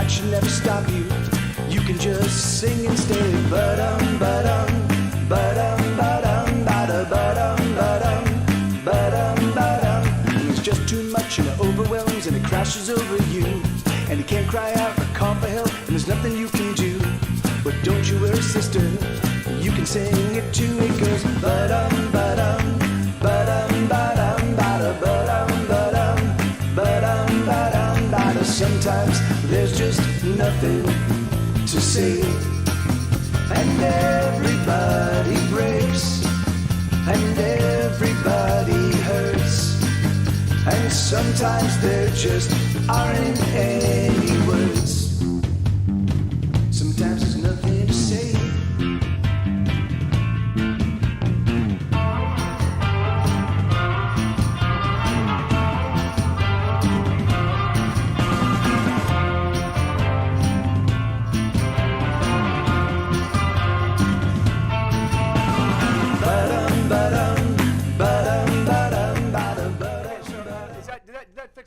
that should never stop you. You can just sing and stay. Ba-dum, ba-dum, ba-dum, ba-dum, ba-da, ba-dum, ba-dum, ba-dum, ba-dum. And it's just too much and it overwhelms and it crashes over you. And you can't cry out or call for help and there's nothing you can do. But don't you worry, sister, you can sing it too. It goes ba-dum, ba-dum, ba-dum, ba-dum, ba-da, ba-dum, ba-dum, ba-dum, ba-dum, ba-da. Sometimes there's just nothing to say, and everybody breaks, and everybody hurts, and sometimes there just aren't any words. Sometimes there's nothing to say.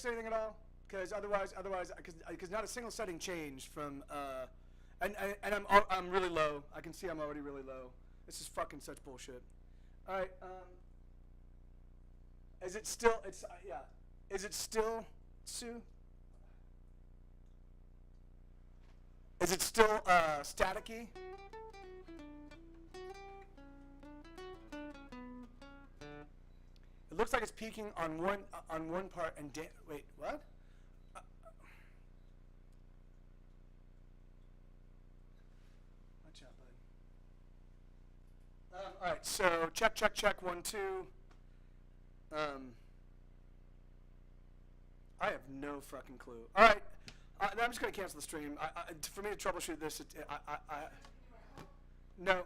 Anything at all? Because otherwise, because not a single setting changed from, and I'm really low. I can see I'm already really low. This is fucking such bullshit. All right. Is it still? Yeah. Is it still, Sue? Is it still staticky? It looks like it's peaking on one part and wait, what? Watch out, bud. All right, so check 1 2. I have no fucking clue. All right, I'm just gonna cancel the stream. For me to troubleshoot this, no.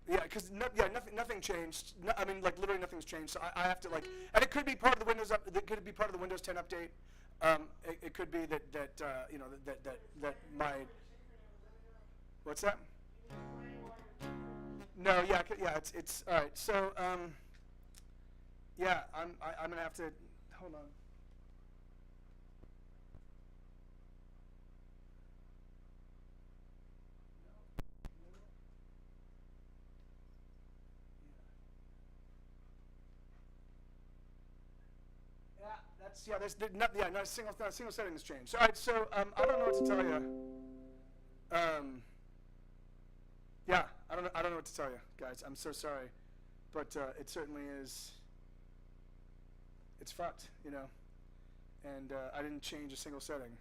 Yeah, because nothing changed. No, I mean, like literally nothing's changed. So I have to like, and it could be part of the Windows It could be part of the Windows 10 update. It could be that you know that my. What's that? No, yeah, it's all right. So yeah, I'm gonna have to hold on. Not a single setting has changed. All right, so I don't know what to tell you. Yeah, I don't know what to tell you, guys. I'm so sorry, but it certainly is. It's fucked, you know. And I didn't change a single setting.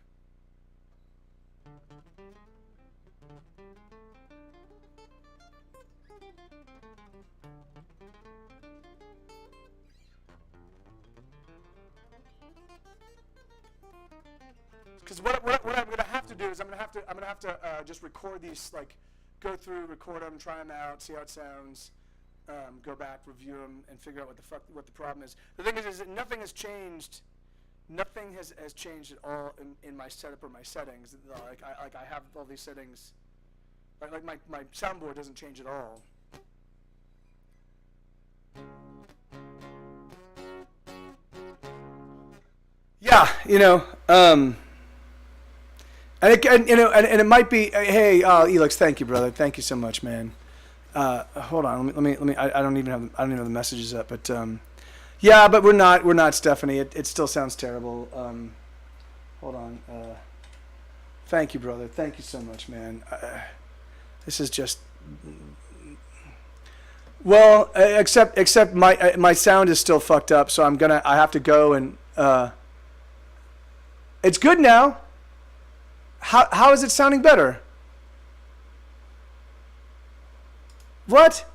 Because what I'm gonna have to do is I'm gonna have to just record these, like go through, record them, try them out, see how it sounds, go back, review them, and figure out what the problem is. The thing is that nothing has changed. Nothing has changed at all in my setup or my settings. I have all these settings. Like my soundboard doesn't change at all. Yeah, you know. And it might be. Hey, Elix, thank you, brother. Thank you so much, man. Hold on, let me. I don't even have the messages up, but yeah, but we're not Stephanie. It still sounds terrible. Hold on. Thank you, brother. Thank you so much, man. This is just. Well, except my sound is still fucked up, so I have to go and. It's good now. How is it sounding better? What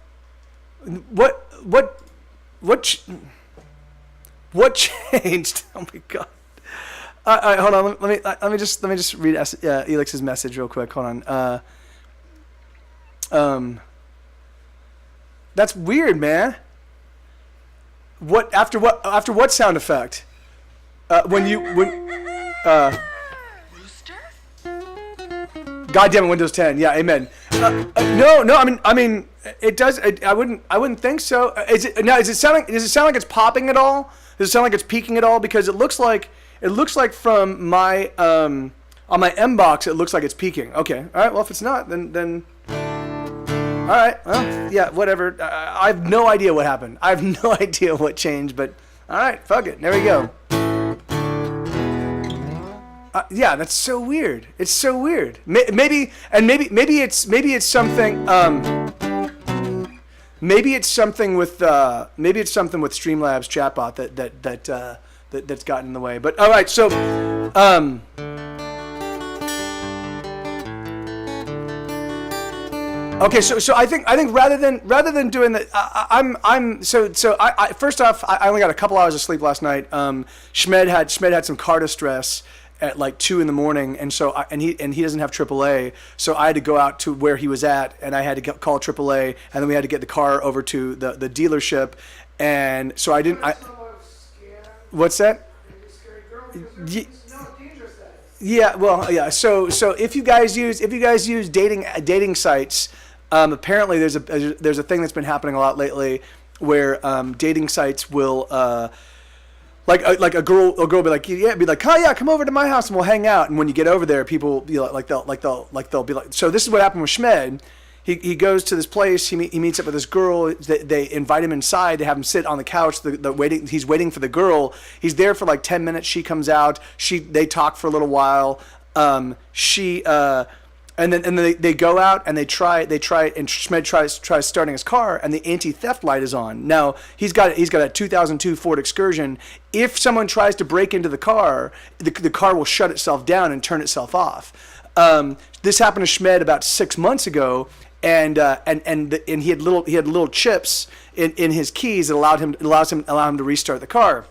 changed? Oh my god! Hold on. Let me just read Elix's message real quick. Hold on. That's weird, man. After what sound effect? Goddamn it, Windows 10. Yeah, amen. No. I mean, it does. I wouldn't think so. Does it sound like it's popping at all? Does it sound like it's peaking at all? Because it looks like from my. On my M box, it looks like it's peaking. Okay, all right. Well, if it's not, then all right. Well, yeah, whatever. I have no idea what happened. I have no idea what changed, but all right, fuck it. There we go. Yeah, that's so weird. It's so weird. Maybe it's something. Maybe it's something with Streamlabs chatbot that's gotten in the way. But all right, so okay, so I think rather than doing that, I first off, I only got a couple hours of sleep last night. Schmed had some car distress at like 2 a.m, and so he doesn't have AAA, so I had to go out to where he was at, and I had to call AAA, and then we had to get the car over to the dealership, and so I didn't. What's that? Yeah, well, yeah. So if you guys use dating sites, apparently there's a thing that's been happening a lot lately, where dating sites will like a girl will be like, yeah, be like, oh yeah, come over to my house and we'll hang out. And when you get over there, people they'll be like, so this is what happened with Schmed. He goes to this place. He meets up with this girl. They invite him inside. They have him sit on the couch. He's waiting for the girl. He's there for like 10 minutes. She comes out. They talk for a little while. And then they go out and they try and Schmed tries starting his car, and the anti-theft light is on. Now he's got a 2002 Ford Excursion. If someone tries to break into the car, the car will shut itself down and turn itself off. This happened to Schmed about 6 months ago. And he had little chips in his keys that allow him to restart the car.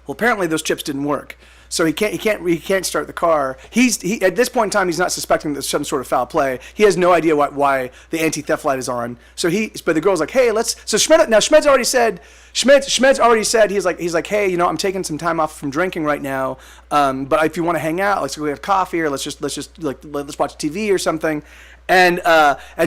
Well, apparently those chips didn't work, so he can't start the car. He at this point in time, he's not suspecting there's some sort of foul play. He has no idea why the anti-theft light is on. But the girl's like, hey, so Schmed's already said he's like, hey, I'm taking some time off from drinking right now, but if you want to hang out, let's go get coffee, or let's just watch TV or something. And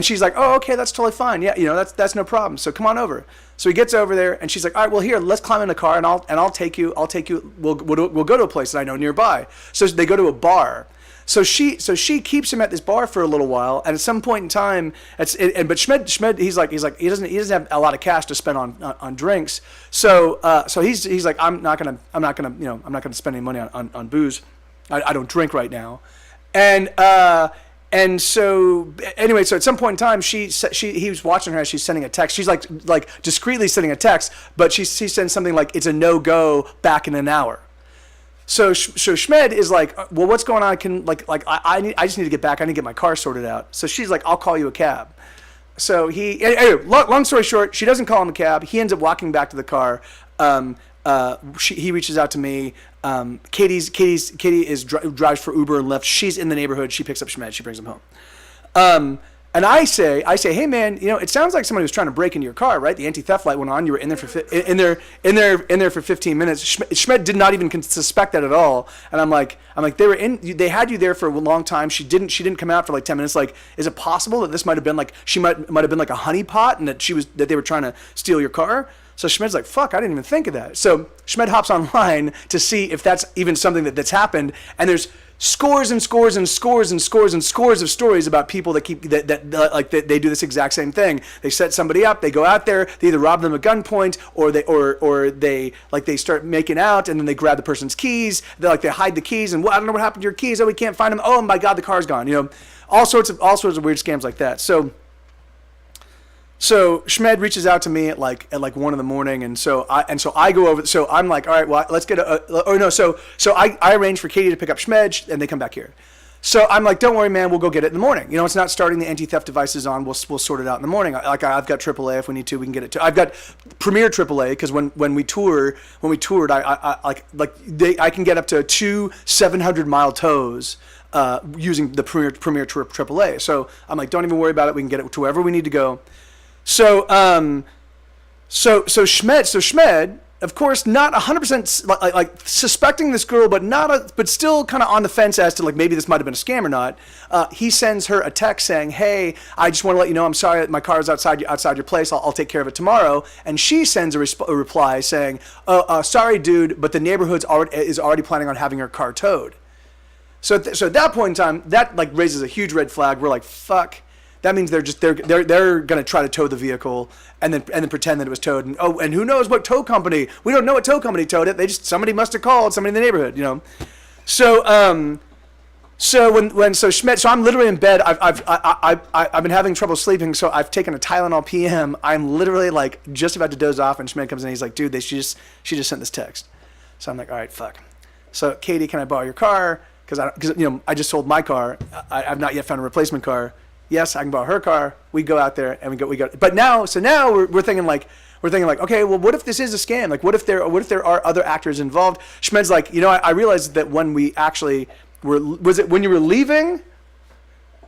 she's like, oh, okay, that's totally fine. Yeah, that's no problem. So come on over. So he gets over there, and she's like, all right, well, here, let's climb in the car, and I'll take you. We'll go to a place that I know nearby. So they go to a bar. So she keeps him at this bar for a little while, and at some point in time, but Schmed he's like he doesn't have a lot of cash to spend on drinks. So he's like, I'm not gonna spend any money on booze. I don't drink right now, And so anyway, so at some point in time, he was watching her as she's sending a text. She's like discreetly sending a text, but she sends something like, it's a no-go, back in an hour. So Schmed is like, well, what's going on? I just need to get back. I need to get my car sorted out. So she's like, I'll call you a cab. So anyway, long story short, she doesn't call him a cab. He ends up walking back to the car. He reaches out to me. Katie drives for Uber and Lyft. She's in the neighborhood. She picks up Schmed. She brings him home. And I say, hey man, it sounds like somebody was trying to break into your car, right? The anti-theft light went on. You were in there for 15 minutes. Schmed did not even suspect that at all. And I'm like, they had you there for a long time. She didn't come out for like 10 minutes. Like, is it possible that this might have been like, she might have been like a honeypot, and that they were trying to steal your car? So Schmed's like, fuck, I didn't even think of that. So Schmed hops online to see if that's even something that's happened. And there's scores and scores and scores and scores and scores of stories about people that they do this exact same thing. They set somebody up, they go out there, they either rob them at gunpoint, or they start making out, and then they grab the person's keys. They hide the keys, and I don't know what happened to your keys. Oh, we can't find them. Oh my God, the car's gone. All sorts of weird scams like that. So Schmed reaches out to me at 1 a.m, and so I go over. So I'm like, all right, well, let's get So I arrange for Katie to pick up Schmed, and they come back here. So I'm like, don't worry, man, we'll go get it in the morning. It's not starting the anti-theft devices on. We'll sort it out in the morning. I've got AAA if we need to. We can get it. I've got Premier AAA because when we toured, I can get up to 2 700-mile tows. Using the Premier AAA. So I'm like, don't even worry about it. We can get it to wherever we need to go. So Schmed, of course, not 100% like suspecting this girl, but still kind of on the fence as to maybe this might have been a scam or not. He sends her a text saying, "Hey, I just want to let you know I'm sorry that my car is outside your place. I'll take care of it tomorrow." And she sends a reply saying, "Sorry, dude, but the neighborhood is already planning on having her car towed." So at that point in time, that like raises a huge red flag. We're like, fuck. That means they're gonna try to tow the vehicle and then pretend that it was towed. And who knows what tow company? We don't know what tow company towed it. Somebody must have called somebody in the neighborhood, you know. So so Schmidt, so I'm literally in bed. I've been having trouble sleeping, so I've taken a Tylenol PM. I'm literally like just about to doze off, and Schmidt comes in. He's like, dude, she just sent this text. So I'm like, all right, fuck. So Katie, can I borrow your car? Because I just sold my car. I've not yet found a replacement car. Yes, I can borrow her car. We go out there and we go. But now we're thinking like, okay, well, what if this is a scam? Like, what if there are other actors involved? Schmed's like, I realized that when we actually was it when you were leaving,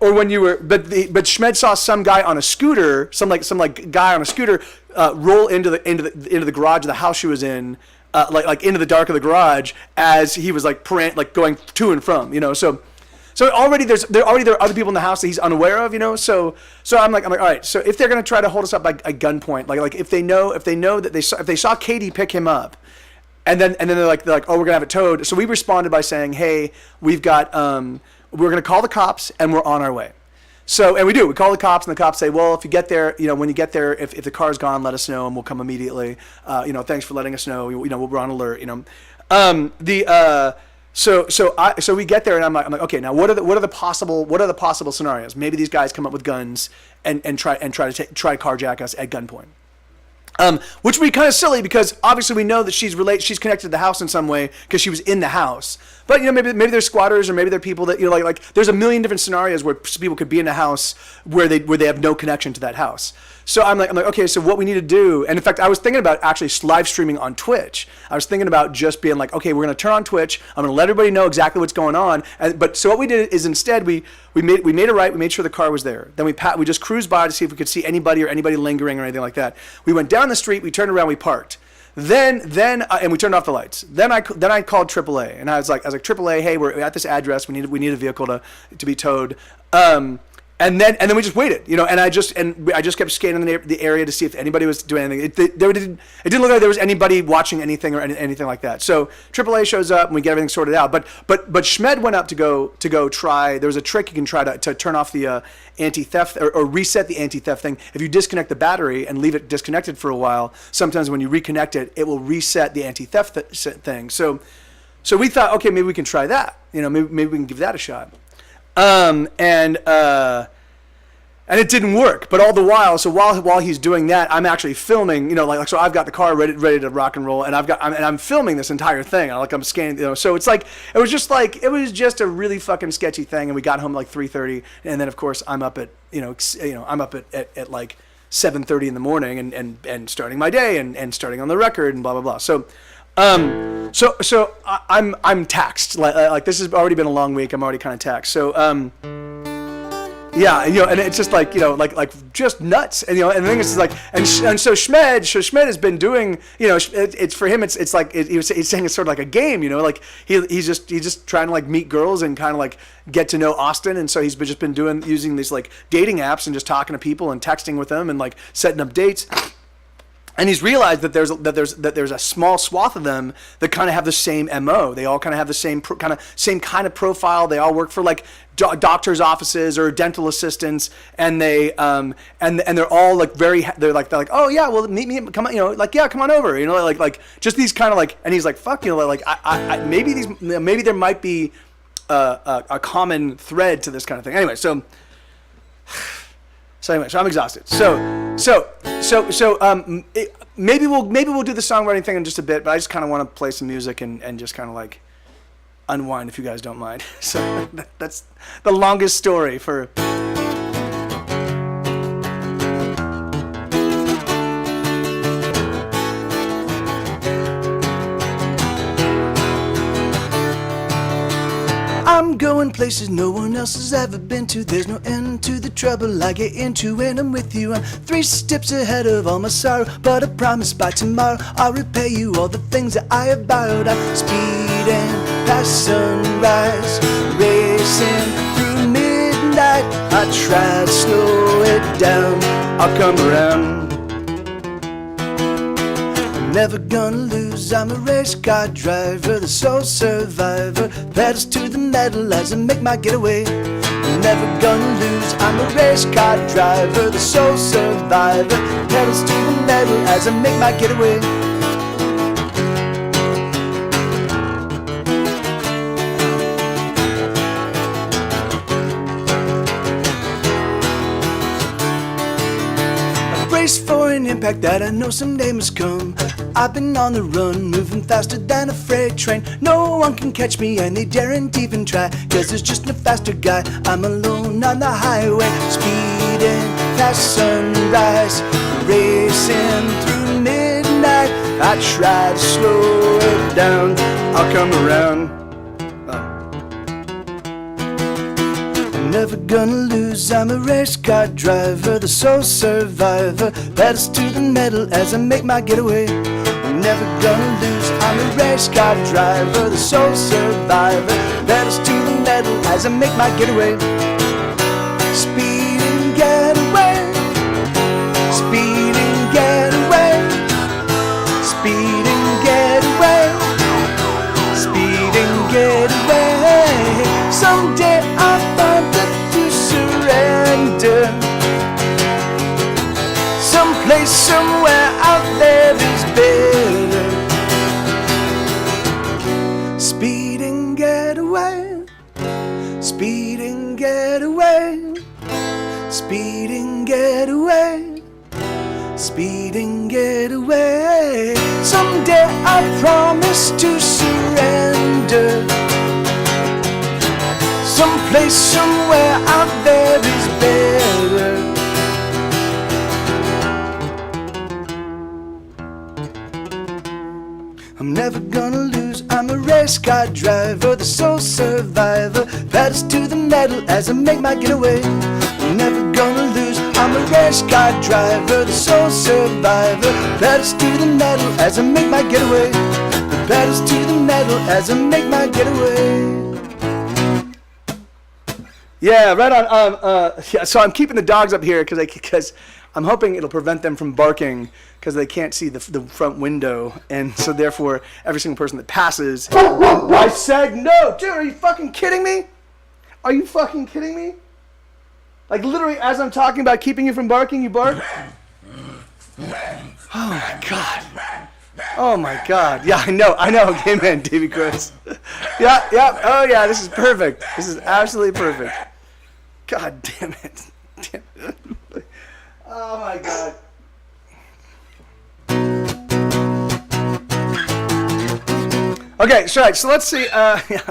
or when you were? But Schmed saw some guy on a scooter, some guy on a scooter, roll into the garage of the house she was in, like into the dark of the garage as he was like going to and from, So already there are other people in the house that he's unaware of, So I'm like, all right. So if they're gonna try to hold us up by a gunpoint, like if they know that if they saw Katie pick him up, and then they're like, oh, we're gonna have it towed. So we responded by saying, hey, we've got we're gonna call the cops and we're on our way. So and we call the cops, and the cops say, well, if you get there, when you get there, if the car's gone, let us know and we'll come immediately. Thanks for letting us know. We're on alert. So we get there, and I'm like, okay, now what are the possible scenarios? Maybe these guys come up with guns and try to carjack us at gunpoint. Which would be kind of silly because obviously we know that she's connected to the house in some way because she was in the house. But maybe they're squatters, or maybe they're people that like there's a million different scenarios where people could be in a house where they have no connection to that house. So I'm like, okay, so what we need to do, and in fact, I was thinking about actually live streaming on Twitch. I was thinking about just being like, okay, we're going to turn on Twitch. I'm going to let everybody know exactly what's going on. So what we did is instead we made a right. We made sure the car was there. Then we just cruised by to see if we could see anybody lingering or anything like that. We went down the street. We turned around. We parked. Then and we turned off the lights. Then I called AAA, and I was like AAA, hey, we're at this address. We need a vehicle to be towed. And then we just waited, and I just kept scanning the area to see if anybody was doing anything. It didn't look like there was anybody watching anything or anything like that. So AAA shows up and we get everything sorted out. But Schmed went up to go try. There was a trick you can try to turn off the anti-theft or reset the anti-theft thing. If you disconnect the battery and leave it disconnected for a while, sometimes when you reconnect it, it will reset the anti-theft thing. So we thought, okay, maybe we can try that. Maybe we can give that a shot. And it didn't work. But all the while, so while he's doing that, I'm actually filming. So I've got the car ready to rock and roll, and I'm filming this entire thing. I'm scanning. So it's like it was just a really fucking sketchy thing. And we got home at like 3:30, and then of course I'm up at at like 7:30 in the morning and starting my day and starting on the record and blah blah blah. So I'm taxed. Like this has already been a long week. I'm already kind of taxed. So yeah, and it's just like like just nuts, and and the thing is like, and so Schmed has been doing, it's for him, it's like he's saying it's sort of like a game, like he's just trying to like meet girls and kind of like get to know Austin, and so he's just been using these like dating apps and just talking to people and texting with them and like setting up dates. And he's realized that there's a small swath of them that kind of have the same MO. They all kind of have the same kind of profile. They all work for like doctors' offices or dental assistants, and they and they're all like they're like oh yeah, well meet me, come on, like yeah, come on over, like just these kind of like. And he's like fuck, like I maybe there might be a common thread to this kind of thing. Anyway, so I'm exhausted. Maybe we'll do the songwriting thing in just a bit, but I just kind of want to play some music and just kind of like unwind, if you guys don't mind. So that's the longest story for. I'm going places no one else has ever been to. There's no end to the trouble I get into when I'm with you. I'm 3 steps ahead of all my sorrow, but I promise by tomorrow I'll repay you all the things that I have borrowed. I'm speeding past sunrise, racing through midnight. I try to slow it down, I'll come around. Never gonna lose, I'm a race car driver, the sole survivor. Pedals to the metal as I make my getaway. Never gonna lose, I'm a race car driver, the sole survivor. Pedals to the metal as I make my getaway. Brace for an impact that I know someday must come. I've been on the run, moving faster than a freight train. No one can catch me and they daren't even try, 'cause there's just no faster guy. I'm alone on the highway, speeding past sunrise, racing through midnight. I try to slow it down, I'll come around. Never gonna lose, I'm a race car driver, the sole survivor. Pedals to the metal as I make my getaway. Never gonna lose, I'm a race car driver, the sole survivor. Pedals to the metal as I make my getaway. Speed and get away, speed and get away, speed and get away, speed and get away. Someday I'll find that to surrender. Someplace, somewhere out there is better. Speed and get away, speed and get away, speed and get away, speed and get away. Someday I promise to surrender. Someplace, somewhere out there is better. I'm never gonna lose, I'm a race car driver, the sole survivor. Pedals to the metal as I make my getaway. I'm never gonna lose, I'm a race car driver, the sole survivor. Pedals to the metal as I make my getaway. Pedals to the metal as I make my getaway. Yeah, right on. Yeah, so I'm keeping the dogs up here because I'm hoping it'll prevent them from barking because they can't see the front window, and so therefore every single person that passes. I said no, dude. Are you fucking kidding me? Are you fucking kidding me? Like literally, as I'm talking about keeping you from barking, you bark. Oh my god. Oh my god. Yeah, I know. Amen, Davy Chris. Yeah. Oh yeah, this is perfect. This is absolutely perfect. God damn it. Oh my god. Okay, so let's see.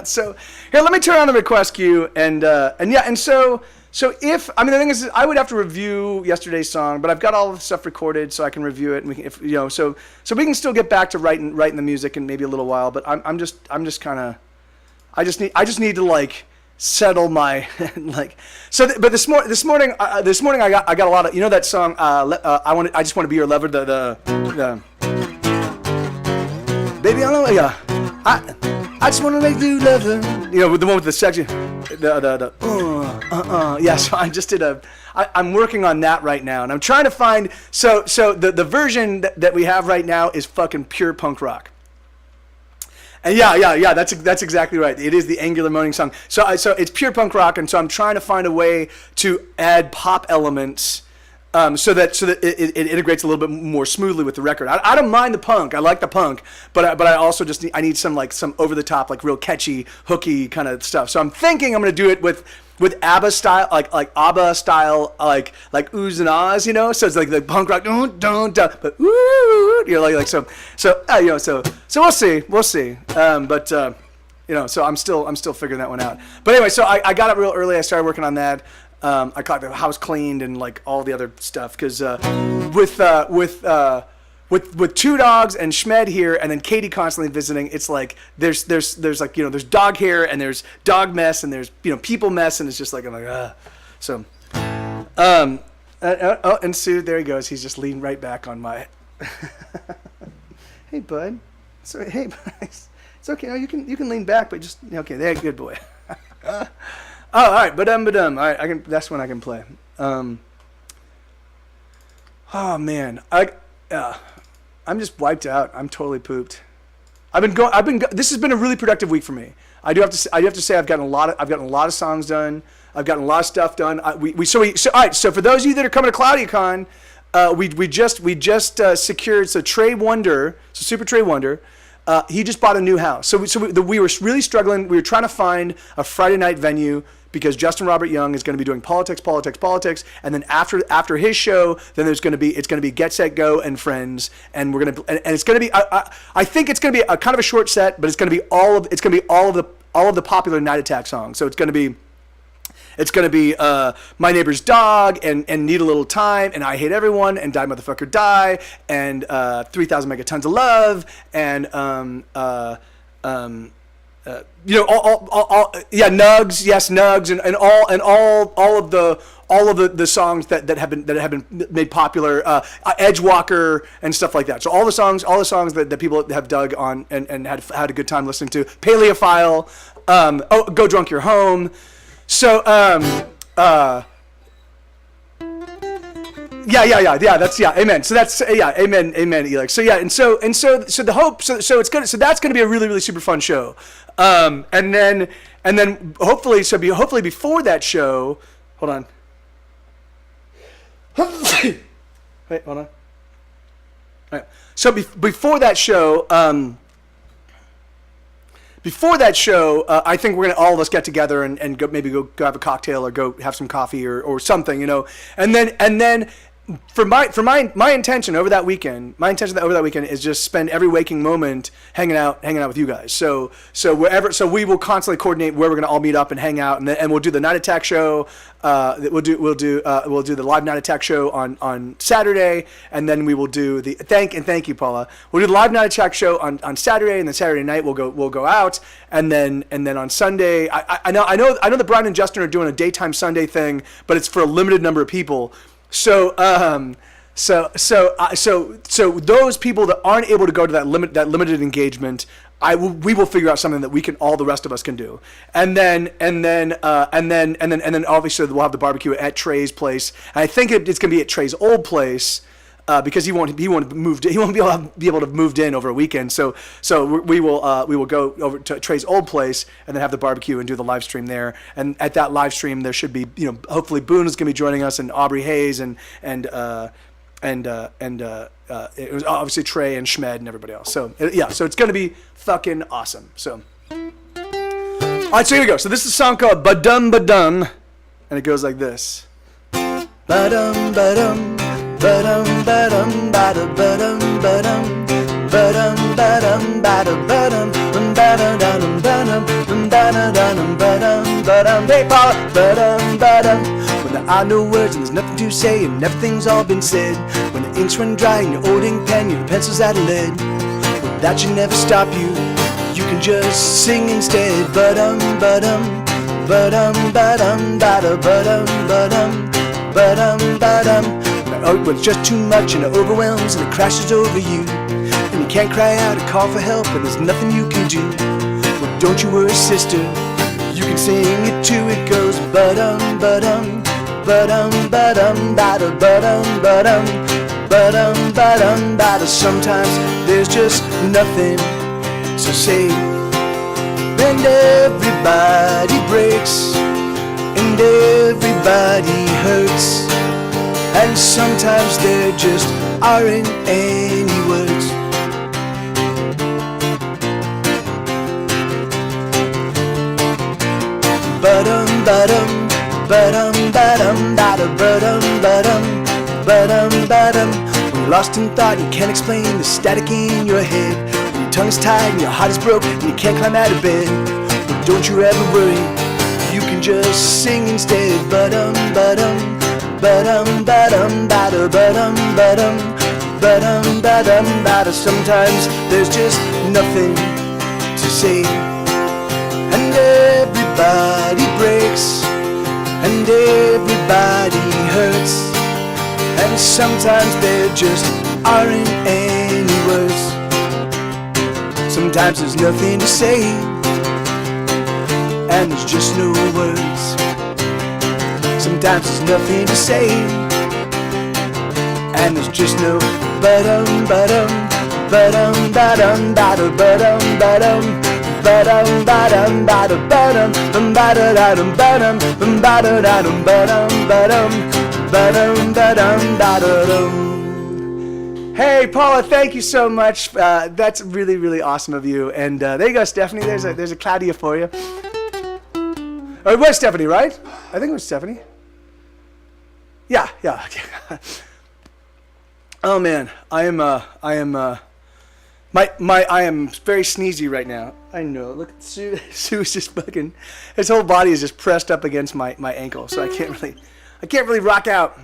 So here, let me turn on the request queue, and so if the thing is, I would have to review yesterday's song, but I've got all of the stuff recorded, so I can review it, and we can, so we can still get back to writing the music in maybe a little while. But I'm just kind of, I just need to like settle my like. So, but this morning I got a lot of, that song. I just want to be your lover. The baby, I know, yeah. I just want to make you lover. With the one with the section. Yeah, so I just did I'm working on that right now, and I'm trying to find, so the version that we have right now is fucking pure punk rock. And yeah, that's exactly right. It is the Angular Moaning song. So it's pure punk rock, and so I'm trying to find a way to add pop elements, so that it integrates a little bit more smoothly with the record. I don't mind the punk. I like the punk, but I also just need some over the top, like real catchy, hooky kind of stuff. So I'm thinking I'm gonna do it with ABBA style, like ABBA style, like oohs and ahs, So it's like the punk rock, don't, but ooh, so we'll see. So I'm still figuring that one out. But anyway, so I got up real early. I started working on that. I got the house cleaned and like all the other stuff, because with two dogs and Schmed here, and then Katie constantly visiting, it's like there's like there's dog hair and there's dog mess and there's people mess, and it's just like I'm like so and Sue, there he goes, he's just leaned right back on my hey bud, sorry, hey bud. It's okay, no, you can lean back, but just okay, there, good boy. Oh, all right, all right, I can. That's when I can play. Oh man, I'm just wiped out. I'm totally pooped. This has been a really productive week for me. I do have to say I've gotten a lot of songs done. I've gotten a lot of stuff done. All right. So for those of you that are coming to ClaudiaCon, we just secured Trey Wonder, Super Trey Wonder. He just bought a new house. So we were really struggling. We were trying to find a Friday night venue because Justin Robert Young is going to be doing politics, and then after his show, then it's going to be Get Set Go and Friends, and it's going to be I think it's going to be a kind of a short set, but it's going to be all of the popular Night Attack songs. So it's going to be My Neighbor's Dog and Need a Little Time and I Hate Everyone and Die Motherfucker Die and 3,000 Megatons of Love and Nugs, yes, Nugs and all of the songs that have been made popular, Edgewalker and stuff like that. So all the songs that people have dug on and had a good time listening to. Paleophile, Go Drunk You're Home. So amen. So that's amen, Elix. So and so the hope, so it's gonna, so that's gonna be a really, really super fun show. And then hopefully before that show, hold on. Wait, hold on. All right. So before that show, I think we're gonna all of us get together and go have a cocktail or go have some coffee or something, and then for my intention over that weekend is just spend every waking moment hanging out with you guys. So we will constantly coordinate where we're gonna all meet up and hang out, and we'll do the Night Attack show. We'll do the live Night Attack show on Saturday, and then we will do the thank you, Paula. We'll do the live Night Attack show on Saturday, and then Saturday night we'll go out, and then on Sunday I know that Brian and Justin are doing a daytime Sunday thing, but it's for a limited number of people. So those people that aren't able to go to that limited engagement, we will figure out something that all the rest of us can do, and then obviously we'll have the barbecue at Trey's place, and I think it's gonna be at Trey's old place. Because he won't be able to have moved in over a weekend. So we will go over to Trey's old place and then have the barbecue and do the live stream there. And at that live stream, there should be, hopefully Boone is gonna be joining us, and Aubrey Hayes and it was obviously Trey and Schmed and everybody else. So so it's gonna be fucking awesome. So all right, so here we go. So this is a song called Badum Badum, and it goes like this. Badum Badum. Badum badum bada badum badum badum badum bada badum badum badum badum badum badum badum hey Paula badum badum. When there are no words and there's nothing to say and everything's all been said, when the inks run dry and your old ink pen, your pencil's out of lead, well, that should never stop you. You can just sing instead. Badum badum badum badum bada badum badum badum badum. Oh, but it's just too much and it overwhelms and it crashes over you, and you can't cry out or call for help and there's nothing you can do. Well, don't you worry, sister, you can sing it too. It goes badum badum badum badum bada badum badum badum badum bada. Sometimes there's just nothing to say, and everybody breaks and everybody hurts. And sometimes there just aren't any words. Badum badum badum badum bada badum badum badum badum. When you're lost in thought, you can't explain the static in your head. When your tongue's tied and your heart is broke and you can't climb out of bed. But don't you ever worry, you can just sing instead. Badum badum badum badum bada badum badum badum badum bada. Sometimes there's just nothing to say, and everybody breaks and everybody hurts, and sometimes there just aren't any words. Sometimes there's nothing to say and there's just no words. Sometimes there's nothing to say and there's just no badum badum ba-dum ba-dum ba-da ba-dum ba-dum ba-dum ba-dum ba-da ba-dum ba-da-da-dum ba-dum ba-da-da-dum ba-dum ba-dum ba-dum ba-da-dum. Hey, Paula, thank you so much. That's really, really awesome of you. And there you go, Stephanie. There's a Claudia for you. Oh, it was Stephanie, right? I think it was Stephanie. Yeah. Oh man, I am very sneezy right now. I know. Look at Sue. Sue's just fucking. His whole body is just pressed up against my ankle, so I can't really rock out.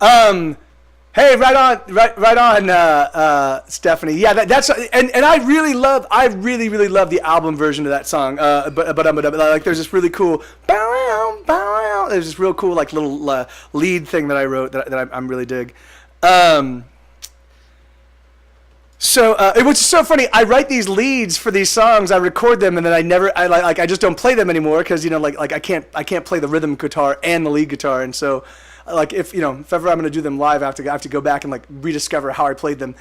Hey, right on, Stephanie. Yeah, that's and I really love the album version of that song. But like there's this really cool there's this real cool like little lead thing that I wrote that I'm really dig. So it was so funny. I write these leads for these songs. I record them, and then I just don't play them anymore because like I can't play the rhythm guitar and the lead guitar, and so. Like if ever I'm gonna do them live, I have to go back and like rediscover how I played them.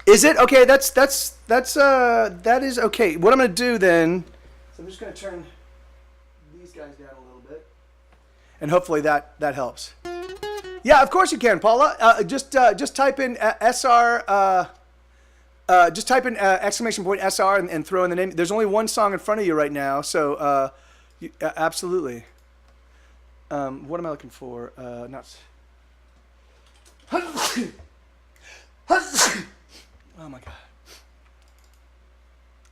Is it okay? That is okay. What I'm gonna do then? So I'm just gonna turn these guys down a little bit, and hopefully that helps. Yeah, of course you can, Paula. Just type in SR. Just type in exclamation point SR and throw in the name. There's only one song in front of you right now, so absolutely. What am I looking for? Not. Oh my god.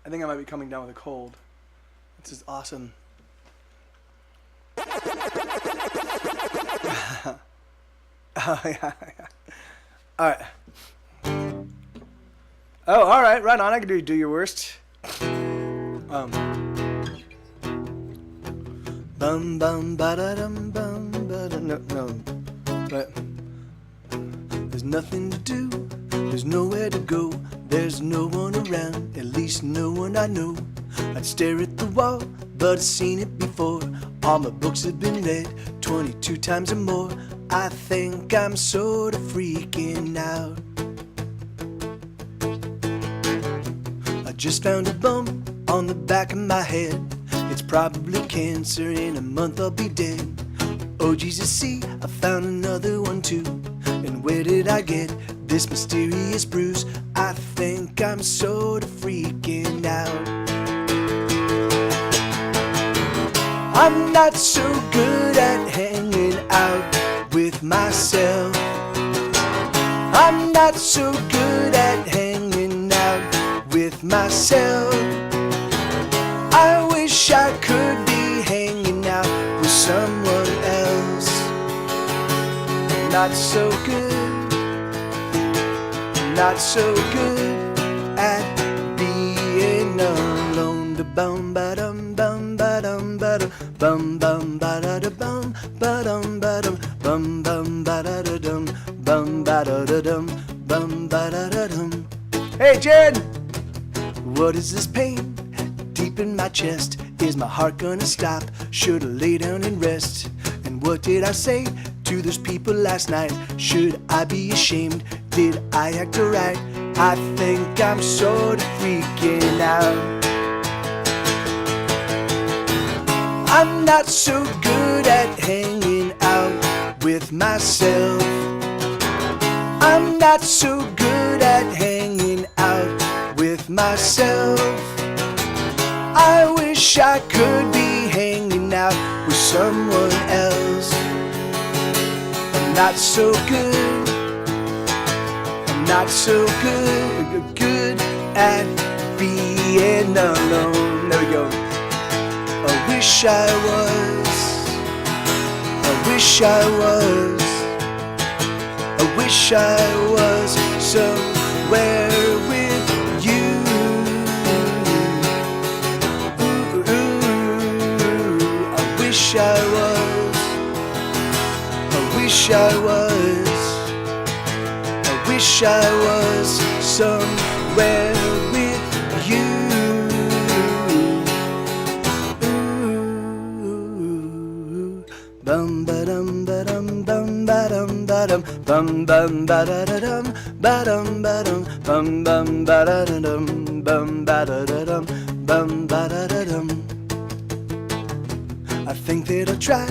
I think I might be coming down with a cold. This is awesome. Oh, yeah. All right. Oh, all right. Right on. I can do your worst. Bum bum ba da dum bum ba da no. But there's nothing to do. There's nowhere to go. There's no one around. At least no one I know. I'd stare at the wall, but I've seen it before. All my books have been read 22 times or more. I think I'm sort of freaking out. I just found a bump on the back of my head. It's probably cancer. In a month I'll be dead. Oh Jesus, see, I found another one too. And where did I get this mysterious bruise? I think I'm sort of freaking out. I'm not so good at hanging out with myself. I'm not so good at hanging out with myself. I wish I could be hanging out with someone else. Not so good, not so good at being alone. Da bum ba dum bum ba dum ba dum bum bum ba da da bum ba dum bum bum ba da da dum bum ba da da dum bum ba da da dum. Hey Jen, what is this pain deep in my chest? Is my heart gonna stop? Should I lay down and rest? And what did I say to those people last night? Should I be ashamed? Did I act alright? I think I'm sort of freaking out. I'm not so good at hanging out with myself. I'm not so good at hanging out with myself. I wish I could be hanging out with someone else. I'm not so good. I'm not so good at being alone. There we go. I wish I was. I wish I was. I wish I was somewhere with you. I wish I was. I wish I was. I wish I was somewhere with you. Bum ba dum ba dum bum ba dum ba dum, bum bum ba da da dum, ba dum, bum bum ba da da dum, bum ba da da dum, bum ba da da dum. I think that I'll try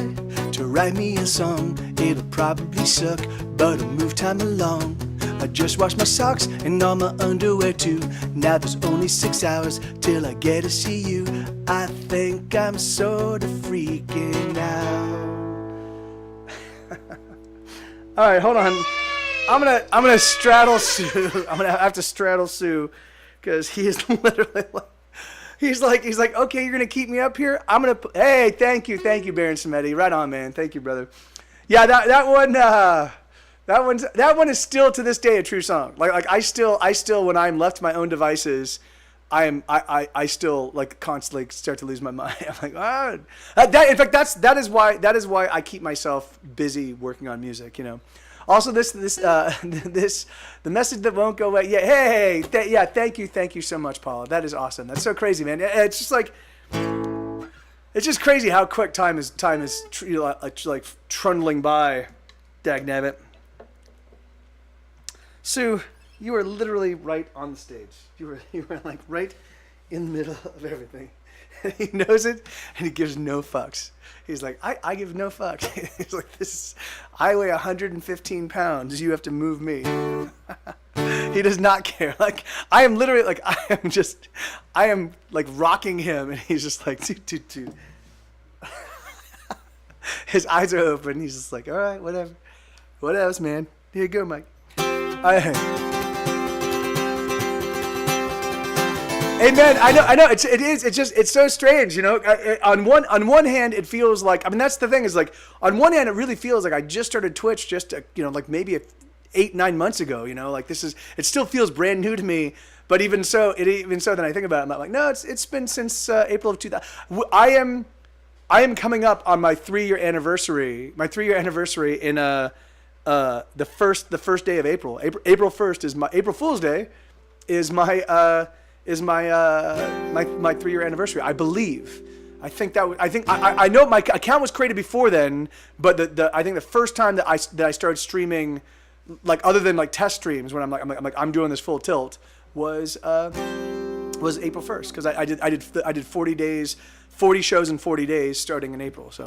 to write me a song. It'll probably suck, but I'll move time along. I just washed my socks and all my underwear too. Now there's only 6 hours till I get to see you. I think I'm sort of freaking out. All right, hold on. I'm gonna straddle Sue. I'm gonna have to straddle Sue because he is literally like, he's like, okay, you're gonna keep me up here. I'm gonna. Hey, thank you, Baron Samedi. Right on, man. Thank you, brother. Yeah, that one is still to this day a true song. Like I still when I'm left to my own devices, I still like constantly start to lose my mind. I'm like, ah. In fact, that is why I keep myself busy working on music. You know. Also, the message that won't go away. Yeah, hey, thank you so much, Paula. That is awesome. That's so crazy, man. It's just like. It's just crazy how quick time is like trundling by. Dagnabbit. Sue, you were literally right on the stage. You were like right in the middle of everything. And he knows it, and he gives no fucks. He's like, I give no fucks. He's like, I weigh 115 pounds. You have to move me. He does not care. Like, I am literally like, I am like rocking him, and he's just like, toot. His eyes are open. He's just like, all right, whatever. What else, man? Here you go, Mike. Hey, man, I know. It's so strange, you know. On one hand, it feels like, I mean, that's the thing is like, on one hand, it really feels like I just started Twitch just, like maybe 8-9 months ago, you know. Like it still feels brand new to me. But even so, then I think about it, I'm not like, no, it's been since April of 2000. I am coming up on my 3-year anniversary. My 3-year anniversary in the first day of April. April 1st is my April Fool's Day, is my 3-year anniversary. I believe. I know my account was created before then, but I think the first time that I started streaming, like other than like test streams when I'm doing this full tilt was April 1st because I did 40 days. 40 shows in 40 days starting in April. So.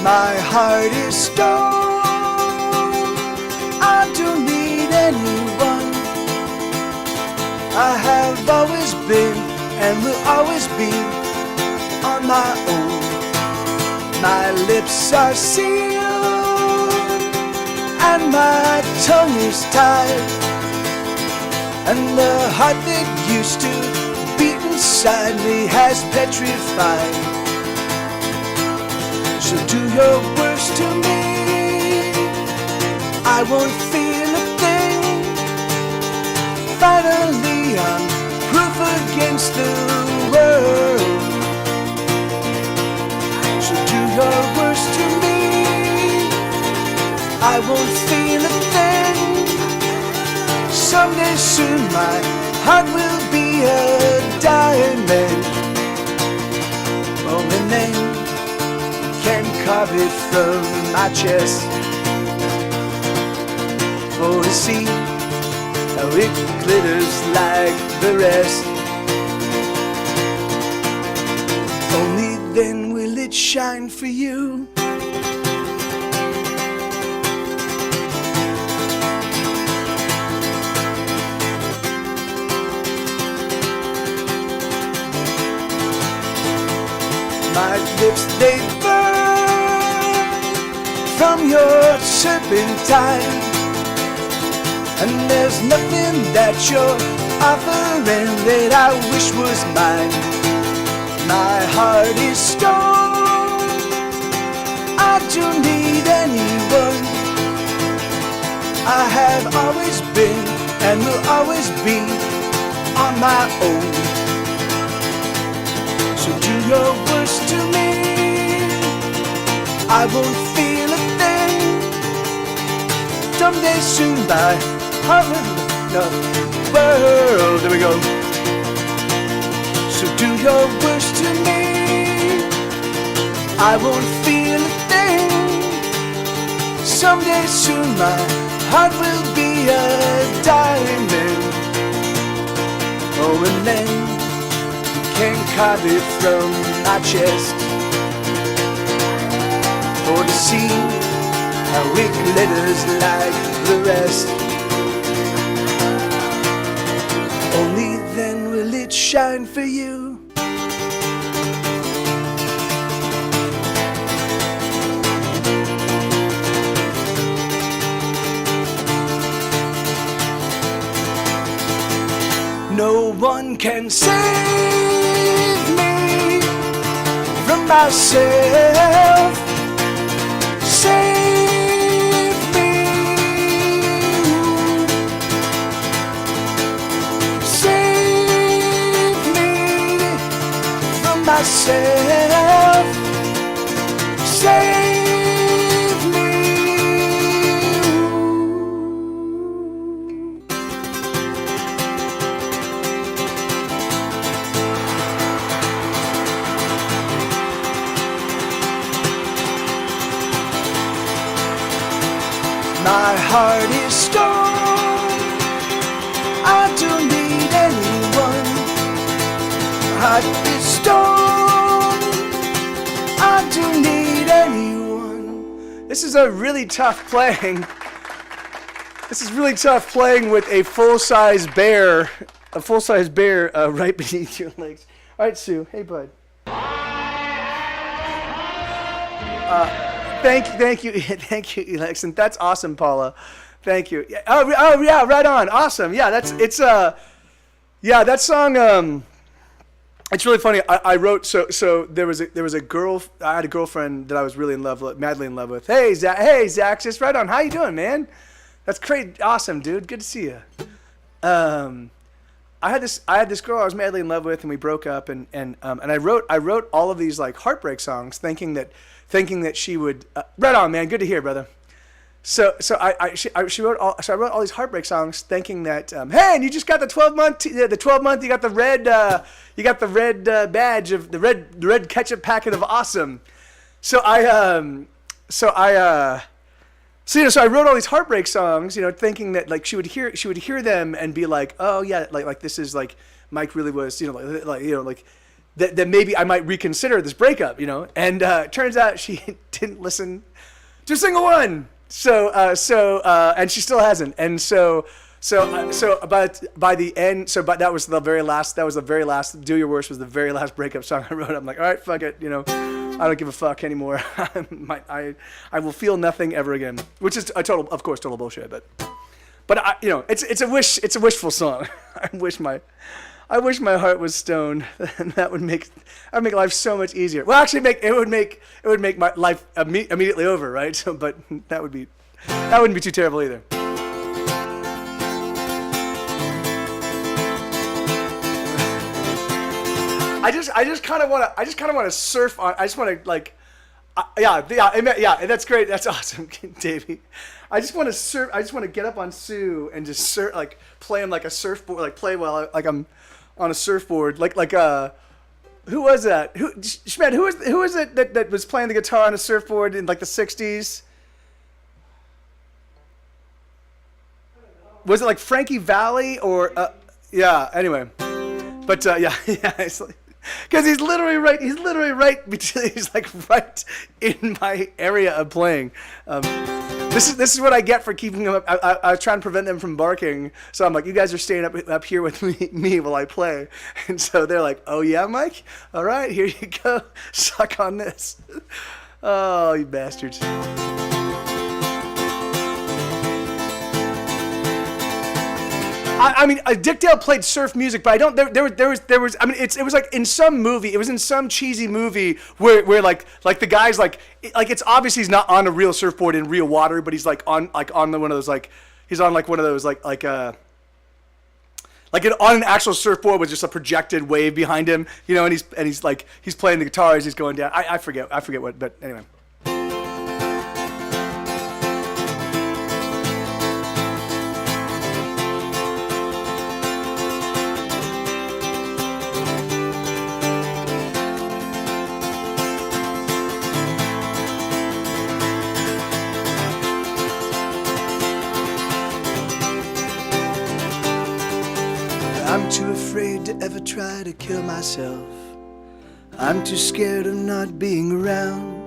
My heart is stone. I don't need anyone. I have always been and will always be on my own. My lips are sealed and my tongue is tied, and the heart that used to beat inside me has petrified. So do your worst to me, I won't feel a thing. Finally I'm proof against the world. Your worst to me, I won't feel a thing. Someday soon my heart will be a diamond. Oh, and then you can carve it from my chest. Oh, to see how it glitters like the rest. Only then will it shine for you. My lips, they burn from your turpentine, and there's nothing that you're offering that I wish was mine. My heart is stone, I don't need anyone. I have always been and will always be on my own. So do your worst to me, I won't feel a thing. Someday soon my heart will know the world. There we go. So do your worst to me, I won't feel a thing. Someday soon my heart will be a diamond. Oh, and then you can carve it from my chest, for to see how it glitters like the rest. Only then will it shine for you. No one can save me from myself. Save me. Save me from myself. Save me. My heart is stone, I don't need anyone. My heart is stone, I don't need anyone. This is a really tough playing. This is really tough playing with a full-size bear, right beneath your legs. All right, Sue. Hey, bud. Thank you, Alexan. That's awesome, Paula. Thank you. Oh yeah, right on. Awesome. Yeah, that song. It's really funny. I wrote so there was a girl. I had a girlfriend that I was really madly in love with. Hey Zach, just right on. How you doing, man? That's great. Awesome, dude. Good to see you. I had this girl I was madly in love with, and we broke up, and I wrote all of these like heartbreak songs, thinking that she would right on, man. Good to hear, brother. So I wrote all these heartbreak songs, thinking that hey, and you just got the 12-month you got the red badge of the red ketchup packet of awesome. So I wrote all these heartbreak songs, thinking that like she would hear them and be like, oh yeah, like this is like Mike really was, that maybe I might reconsider this breakup, and turns out she didn't listen to a single one. So and she still hasn't. And but by the end, that was the very last, Do Your Worst was the very last breakup song I wrote. I'm like, all right, fuck it, I don't give a fuck anymore. I will feel nothing ever again, which is of course total bullshit, but it's a wishful song. I wish my heart was stoned, and that would make life so much easier. Well, actually, it would make my life immediately over, right? So, but that wouldn't be too terrible either. I just kind of want to surf on. I just want to like, yeah. That's great. That's awesome, Davey. I just want to surf. I just want to get up on Sue and just surf, like play him like a surfboard, like play while I'm on a surfboard, like who was that? Schmidt, who was it that was playing the guitar on a surfboard in like the 60s? Was it like Frankie Valli or yeah, anyway. But yeah, it's like, because he's literally right in my area of playing. This is what I get for keeping them up. I was trying to prevent them from barking, so I'm like, you guys are staying up here with me while I play. And so they're like, oh yeah, Mike? All right, here you go. Suck on this. Oh, you bastards. I mean, Dick Dale played surf music, but I don't. There was. I mean, it was like in some movie. It was in some cheesy movie where like the guy's like it's obvious he's not on a real surfboard in real water, but he's on one of those he's on one of those on an actual surfboard with just a projected wave behind him, and he's playing the guitar as he's going down. I forget what, but anyway. too afraid to ever try to kill myself. I'm too scared of not being around.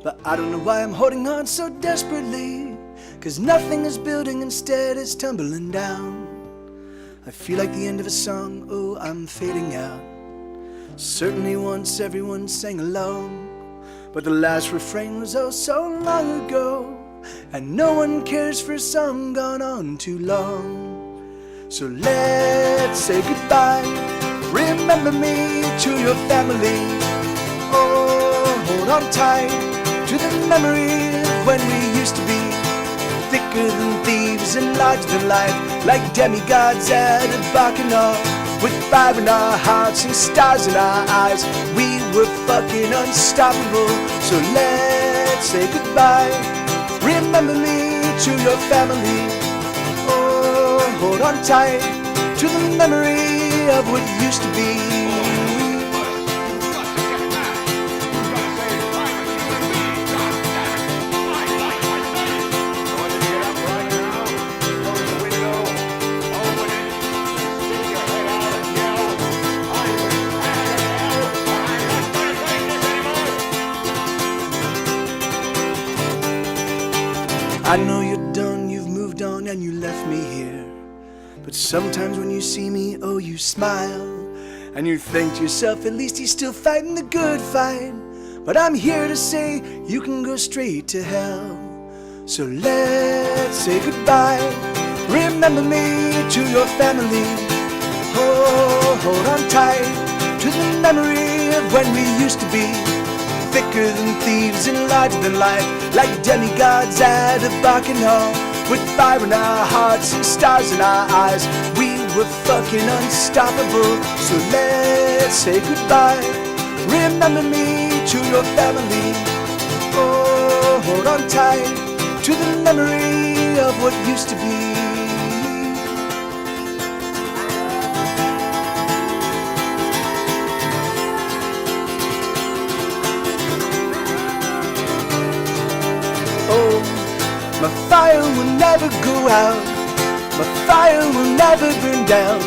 But I don't know why I'm holding on so desperately, 'cause nothing is building, instead it's tumbling down. I feel like the end of a song, oh, I'm fading out. Certainly once everyone sang along, but the last refrain was oh so long ago, and no one cares for a song gone on too long. So let's say goodbye. Remember me to your family. Oh, hold on tight to the memory of when we used to be thicker than thieves and larger than life, like demigods at a bacchanal, with fire in our hearts and stars in our eyes. We were fucking unstoppable. So let's say goodbye. Remember me to your family. Oh, hold on tight to the memory of what used to be. I know you're done, you've moved on and you left me here. But sometimes when you see me, oh, you smile. And you think to yourself, at least he's still fighting the good fight. But I'm here to say, you can go straight to hell. So let's say goodbye. Remember me to your family. Oh, hold on tight to the memory of when we used to be thicker than thieves and larger than life, like demigods at a bacchanal, with fire in our hearts and stars in our eyes. We were fucking unstoppable. So let's say goodbye. Remember me to your family. Oh, hold on tight to the memory of what used to be. My fire will never go out. My fire will never burn down.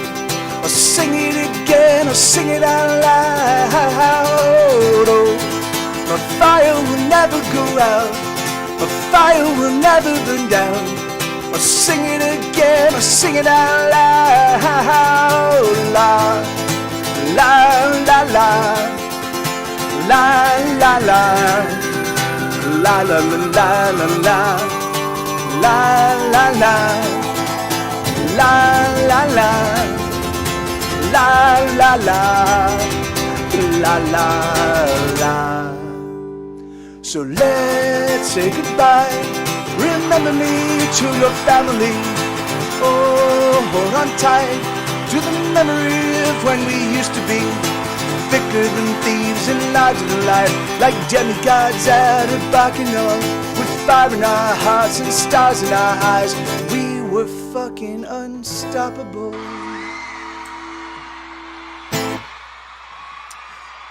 I'll sing it again, I'll sing it out loud. Oh, my fire will never go out. My fire will never burn down. I'll sing it again, I'll sing it out loud. La, la, la, la, la, la, la, la, la, la, la, la. La la la, la la la, la la la, la la la. So let's say goodbye. Remember me to your family. Oh, hold on tight to the memory of when we used to be thicker than thieves and larger than life, like demigods at a bacchanal, with fire in our hearts and stars in our eyes. We were fucking unstoppable.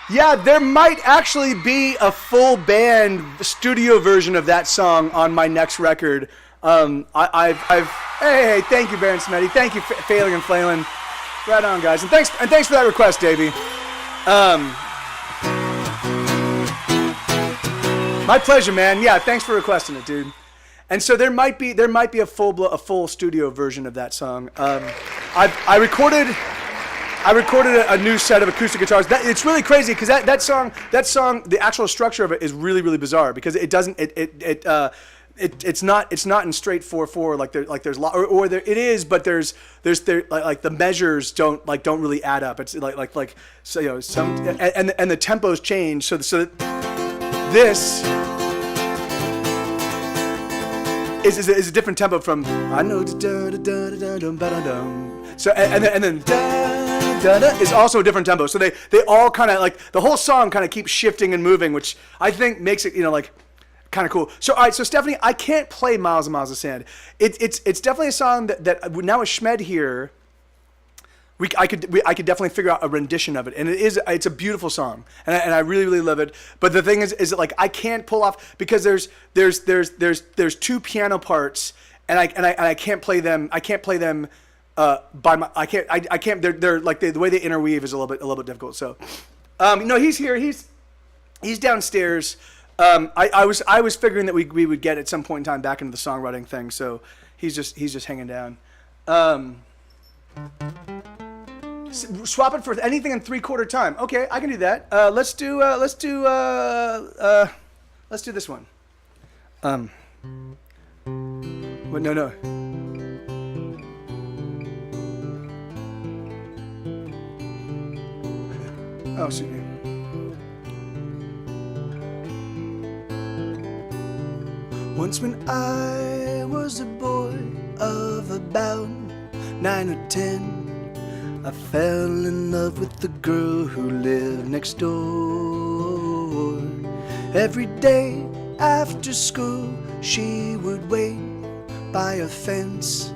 Yeah, there might actually be a full band studio version of that song on my next record. Hey, thank you, Baron Smetty. Thank you, Failing and Flailing. Right on, guys, and thanks for that request, Davey. My pleasure, man. Yeah, thanks for requesting it, dude. And so there might be a full studio version of that song. I recorded a new set of acoustic guitars. It's really crazy because that song, the actual structure of it is really, really bizarre because it doesn't it's not in straight 4/4 or there it is, but there's the measures don't really add up. It's like so, you know, some and the tempos change so this is a different tempo from I know so and then is also a different tempo. So they all kind of like the whole song kind of keeps shifting and moving, which I think makes it, you know, like kind of cool. So all right, so Stephanie, I can't play Miles and Miles of Sand. It's definitely a song that now with Schmed here, I could definitely figure out a rendition of it, and it's a beautiful song, and I really, really love it. But the thing is that like I can't pull off because there's two piano parts, and I can't play them I can't. They're like the way they interweave is a little bit difficult. So, no, he's here. He's downstairs. I was figuring that we would get at some point in time back into the songwriting thing. So he's just hanging down. Swap it for anything in 3/4 time. Okay, I can do that. Let's do this one. But no. Oh, excuse me. Once when I was a boy of about 9 or 10, I fell in love with the girl who lived next door. Every day after school, she would wait by a fence,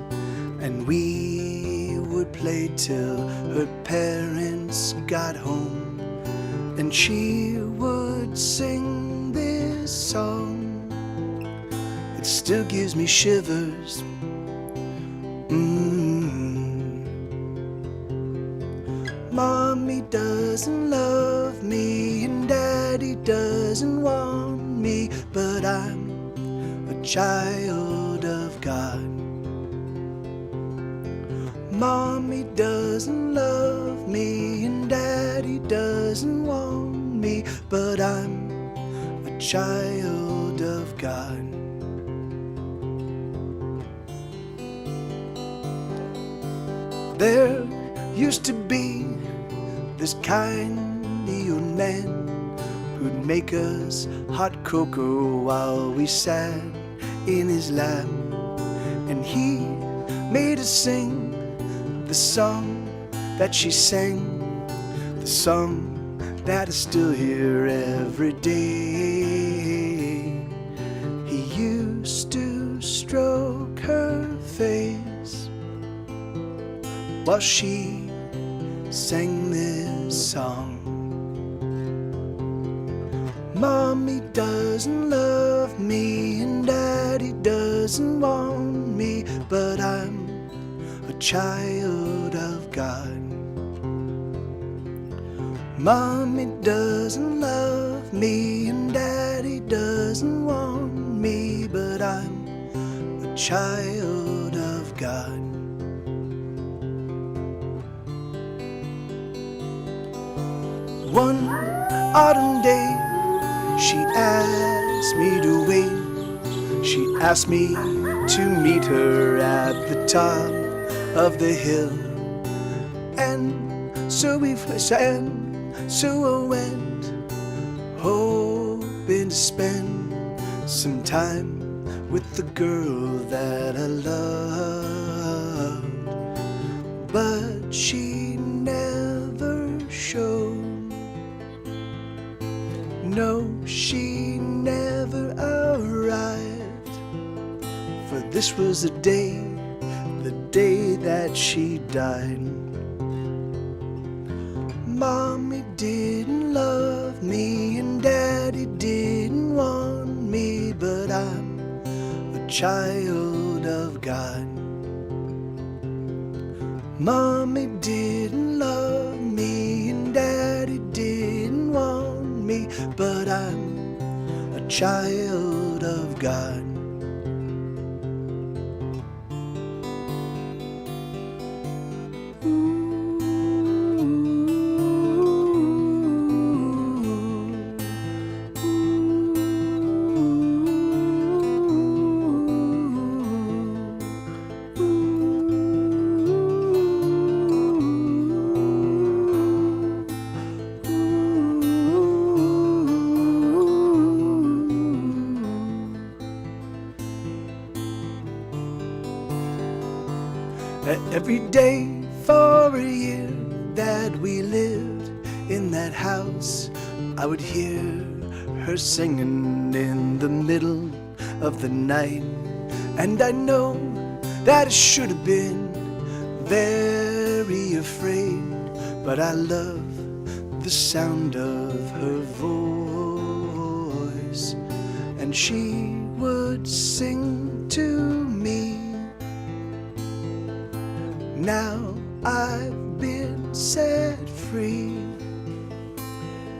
and we would play till her parents got home. And she would sing this song. It still gives me shivers. Mommy doesn't love me and Daddy doesn't want me, but I'm a child of God. Mommy doesn't love me and Daddy doesn't want me, but I'm a child of God. There used to be this kindly old man who'd make us hot cocoa while we sat in his lap, and he made us sing the song that she sang, the song that I still hear every day. He used to stroke her face while she sang this song. Mommy doesn't love me and Daddy doesn't want me, but I'm a child of God. Mommy doesn't love me and Daddy doesn't want me, but I'm a child of God. One autumn day, she asked me to wait. She asked me to meet her at the top of the hill. And so I went, hoping to spend some time with the girl that I loved. But she never showed. No, she never arrived. For this was the day that she died. Mommy didn't love me and Daddy didn't want me, but I'm a child of God. Mommy didn't love me and Daddy didn't want me, but I'm a child of God. Every day for a year that we lived in that house, I would hear her singing in the middle of the night. And I know that I should have been very afraid, but I love the sound of her voice. And she would sing to me, Now I've been set free.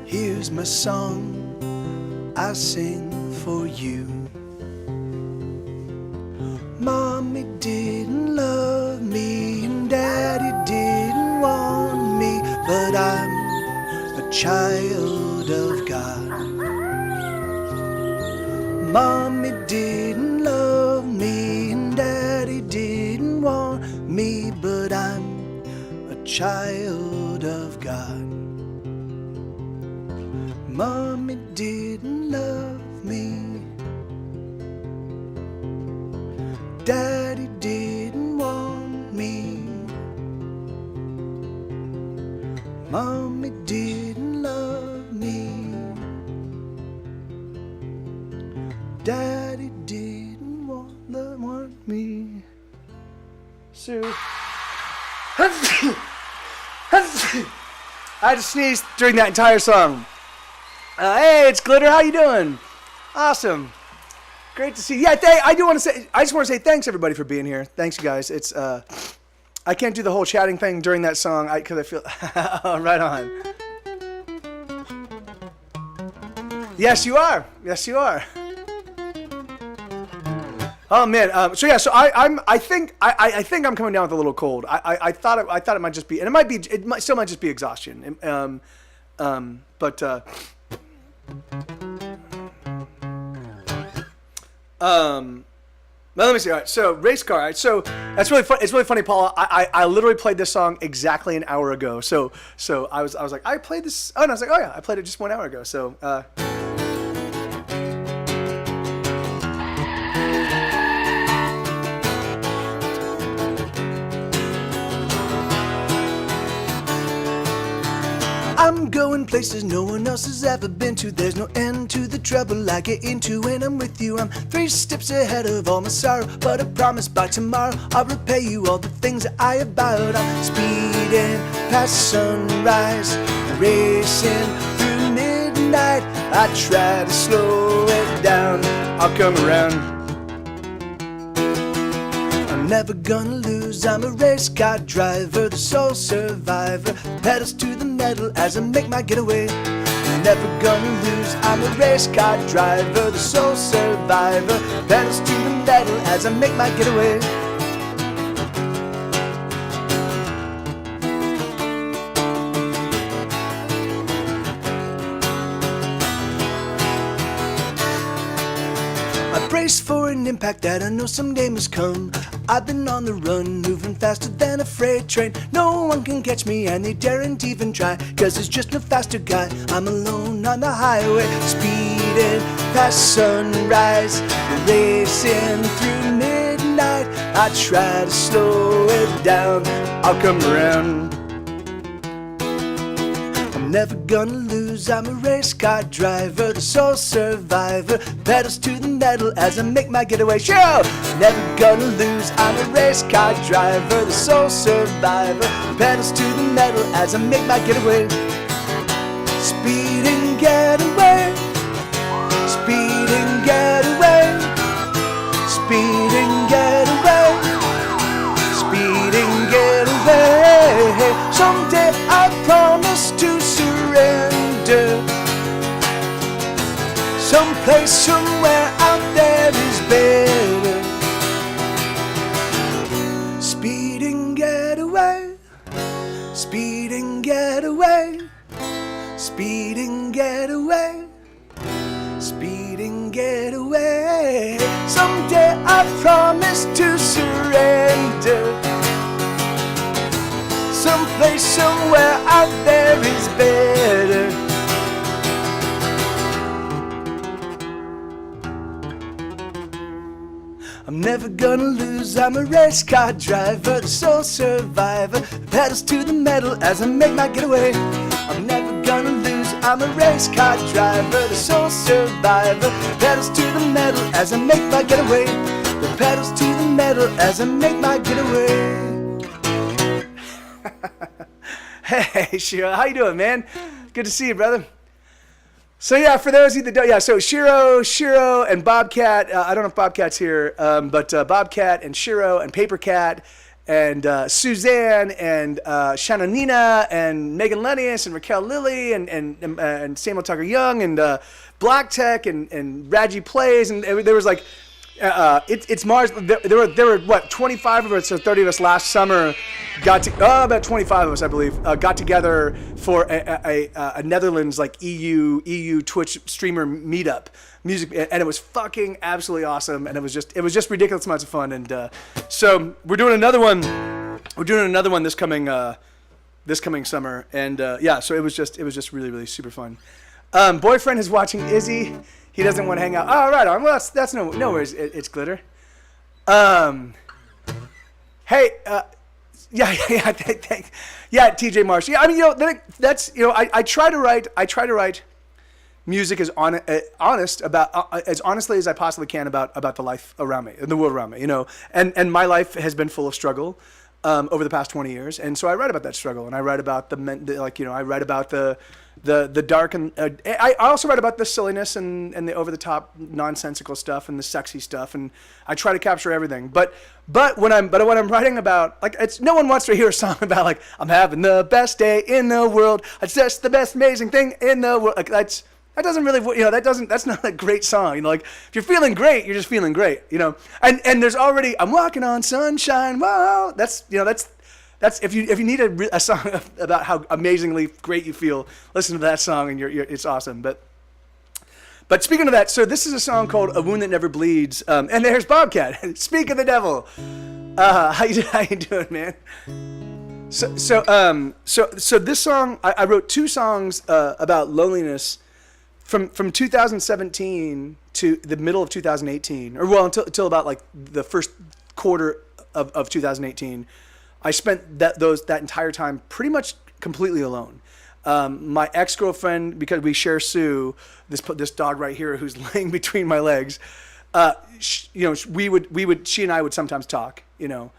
Here's my song I sing for you. Mommy didn't love me and Daddy didn't want me, but I'm a child of God. Mommy didn't love me and Daddy didn't want me, but I'm a child of God. Mommy didn't love me. Daddy didn't want me. Mommy didn't love me. Daddy didn't want me. Sue. I had to sneeze during that entire song. Hey, it's Glitter. How you doing? Awesome. Great to see you. Yeah, I just want to say thanks everybody for being here. Thanks you guys. It's I can't do the whole chatting thing during that song because I feel right on. Yes, you are. Yes, you are. Oh man. So I think I'm coming down with a little cold. I thought it might just be, and it still might just be exhaustion. Let me see. All right, so race car. All right, so that's really fun. It's really funny, Paula. I literally played this song exactly an hour ago. So I was like, I played this. Oh, and I was like, oh yeah, I played it just 1 hour ago. So. I'm going places no one else has ever been to. There's no end to the trouble I get into when I'm with you. I'm 3 steps ahead of all my sorrow, but I promise by tomorrow I'll repay you all the things that I about. I'm speeding past sunrise, racing through midnight. I try to slow it down, I'll come around. I'm never gonna lose, I'm a race car driver, the sole survivor, pedals to the metal as I make my getaway. I'm never gonna lose, I'm a race car driver, the sole survivor, pedals to the metal as I make my getaway. Brace for an impact that I know someday must come. I've been on the run, moving faster than a freight train. No one can catch me and they daren't even try, cause there's just no faster guy. I'm alone on the highway, speeding past sunrise, racing through midnight. I try to slow it down, I'll come around. I'm never gonna lose, I'm a race car driver, the sole survivor, pedals to the metal as I make my getaway. Sure! Never gonna lose, I'm a race car driver, the sole survivor, pedals to the metal as I make my getaway. Speed and get away, speed and get away, speed and get away, speed and get away. Someday I promise to surrender. Someplace, somewhere out there is better. Speed and get away, speed and get away, speed and get away, speed and get away. Someday I promise to surrender. Someplace, somewhere out there is better. I'm never gonna lose, I'm a race car driver, the sole survivor, pedals to the metal as I make my getaway. I'm never gonna lose, I'm a race car driver, the sole survivor, pedals to the metal as I make my getaway. The pedals to the metal as I make my getaway. Hey, Shiro, how you doing, man? Good to see you, brother. So yeah, for those of you that don't, so Shiro, and Bobcat. I don't know if Bobcat's here, but Bobcat and Shiro and Paper Cat Suzanne and Shannonina and Megan Lennius and Raquel Lilly and Samuel Tucker Young and Black Tech and Raji Plays, and there was like it's Mars. There were what, 25 of us or 30 of us last summer about 25 of us, I believe, got together for a Netherlands like EU Twitch streamer meetup music, and it was fucking absolutely awesome, and it was just ridiculous amounts of fun. And so we're doing another one this coming summer, and so it was just really super fun. Boyfriend is watching Izzy. He doesn't want to hang out. Oh, right on. Well, that's no worries. It's Glitter. Hey, yeah, TJ Marsh. Yeah, I mean, that's, I try to write music as honest about as honestly as I possibly can about the life around me and the world around me, and my life has been full of struggle over the past 20 years, and so I write about that struggle, and I write about I write about the dark, and I also write about the silliness and the over the top nonsensical stuff and the sexy stuff, and I try to capture everything. But when I'm writing about, like, it's, no one wants to hear a song about like, I'm having the best day in the world, it's just the best amazing thing in the world. Like, that's not a great song. Like, if you're feeling great, you're just feeling great, and there's already, I'm walking on sunshine, wow, that's if you need a song about how amazingly great you feel, listen to that song, and it's awesome. But speaking of that, so this is a song called "A Wound That Never Bleeds," and there's Bobcat. Speak of the devil. How you doing, man? So this song, I wrote two songs about loneliness from 2017 to the middle of 2018, or well, until about like the first quarter of 2018. I spent that entire time pretty much completely alone. My ex-girlfriend, because we share Sue, this dog right here who's laying between my legs, she and I would sometimes talk, and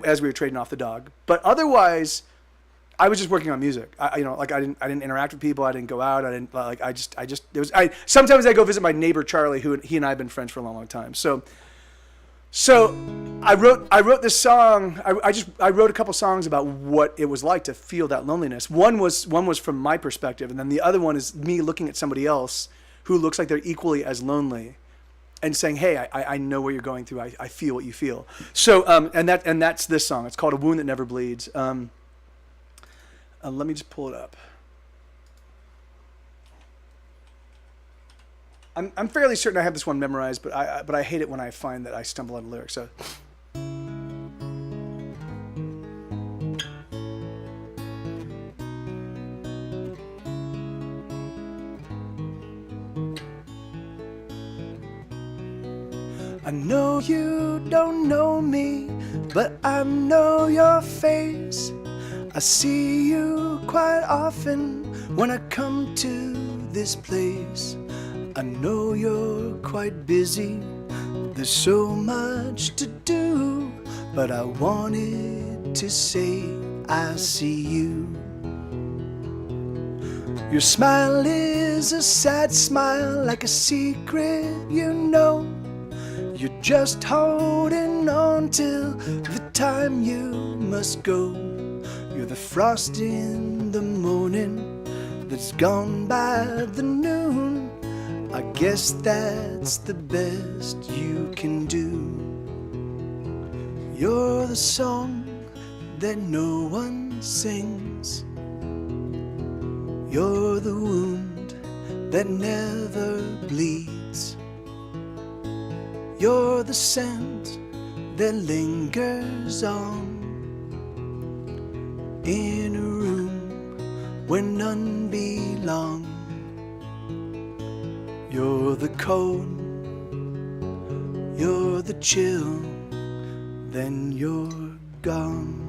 as we were trading off the dog. But otherwise, I was just working on music. I didn't interact with people. I didn't go out. Sometimes I go visit my neighbor Charlie, who he and I have been friends for a long time. So I wrote this song. I wrote a couple songs about what it was like to feel that loneliness. One was from my perspective, and then the other one is me looking at somebody else who looks like they're equally as lonely, and saying, "Hey, I know what you're going through. I feel what you feel." So and that's this song. It's called "A Wound That Never Bleeds." Let me just pull it up. I'm fairly certain I have this one memorized, but I hate it when I find that I stumble on the lyrics. So. I know you don't know me, but I know your face. I see you quite often when I come to this place. I know you're quite busy, there's so much to do, but I wanted to say I see you. Your smile is a sad smile, like a secret you know. You're just holding on till the time you must go. You're the frost in the morning that's gone by the noon. I guess that's the best you can do. You're the song that no one sings. You're the wound that never bleeds. You're the scent that lingers on in a room where none belong. You're the cold, you're the chill, then you're gone.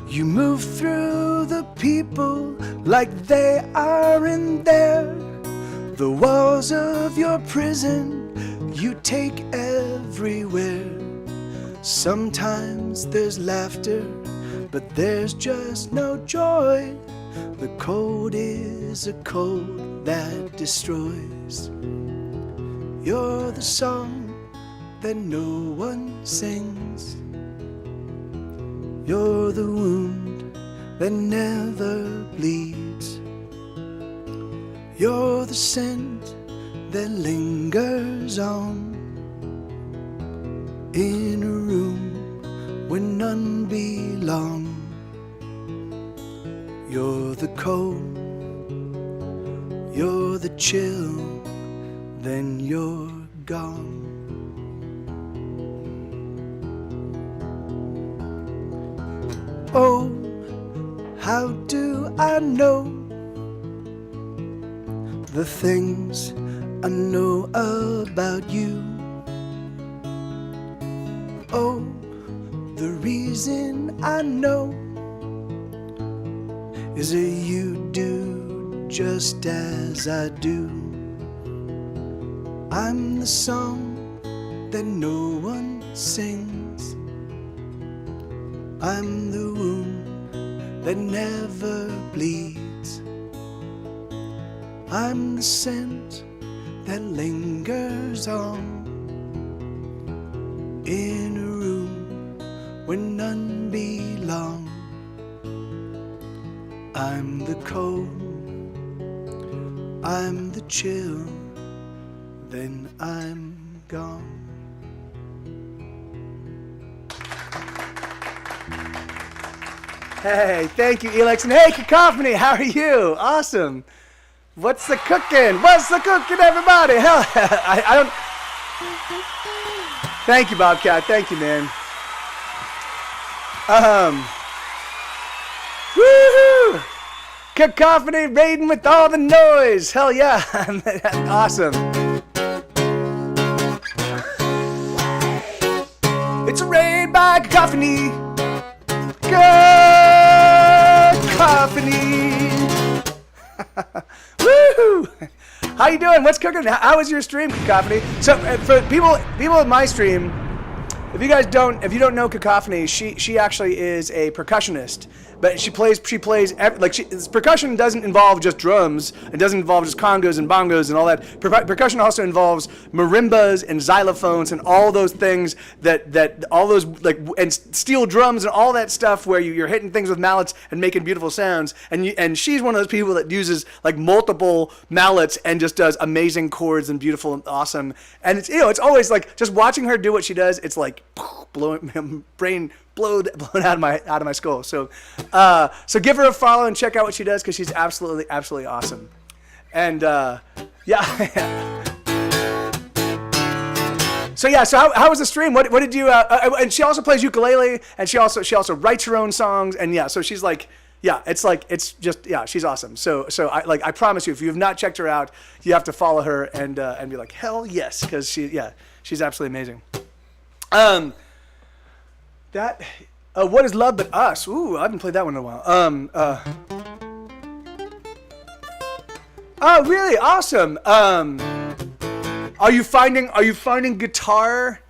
You move through the people like they are in there. The walls of your prison you take everywhere. Sometimes there's laughter, but there's just no joy. The cold is a cold that destroys. You're the song that no one sings. You're the wound that never bleeds. You're the scent that lingers on in a room where none belong. You're the cold, you're the chill, then you're gone. Oh, how do I know the things I know about you? Oh, the reason I know is that you do just as I do. I'm the song that no one sings. I'm the wound that never bleeds. I'm the scent that lingers on in a room where none belong. I'm the cold, I'm the chill, then I'm gone. Hey, thank you, Elix. And hey, Cacophony, how are you? Awesome. What's the cooking? What's the cooking, everybody? Hell, I don't... Thank you, Bobcat. Thank you, man. Woohoo! Cacophony raiding with all the noise. Hell yeah. Awesome. It's a raid by Cacophony. Cacophony. Woohoo! How you doing? What's cooking? How was your stream, Cacophony? So for people in my stream, if you don't know Cacophony, she actually is a percussionist. But percussion doesn't involve just drums. It doesn't involve just congos and bongos and all that. Percussion also involves marimbas and xylophones and all those things and steel drums and all that stuff where you're hitting things with mallets and making beautiful sounds. And she's one of those people that uses like multiple mallets and just does amazing chords and beautiful and awesome. And it's always like just watching her do what she does. It's like brain blown out of my skull. So give her a follow and check out what she does because she's absolutely awesome. And yeah. So how was the stream? What did you? And she also plays ukulele, and she also writes her own songs. And yeah, so she's like, yeah, she's awesome. So I promise you, if you have not checked her out, you have to follow her and be like, hell yes, because she's absolutely amazing. What is Love But Us? Ooh, I haven't played that one in a while. Oh, really? Awesome. Are you finding guitar?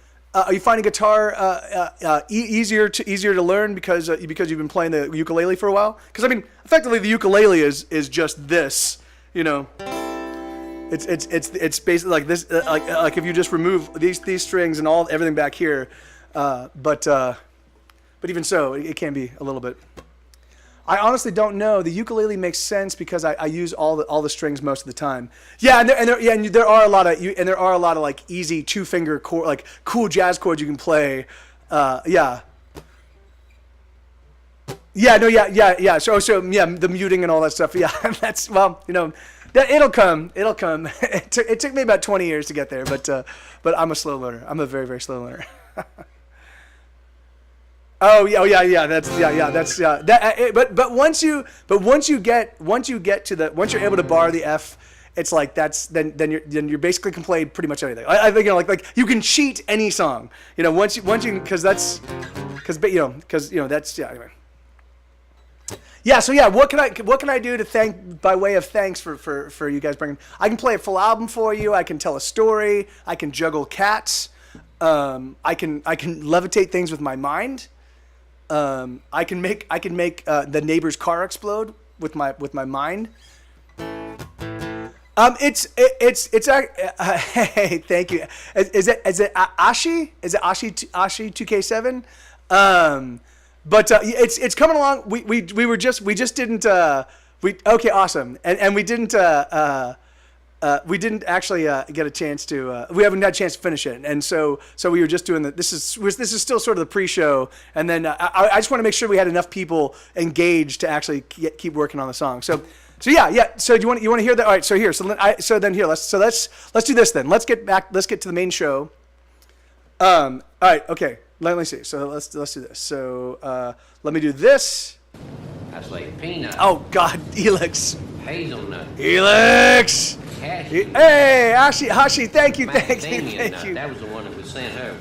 Easier to learn because you've been playing the ukulele for a while? Because I mean, effectively, the ukulele is just this, you know. It's basically like this, like if you just remove these strings and everything back here, but even so, it can be a little bit. I honestly don't know. The ukulele makes sense because I use all the strings most of the time. Yeah, and there are a lot of like easy 2-finger chord, like cool jazz chords you can play. Yeah. So yeah, the muting and all that stuff. Yeah, that's it'll come. It took me about 20 years to get there, but I'm a slow learner. I'm a very, very slow learner. But once you get to once you're able to bar the F, it's like then you're basically can play pretty much anything. I think like you can cheat any song, once you because that's anyway. Yeah, so yeah, what can I do to thank by way of thanks for you guys bringing? I can play a full album for you. I can tell a story. I can juggle cats. I can levitate things with my mind. I can make the neighbor's car explode with my mind. Hey, thank you. Is it Ashi? Is it Ashi 2K7? But it's coming along. We just didn't okay, awesome. And we didn't actually get a chance to. We haven't had a chance to finish it, and so we were just doing the. This is still sort of the pre-show, and then I just want to make sure we had enough people engaged to actually keep working on the song. So yeah. So you want to hear that? All right. So here. So then here. Let's do this then. Let's get to the main show. All right. Okay. Let me see. So let's do this. So let me do this. That's like peanut. Oh God, Elix. Hazelnut. Elix. Cashew. Hey, Hashi, thank you. Macadamia nut. That was the one that was sent her.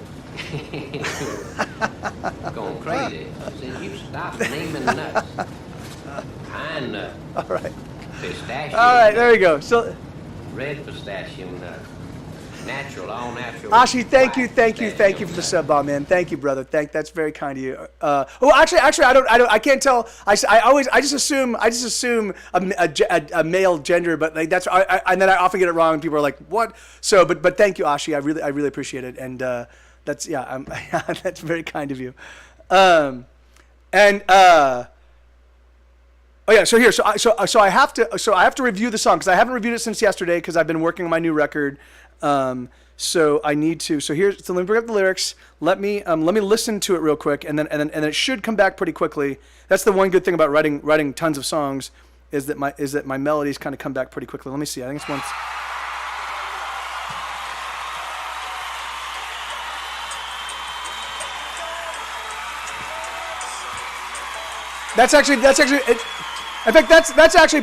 Going crazy. I said, you stop naming nuts. Pine nut. All right. Pistachio. All right, nut. there we go. So, Red pistachio nut. Natural, all natural. Ashi, thank you White for the nut. sub bomb, man. Thank you, brother. That's very kind of you. Actually, I can't tell. I just assume a male gender, but like and then I often get it wrong, and people are like, what? So, but thank you, Ashi. I really appreciate it, and that's that's very kind of you. Oh yeah, so here, so I have to review the song because I haven't reviewed it since yesterday because I've been working on my new record. So I need to. So let me bring up the lyrics. Let me listen to it real quick, and then it should come back pretty quickly. That's the one good thing about writing tons of songs, is that my melodies kind of come back pretty quickly. Let me see. I think it's once. That's actually. In fact, that's actually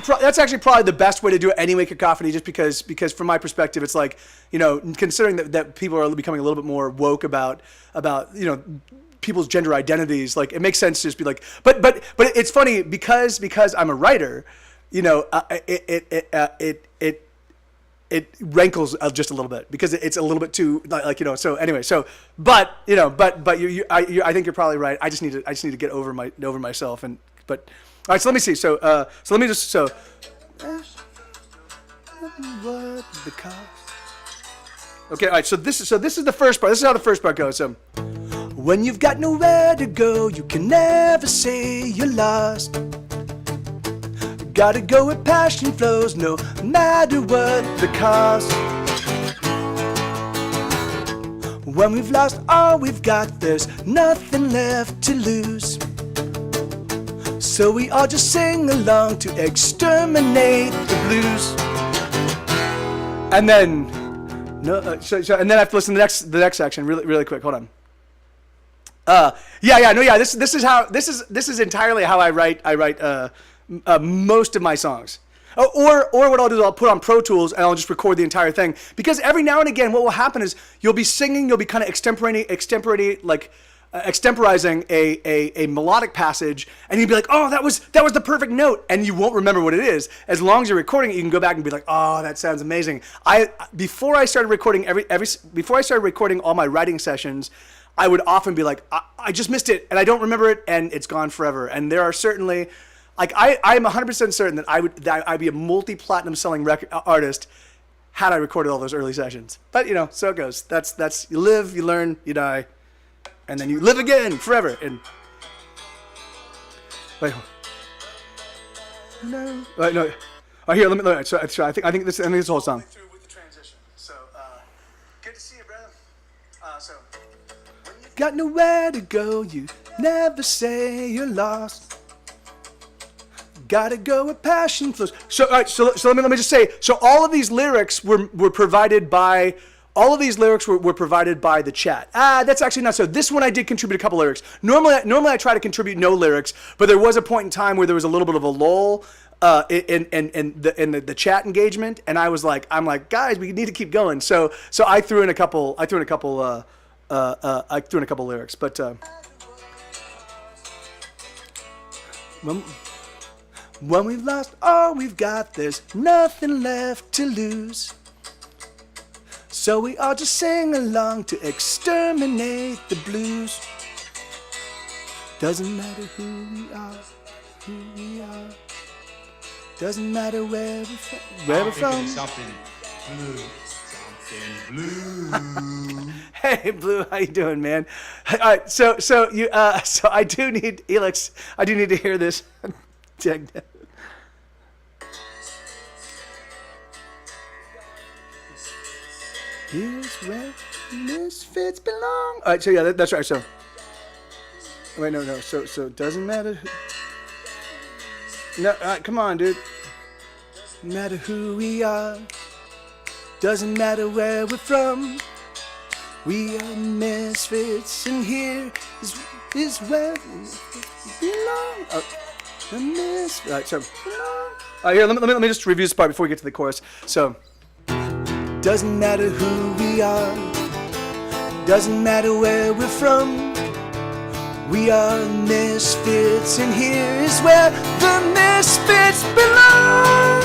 probably the best way to do it anyway, Cacophony. Just because from my perspective, it's like, considering that people are becoming a little bit more woke about people's gender identities. Like, it makes sense to just be like, but it's funny because I'm a writer, it rankles just a little bit because it's a little bit too So anyway, but I think you're probably right. I just need to get over myself but. All right, so let me see. So let me just what the cost? Okay, all right. So this is the first part. This is how the first part goes. So, when you've got nowhere to go, you can never say you're lost. Gotta go where passion flows, no matter what the cost. When we've lost all we've got, there's nothing left to lose. So we all just sing along to exterminate the blues. And then, and then I have to listen to the next section really quick. Hold on. This is entirely how I write most of my songs. Or what I'll do is I'll put on Pro Tools and I'll just record the entire thing. Because every now and again, what will happen is you'll be singing, you'll be kind of extemporizing a melodic passage, and you'd be like, oh, that was the perfect note, and you won't remember what it is. As long as you're recording it, you can go back and be like, oh, that sounds amazing. Before I started recording all my writing sessions, I would often be like, I just missed it, and I don't remember it, and it's gone forever. And there are certainly, like, I'm 100% certain that I'd be a multi-platinum selling artist had I recorded all those early sessions. But so it goes. That's you live, you learn, you die. And then you live again forever. And wait, no. All right, here. Let me. So I think this is the whole song. Through with the transition. So good to see you, brother. So when you've got nowhere to go, you never say you're lost. Gotta go where passion flows. So all right. So let me just say. So all of these lyrics were provided by. All of these lyrics were provided by the chat. That's actually not so. This one I did contribute a couple lyrics. Normally I try to contribute no lyrics, but there was a point in time where there was a little bit of a lull in the chat engagement, and I'm like, guys, we need to keep going. So I threw in a couple lyrics, but when we've lost all we've got, there's nothing left to lose. So we all just sing along to exterminate the blues. Doesn't matter who we are. Doesn't matter where we're from. Something blue. Hey, Blue, how you doing, man? All right, so I do need Elix. I do need to hear this. Check that. Here's where misfits belong. All right, so yeah, that's right. So, wait, no. So doesn't matter. No, all right, come on, dude. Doesn't matter who we are. Doesn't matter where we're from. We are misfits, and here is where we belong. Oh, the misfits. All right, so. All right, here, let me just review this part before we get to the chorus. So. Doesn't matter who we are, doesn't matter where we're from. We are misfits, and here is where the misfits belong.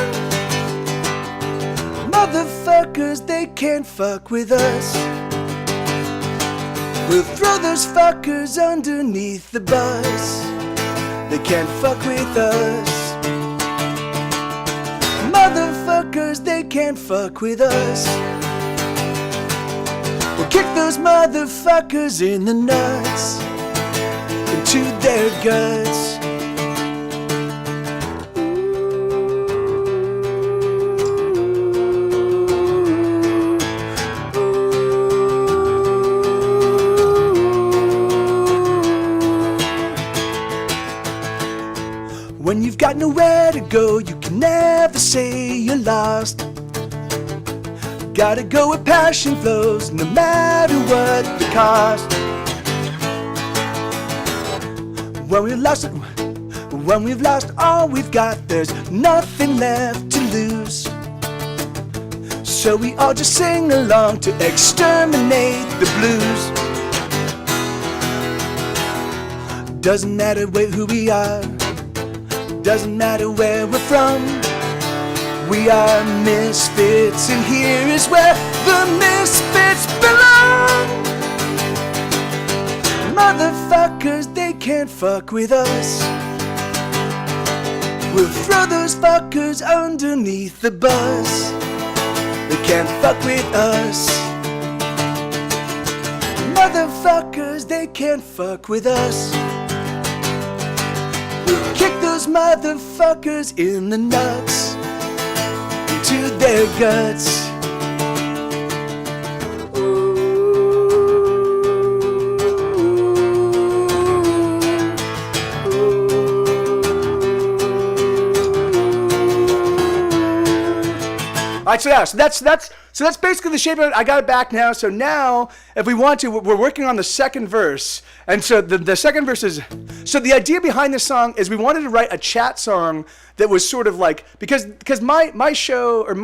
Motherfuckers, they can't fuck with us. We'll throw those fuckers underneath the bus. They can't fuck with us. Motherfuckers, they can't fuck with us. We'll kick those motherfuckers in the nuts, into their guts. When you've got nowhere to go, you can never say you're lost. Gotta go where passion flows, no matter what the cost. When we've lost all we've got, there's nothing left to lose. So we all just sing along to exterminate the blues. Doesn't matter who we are. Doesn't matter where we're from. We are misfits, and here is where the misfits belong. Motherfuckers, they can't fuck with us. We'll throw those fuckers underneath the bus. They can't fuck with us. Motherfuckers, they can't fuck with us. We'll kick those motherfuckers in the nuts, into their guts. All right, so yeah, so that's basically the shape of it. I got it back now. So now, if we want to, we're working on the second verse, and so the second verse is. So the idea behind this song is we wanted to write a chat song that was sort of like because my show or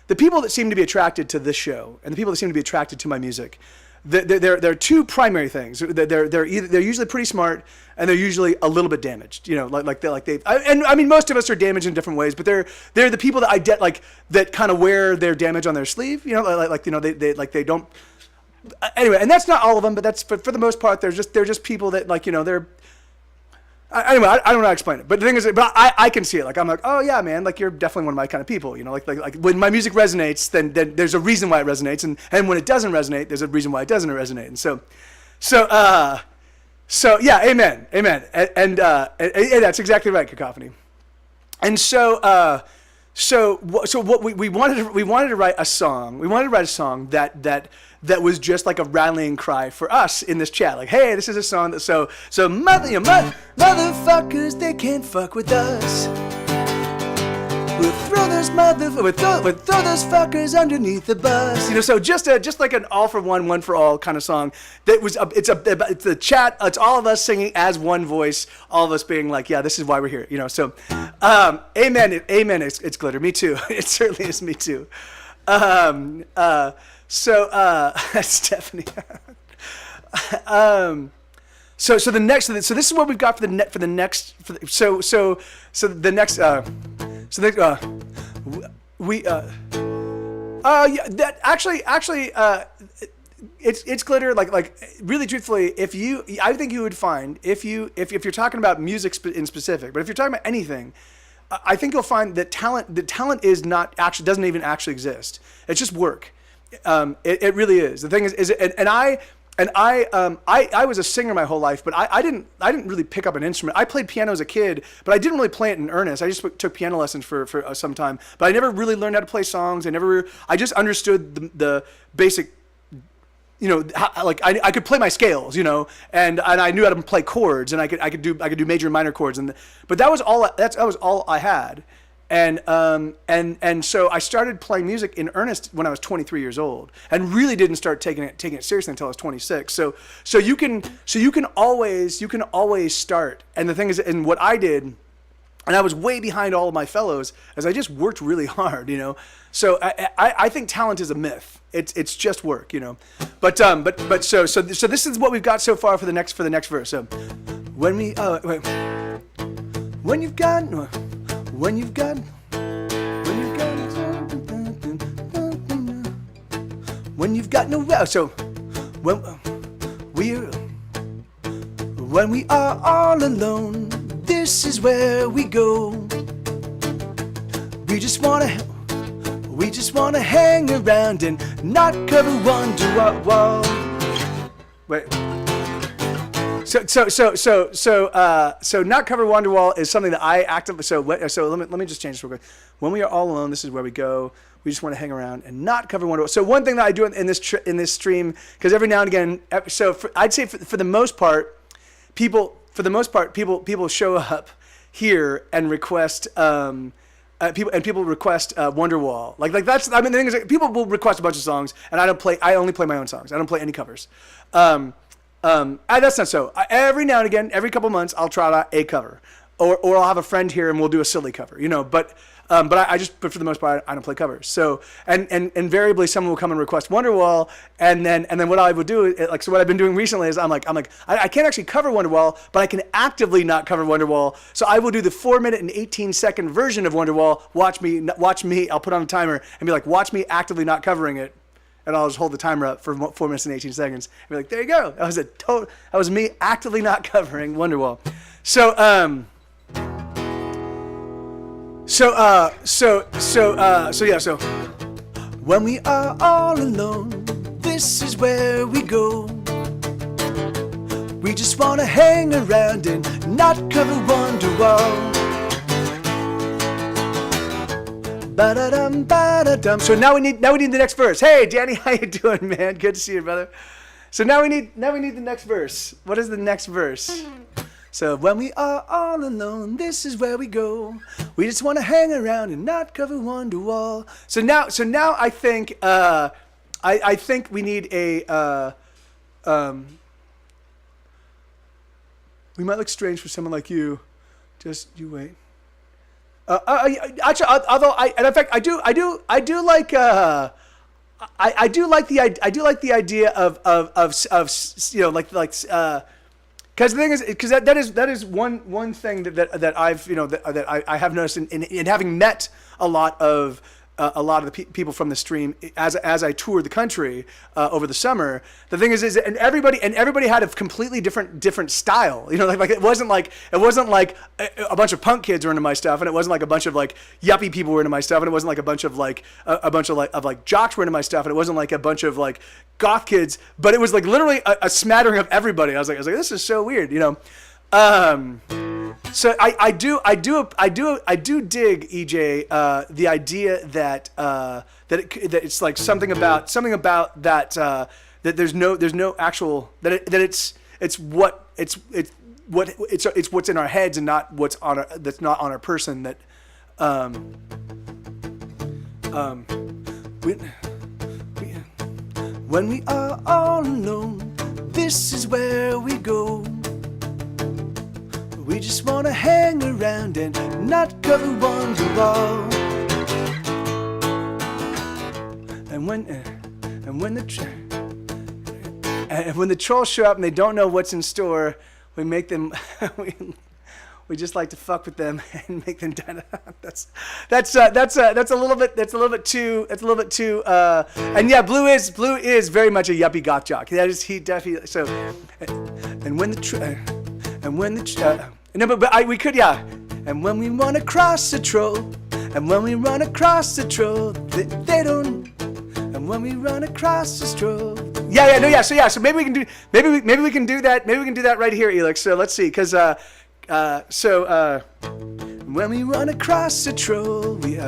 the people that seem to be attracted to this show and the people that seem to be attracted to my music, there are two primary things. They're usually pretty smart and they're usually a little bit damaged. You know, I mean most of us are damaged in different ways, but they're the people that that kind of wear their damage on their sleeve. You know, they don't. Anyway, and that's not all of them, but that's for the most part. They're just people that they're. Anyway, I don't know how to explain it, but the thing is, I can see it. Like I'm like, oh yeah, man, like you're definitely one of my kind of people. You know, like when my music resonates, then there's a reason why it resonates, and when it doesn't resonate, there's a reason why it doesn't resonate. And so yeah, amen, and that's exactly right, Cacophony. And so what we wanted to write a song. We wanted to write a song that was just like a rallying cry for us in this chat. Like, hey, this is a song that motherfuckers, they can't fuck with us. We'll throw those fuckers underneath the bus. You know, so just like an all for one for all kind of song. That was it's the chat. It's all of us singing as one voice. All of us being like, yeah, this is why we're here. You know, so amen. It's Glitter. Me too. It certainly is me too. Stephanie. So this is what we've got for the next. It's Glitter. Like really truthfully, I think you would find if you're talking about music in specific, but if you're talking about anything, I think you'll find that talent is not actually, doesn't even actually exist. It's just work. It really is. The thing is I was a singer my whole life, but I didn't really pick up an instrument. I played piano as a kid, but I didn't really play it in earnest. I just took piano lessons for some time, but I never really learned how to play songs. I just understood the basic, I could play my scales, and I knew how to play chords, and I could do major and minor chords, but that was all I had. And so I started playing music in earnest when I was 23 years old, and really didn't start taking it seriously until I was 26. So you can always start. And the thing is, and what I did, and I was way behind all of my fellows, as I just worked really hard, So I think talent is a myth. It's just work, But so this is what we've got so far for the next verse. So when you've got no, so when we are all alone, this is where we go. We just wanna hang around and not cover Wonderwall. Wait. So not cover Wonderwall is something that I actively. So let me just change this real quick. When we are all alone, this is where we go. We just want to hang around and not cover Wonderwall. So one thing that I do in this stream, because every now and again, I'd say for the most part, people show up here and request. People request Wonderwall. Like that's. I mean, the thing is, people will request a bunch of songs, and I only play my own songs. I don't play any covers. That's not so. Every now and again, every couple months, I'll try out a cover, or I'll have a friend here and we'll do a silly cover, But but for the most part, I don't play covers. So and invariably, someone will come and request Wonderwall, and then what I would do, so what I've been doing recently is I can't actually cover Wonderwall, but I can actively not cover Wonderwall. So I will do the 4-minute and 18-second version of Wonderwall. Watch me. I'll put on a timer and be like, watch me actively not covering it. And I'll just hold the timer up for 4 minutes and 18 seconds. And be like, there you go. That was me actively not covering Wonderwall. So when we are all alone, this is where we go. We just wanna hang around and not cover Wonderwall. Ba-da-dum, ba-da-dum. So now we need the next verse. Hey, Danny, how you doing, man? Good to see you, brother. So now we need the next verse. What is the next verse? So when we are all alone, this is where we go. We just want to hang around and not cover Wonderwall. So now I think I think we need a we might look strange for someone like you. Just you wait. Actually, although in fact, I do like the idea of because the thing is, because that is one thing that I've that I have noticed in having met a lot of the people from the stream as I toured the country over the summer. The thing is and everybody had a completely different style. Like it wasn't like a bunch of punk kids were into my stuff, and it wasn't like a bunch of like yuppie people were into my stuff, and it wasn't like a bunch of jocks were into my stuff, and it wasn't like a bunch of like goth kids, but it was like literally a smattering of everybody. I was like, this is so weird, So I do dig, EJ, the idea that it's like something about that that there's no actual it's what's in our heads and not what's that's not on our person that when we are all alone, this is where we go. We just wanna hang around and not cover Wonderwall. And when the trolls show up and they don't know what's in store, we make them we just like to fuck with them and make them die. That's a little bit too. And yeah, Blue is very much a yuppie goth jock. That is, he definitely. So, and when the no, but we could, yeah. And when we run across a troll, and when we run across a troll, they don't. And when we run across a troll. So maybe we can do maybe we can do that. Maybe we can do that right here, Elix. So let's see, because when we run across a troll, we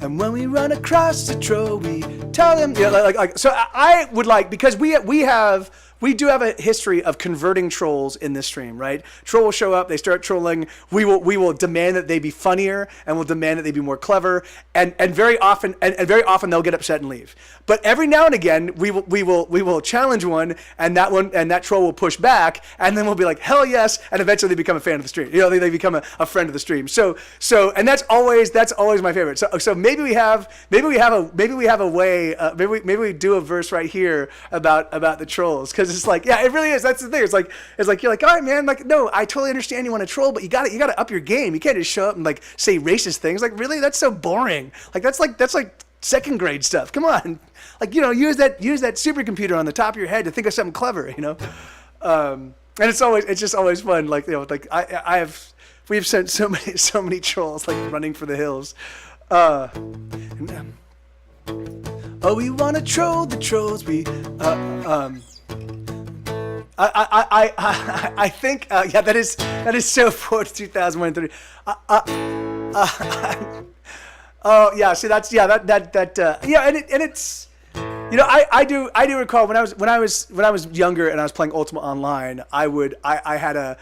and when we run across the troll, we tell them, so I would like, because we do have a history of converting trolls in this stream, right? Troll will show up, they start trolling, we will demand that they be funnier, and we'll demand that they be more clever, and very often they'll get upset and leave. But every now and again, we will challenge one, and that troll will push back, and then we'll be like, hell yes, and eventually they become a fan of the stream. They become a friend of the stream. So and that's always my favorite. So maybe we have a way. Maybe we do a verse right here about the trolls, because it's like, yeah, it really is. That's the thing. It's like you're like, all right, man. Like, no, I totally understand you want to troll, but you got to up your game. You can't just show up and like say racist things. Like, really, that's so boring. Like that's like second grade stuff. Come on, like, use that supercomputer on the top of your head to think of something clever. And it's just always fun. Like, we've sent so many trolls like running for the hills. We want to troll the trolls. I think that is so for 2023. See, that's and it's I do recall when I was younger and I was playing Ultima Online, I had a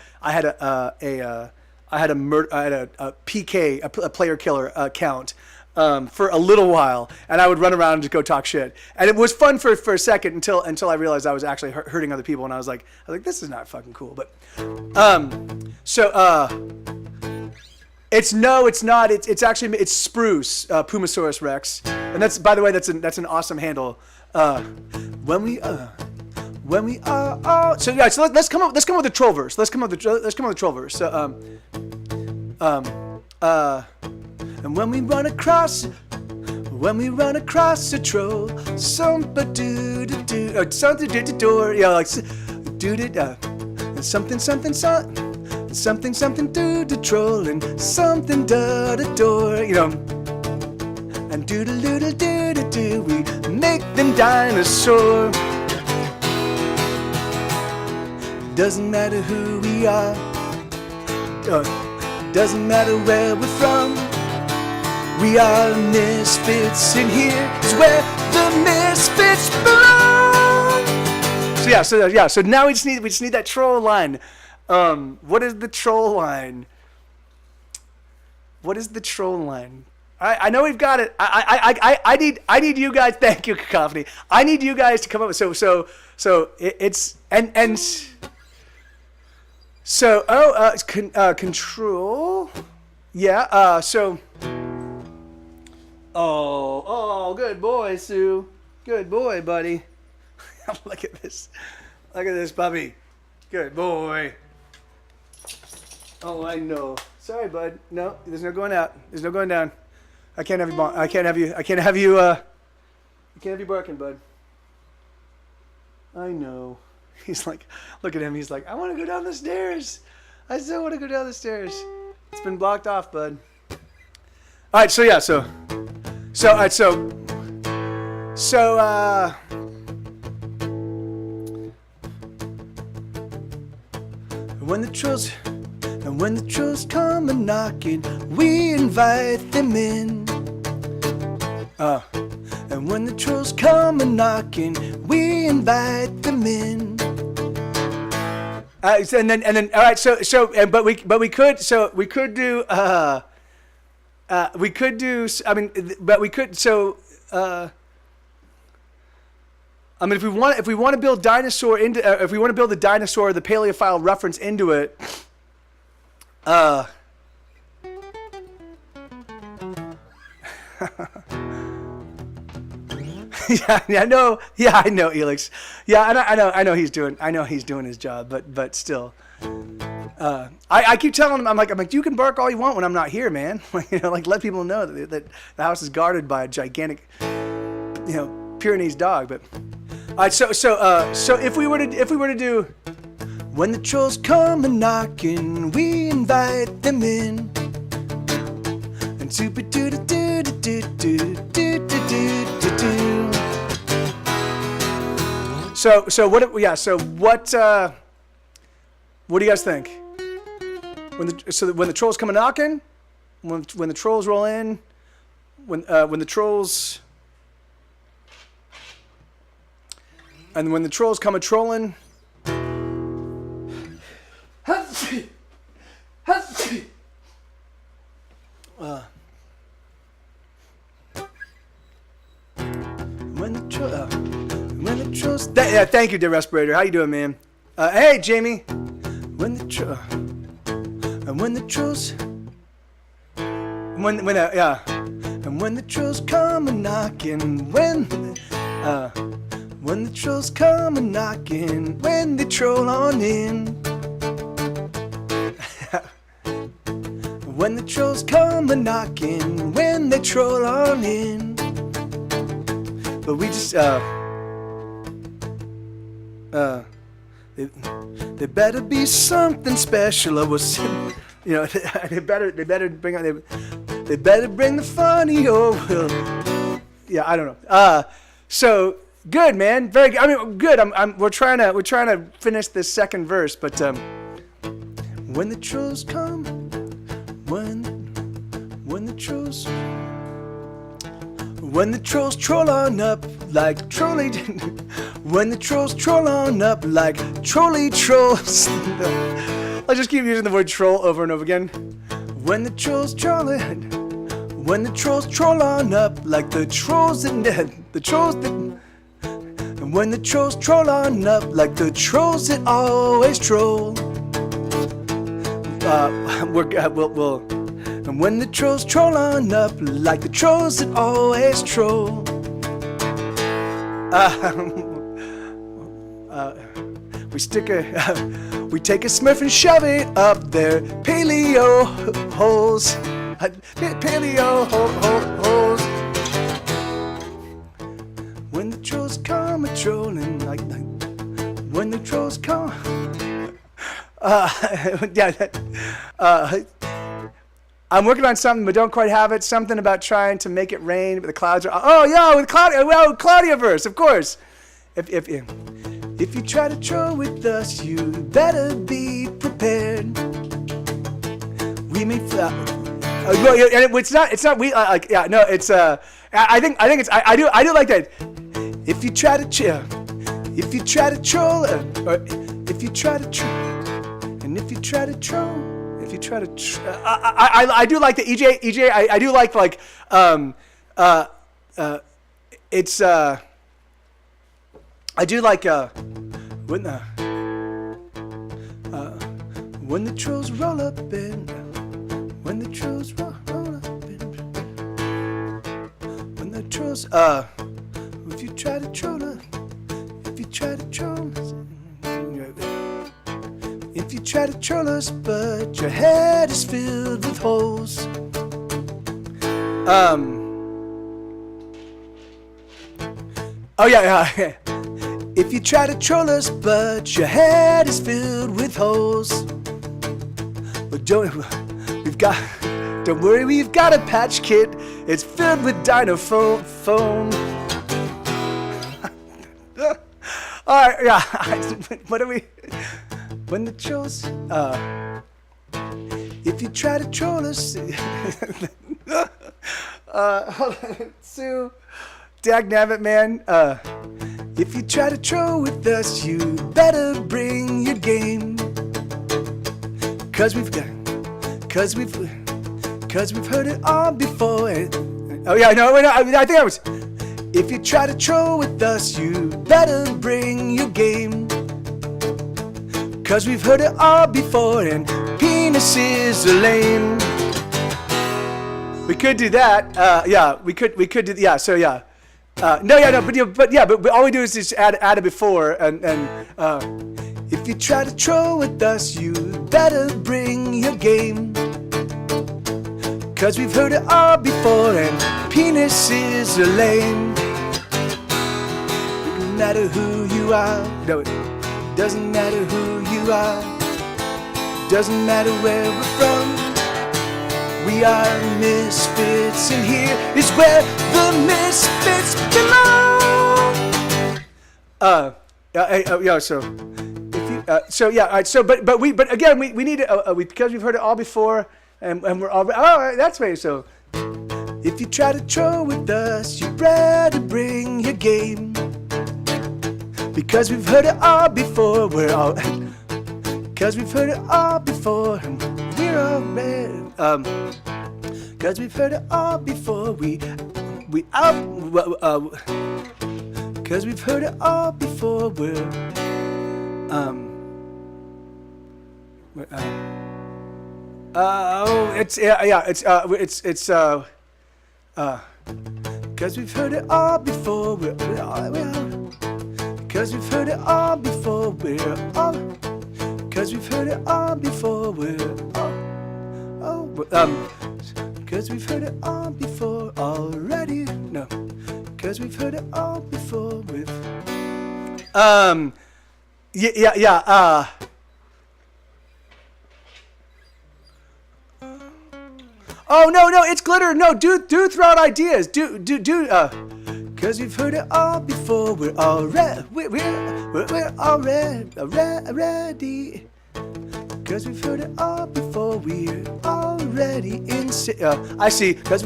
PK, a player killer account for a little while, and I would run around and just go talk shit, and it was fun for a second until I realized I was actually hurting other people, and I was like, this is not fucking cool. But it's not. It's actually Spruce, Pumasaurus Rex, and that's, by the way, that's an awesome handle. When we are. So let's come up with the troll verse. Let's come up with the troll verse. So and when we run across a troll, something do something do the troll and something da the door, and doodle do we make them dinosaur. Doesn't matter who we are, doesn't matter where we're from. We are misfits, and here is where the misfits belong. So now we just need that troll line. What is the troll line? What is the troll line? I know we've got it. I need you guys. Thank you, Cacophony. I need you guys to come up with control. Yeah. Oh, good boy, Sue. Good boy, buddy. Look at this. Look at this puppy. Good boy. Oh, I know. Sorry, bud. No, there's no going out. There's no going down. I can't have you barking, bud. I know. He's like, look at him. He's like, I want to go down the stairs. I still want to go down the stairs. It's been blocked off, bud. All right, when the trolls come a knocking, we invite them in. And when the trolls come a knocking, we invite them in. And then all right, but we could do if we want to build dinosaur into, if we want to build the dinosaur, the Paleophile reference into it, I know, Elix. Yeah, I know he's doing his job, but still, I keep telling him, I'm like, you can bark all you want when I'm not here, man. Like let people know that the house is guarded by a gigantic, Pyrenees dog. But all right, so if we were to do When the trolls come a knocking, we invite them in. And super doo doo doo doo doo doo doo doo doo. So what do you guys think? When the trolls come a knocking, when the trolls roll in, when the trolls come a trolling. When the trolls. Thank you, dear respirator. How you doing, man? Hey, Jamie. When the trolls. And when the trolls come a knocking, when the trolls come a knocking, when they troll on in. When the trolls come a knocking, when they troll on in. But we just there better be something special. I was, you know, they better bring out they better bring the funny over. Yeah, I don't know. So good, man. Very good. I mean, good. We're trying to finish this second verse, but when the trolls come, when the trolls troll on up like trolley, when the trolls troll on up like trolley trolls. I'll just keep using the word troll over and over again. When the trolls troll on up like the trolls and the trolls that, and when the trolls troll on up like the trolls that always troll. And when the trolls troll on up like the trolls that always troll. We take a Smurf and shove it up their paleo holes. Paleo holes. When the trolls come a trolling, like when the trolls come. I'm working on something, but don't quite have it. Something about trying to make it rain, but the clouds are. Oh, yeah, with Claudia. Well, Claudia verse, of course. If you try to troll with us, you better be prepared. We may fly. It's not. We like. Yeah, no. It's. I think it's. I do like that. If you try to troll, or if you try to troll, and if you try to troll. I do like the EJ. I do like it's I do like when the trolls roll up in, when the trolls roll up in, when the trolls if you try to troll us, if you try to troll us. If you try to troll us, but your head is filled with holes. Oh yeah. If you try to troll us, but your head is filled with holes. But don't worry, we've got a patch kit. It's filled with dino foam. All right, yeah. What are we? When the trolls, if you try to troll us, Sue, dagnabbit, man, if you try to troll with us, you better bring your game, cause we've heard it all before. Oh yeah, no, I think I was. If you try to troll with us, you better bring your game. Cause we've heard it all before, and penises are lame. We could do that. Yeah, we could do. Yeah. So yeah. But all we do is just add it before, and if you try to troll with us, you better bring your game. Cause we've heard it all before, and penises are lame. No matter who you are, Doesn't matter who you are. Doesn't matter where we're from. We are misfits, and here is where the misfits belong. So if you, all right. So, but again, we need to, because we've heard it all before, and we're all right. That's right. So, if you try to troll with us, you better bring your game, because we've heard it all before. Because we've heard it all before, and we're all ready. Because we've heard it all before, because we've heard it all before, because we've heard it all before, because we've heard it all before, because we've heard it all before, because we've heard it all before already. No, because we've heard it all before with. Oh no, it's glitter. No, do throw out ideas. Because we've heard it all before. We're already. We're already. Because we've heard it all before, we're already insane. I see. Because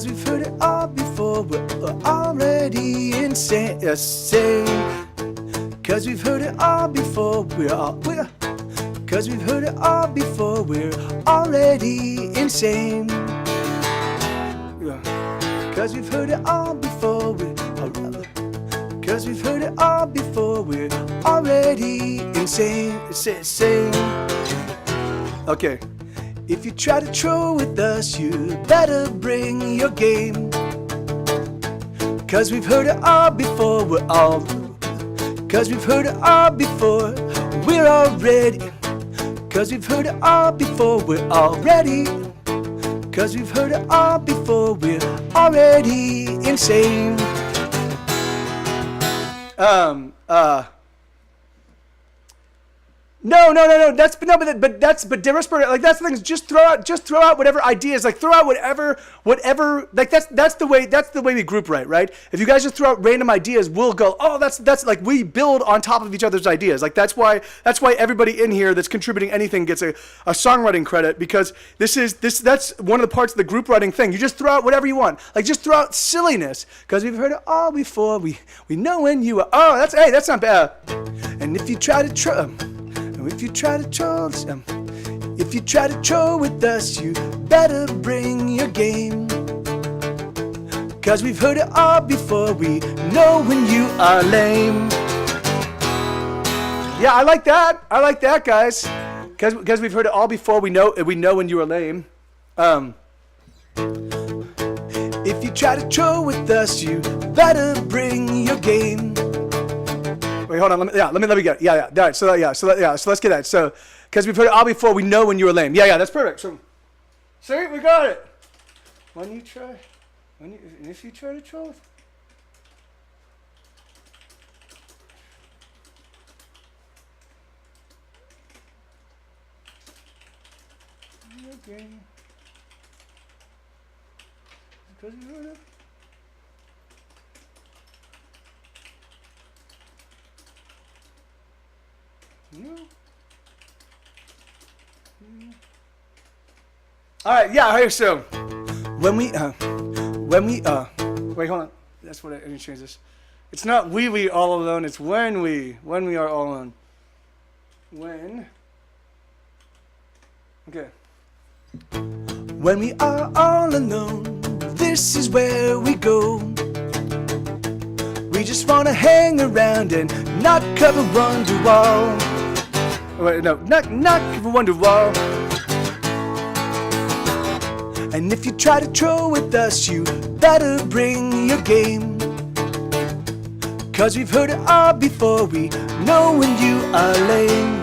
we've heard it all before, we're already insane. Because we've heard it all before, because we've heard it all before, we're already insane. Because we've heard it all before, because we've heard it all before, we're already insane. Okay. If you try to troll with us, you better bring your game. Because we've heard it all before, because we've heard it all before, we're already. Because we've heard it all before, we're already. Because we've heard it all before, we're already insane. No. But Desperate, like that's the thing. Is just throw out whatever ideas. Like throw out whatever. Like that's the way we group write, right? If you guys just throw out random ideas, we'll go. Oh, that's like we build on top of each other's ideas. Like that's why everybody in here that's contributing anything gets a songwriting credit, because that's one of the parts of the group writing thing. You just throw out whatever you want. Like just throw out silliness, because we've heard it all before. We know when you are. Oh, that's not bad. And if you try to If you try to troll with us, you better bring your game. Cause we've heard it all before, we know when you are lame. Yeah, I like that, guys. Cause we've heard it all before, we know when you are lame. If you try to troll with us, you better bring your game. Wait, hold on. Let me get it. Yeah. All right. So let's get that. So, because we've heard it all before, we know when you were lame. Yeah. That's perfect. So, see, we got it. If you try to troll. Okay. Because you heard it. All right, yeah. So when we wait, hold on. That's what I didn't change this. It's not we all alone. It's when we are all alone. Okay. When we are all alone, this is where we go. We just wanna hang around and not cover Wonderwall. Wait, no, not cover Wonderwall. And if you try to troll with us, you better bring your game. Cause we've heard it all before, we know when you are lame.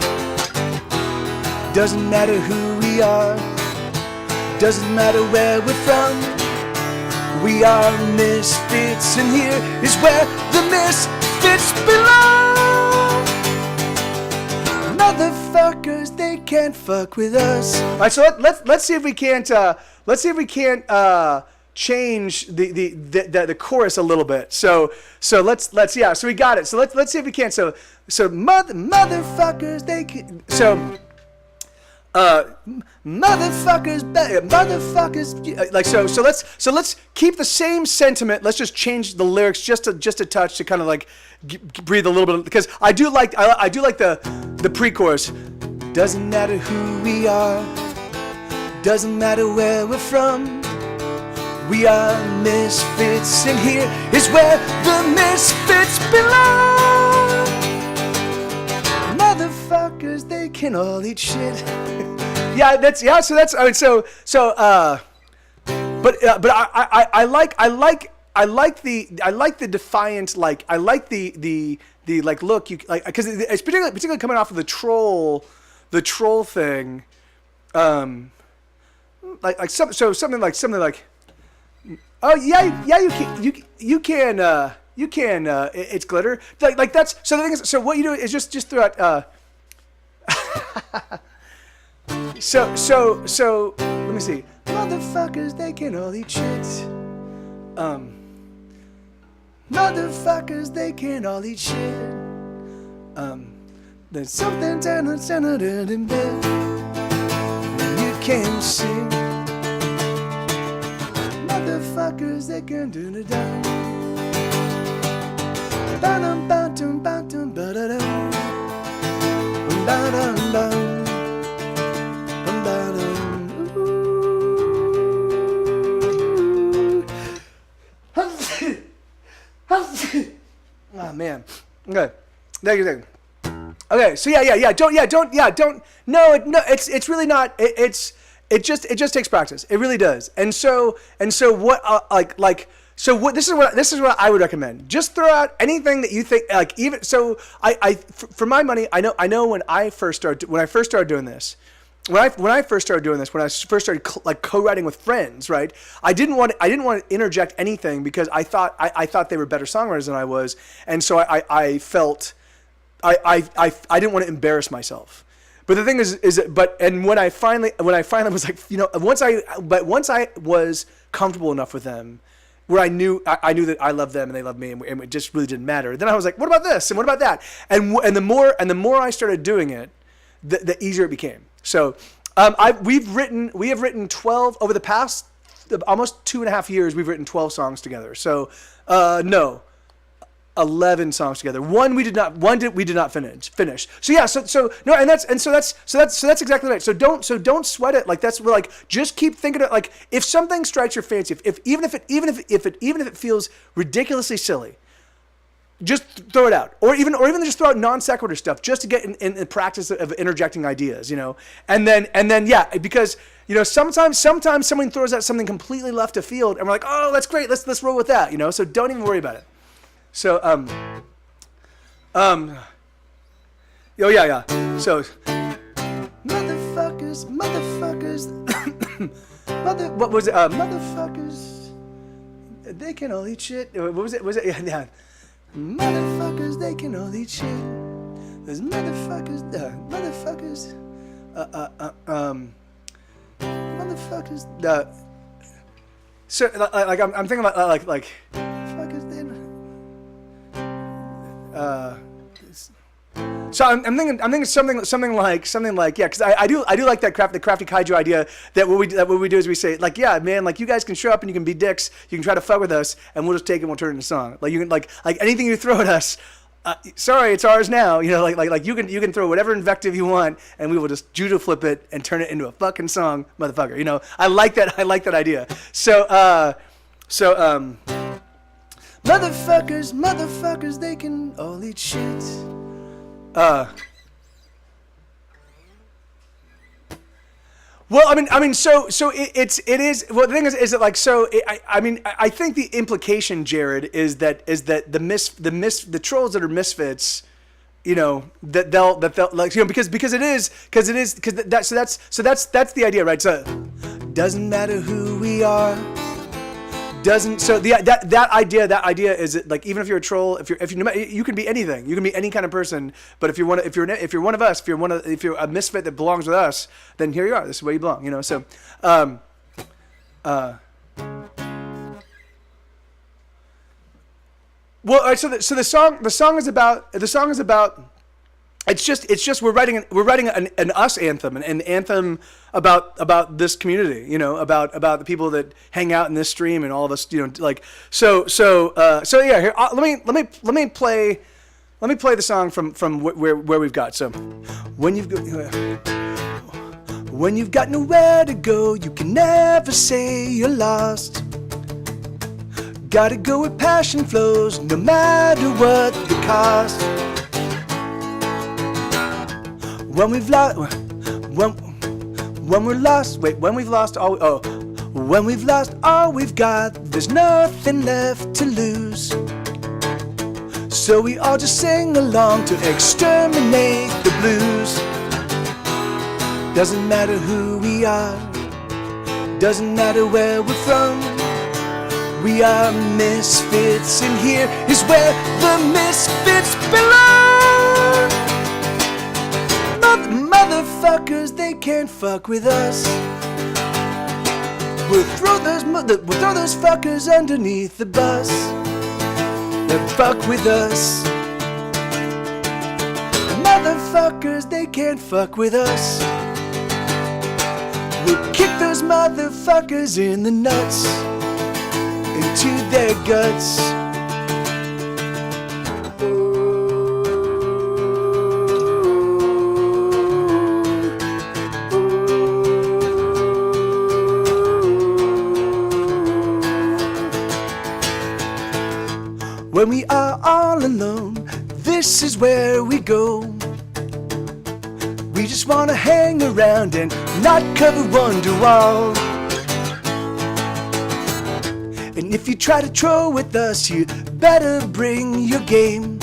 Doesn't matter who we are, doesn't matter where we're from. We are misfits, and here is where the misfits belong. can't fuck with us. All right, so let's see if we can't change the chorus a little bit. So let's so we got it. So let's see if we can. So motherfuckers, they can, so motherfuckers, like so let's keep the same sentiment. Let's just change the lyrics just a touch to kind of like breathe a little bit, because I do like the pre-chorus. Doesn't matter who we are, doesn't matter where we're from, we are misfits, and here is where the misfits belong. Motherfuckers, they can all eat shit. But I like the defiant, like I like the like look, you like, because it's particularly coming off of the troll thing, something like oh yeah you can it's glitter, like that's, so the thing is, so what you do is just throw out so let me see. Motherfuckers, they can all eat shit. Motherfuckers, they can all eat shit. There's something centered in bed. You can sing. Motherfuckers, they can do the dance. Ba-dum, ba-dum, ba-dum, ba-da-dum. Ba-dum, ba-dum. Oh man. Okay. Thank you. Okay. So don't. No. It's really not. It just takes practice. It really does. And so what? So what? This is what I would recommend. Just throw out anything that you think. Like, even so, for my money, I know when I first started doing this. When I first started doing this, when I first started co-writing with friends, right? I didn't want to interject anything, because I thought they were better songwriters than I was, and so I felt I didn't want to embarrass myself. But the thing is when I finally was like, once I was comfortable enough with them, where I knew that I loved them and they loved me, and it just really didn't matter. Then I was like, what about this and what about that? And the more I started doing it, the easier it became. So we have written 12 over the past almost 2.5 years. We've written 12 songs together. So 11 songs together. One we did not finish. So yeah, that's exactly right. So don't sweat it. Like, that's like, just keep thinking it. Like, if something strikes your fancy, even if it feels ridiculously silly, just throw it out, or even just throw out non sequitur stuff, just to get in the practice of interjecting ideas, and then yeah, because sometimes someone throws out something completely left of field, and we're like, oh, that's great, let's roll with that, So don't even worry about it. So oh yeah. So motherfuckers, what was it? Motherfuckers, they can all eat shit. What was it? Yeah. Motherfuckers, they can all eat shit. There's motherfuckers, motherfuckers, so like I'm thinking about like fuckers, so I'm thinking something like yeah, because I do like that the crafty kaiju idea, that what we do is we say, like, yeah, man, like, you guys can show up and you can be dicks, you can try to fuck with us, and we'll just take it and we'll turn it into a song. Like, you can like anything you throw at us, sorry, it's ours now. Like you can throw whatever invective you want, and we will just judo flip it and turn it into a fucking song, motherfucker. I like that idea. So motherfuckers, they can all eat shit. Well, I mean, so it is. Well, the thing is that, like, so I think the implication, Jared, is that the trolls that are misfits, that they'll like, because that's the idea, right? So, doesn't matter who we are, doesn't. So that idea is that, like, even if you're a troll, if you can be anything. You can be any kind of person. But if you're one of us, if you're a misfit that belongs with us, then here you are. This is where you belong. You know. So, well, all right, so the song is about. It's just we're writing an us anthem, an anthem about this community, you know, about the people that hang out in this stream and all of us, you know, like so yeah. Here, let me play the song from where we've got. So when you've got nowhere to go, you can never say you're lost. Gotta go where passion flows, no matter what the cost. When we've lost all we've got, there's nothing left to lose. So we all just sing along to exterminate the blues. Doesn't matter who we are, doesn't matter where we're from. We are misfits, and here is where the misfits belong. Motherfuckers, they can't fuck with us. We'll throw those fuckers underneath the bus. They fuck with us. Motherfuckers, they can't fuck with us. We'll kick those motherfuckers in the nuts, into their guts. When we are all alone, this is where we go. We just wanna hang around and not cover Wonderwall. And if you try to troll with us, you better bring your game.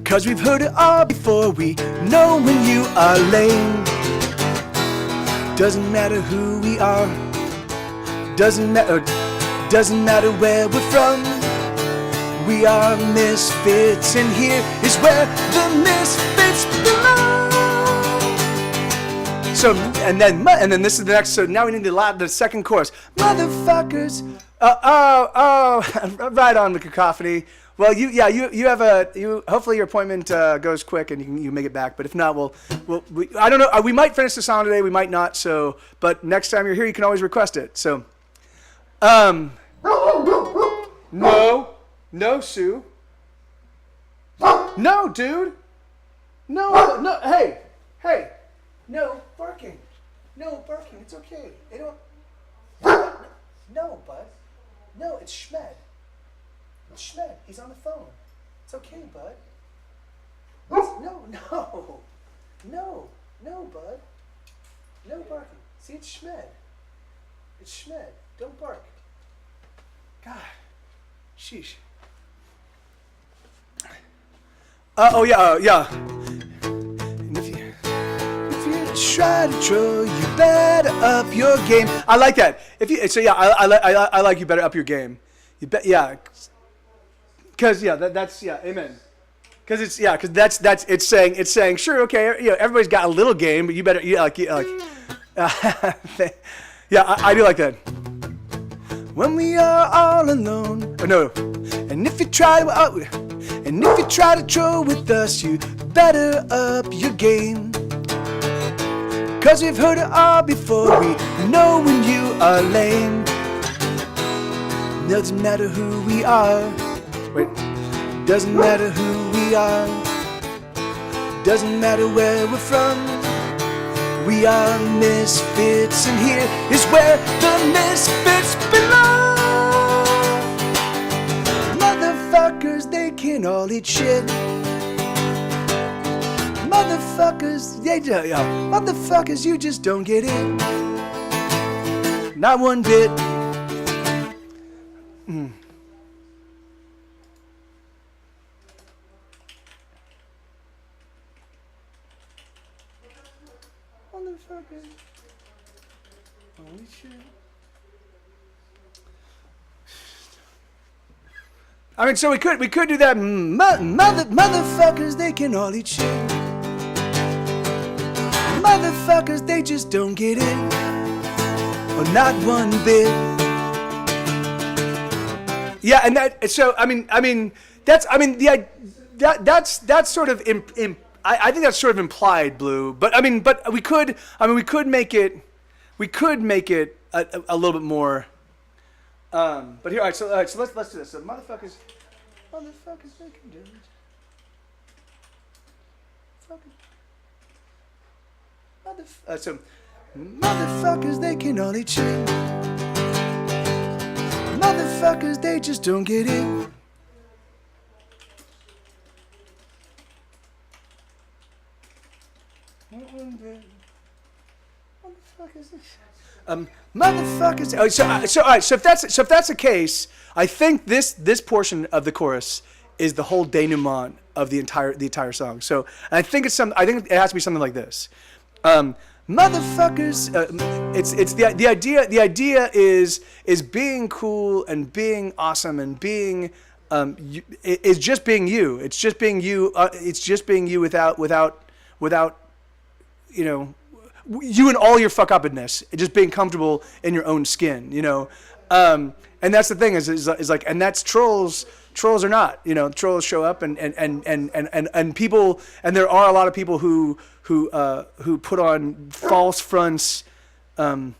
'Cause we've heard it all before, we know when you are lame. Doesn't matter who we are, doesn't matter where we're from. We are misfits, and here is where the misfits belong. So, and then this is the next. So now we need the second chorus. Motherfuckers, right on the cacophony. Well, you have hopefully your appointment goes quick and you make it back. But if not, I don't know. We might finish the song today. We might not. So, but next time you're here, you can always request it. So, no, Sue. No, dude. No. Hey. No barking. It's okay. They don't. No, bud. No, it's Schmed. He's on the phone. It's okay, bud. No, bud. No barking. See, it's Schmed. Don't bark. God. Sheesh. Yeah. And if you try to troll, you better up your game. I like that. I like you better up your game. You bet, yeah. Because that's amen. Because it's saying sure, okay, everybody's got a little game, but you better I do like that. When we are all alone, and if you try to troll with us, you better up your game. 'Cause we've heard it all before, we know when you are lame. Doesn't matter who we are. Doesn't matter who we are. Doesn't matter where we're from. We are misfits, and here is where the misfits belong. Motherfuckers, they can all eat shit. Motherfuckers, you just don't get it. Not one bit. Motherfuckers. Holy shit. I mean, so we could do that. Motherfuckers, they can all eat shit. Motherfuckers, they just don't get it, or not one bit. Yeah, and that. So I mean, that's sort of I think that's sort of implied, Blue. But we could make it a little bit more. But here, all right. So let's do this. So motherfuckers, they can do it. So motherfuckers, they can all eat shit. Motherfuckers, they just don't get it. Motherfuckers. Oh, so all right. So if that's the case, I think this portion of the chorus is the whole denouement of the entire song. So I think it has to be something like this. Motherfuckers. It's the idea. The idea is being cool and being awesome and being is just being you. It's just being you. It's just being you without you and all your fuck upness, just being comfortable in your own skin, and that's the thing is like, and that's trolls are not, trolls show up and people, and there are a lot of people who put on false fronts, but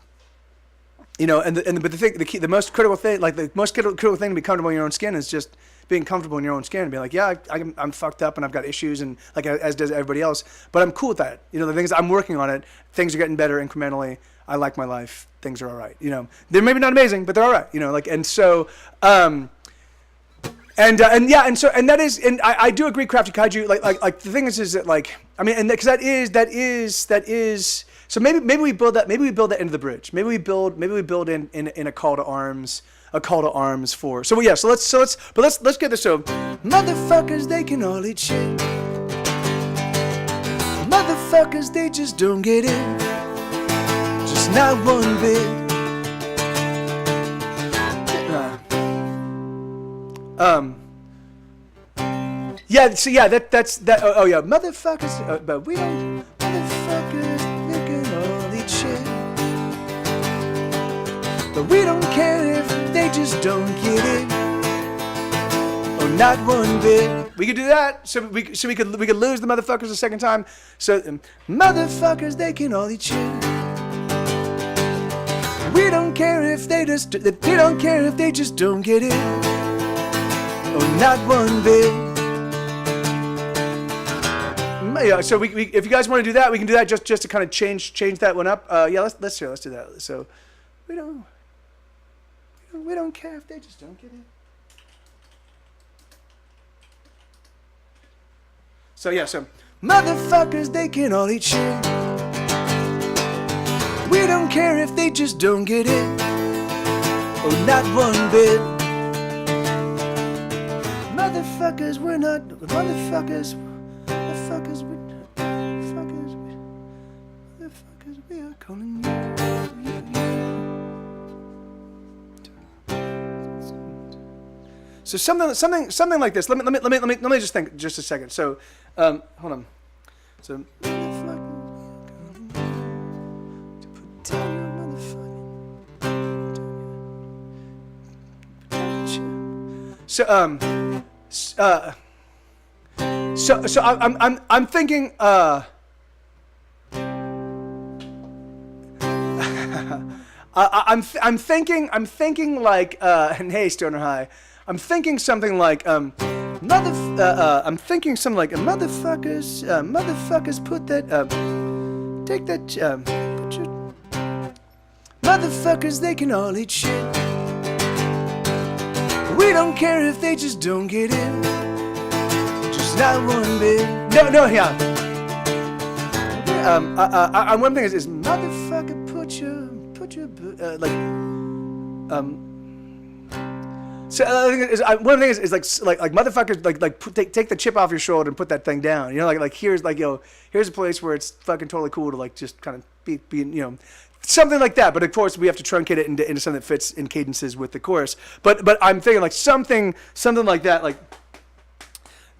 the most critical thing, like the most critical thing to be comfortable in your own skin is just being comfortable in your own skin and being like, yeah, I'm fucked up and I've got issues, and like as does everybody else, but I'm cool with that. The thing is, I'm working on it. Things are getting better incrementally. I like my life. Things are all right. They're maybe not amazing, but they're all right. And so, and that is, and I do agree, Crafty Kaiju. Like the thing is that like, I mean, and because that is. So maybe we build that. Maybe we build that into the bridge. Maybe we build in a call to arms. A call to arms for. So yeah. So let's get this. So motherfuckers, they can all eat shit. Motherfuckers, they just don't get it. Just not one bit. Yeah. So yeah. That's that. Oh yeah. Motherfuckers. But we don't. Motherfuckers, they can all eat shit. But we don't care if they just don't get it, or not one bit. We could do that, so we could lose the motherfuckers a second time. So motherfuckers, they can all eat shit. We don't care if they just don't get it, or not one bit. Yeah, so we if you guys want to do that, we can do that just to kind of change that one up. Yeah, let's do that. So we don't care if they just don't get it. So yeah, so motherfuckers, they can all eat shit. We don't care if they just don't get it, or not one bit. Motherfuckers, we're not motherfuckers, we are calling you. So something like this. Let me just think just a second. So, hold on. So, so I'm thinking. I'm thinking like, and hey, Stoner High. I'm thinking something like, I'm thinking something like, motherfuckers, put that, take that, put your, motherfuckers, they can all eat shit. We don't care if they just don't get it, just not one bit. No, yeah. One thing is motherfucker, put your, So one of the things is like motherfuckers take the chip off your shoulder and put that thing down. Like here's a place where it's fucking totally cool to like just kind of be something like that. But of course, we have to truncate it into something that fits in cadences with the chorus. But I'm thinking like something like that, like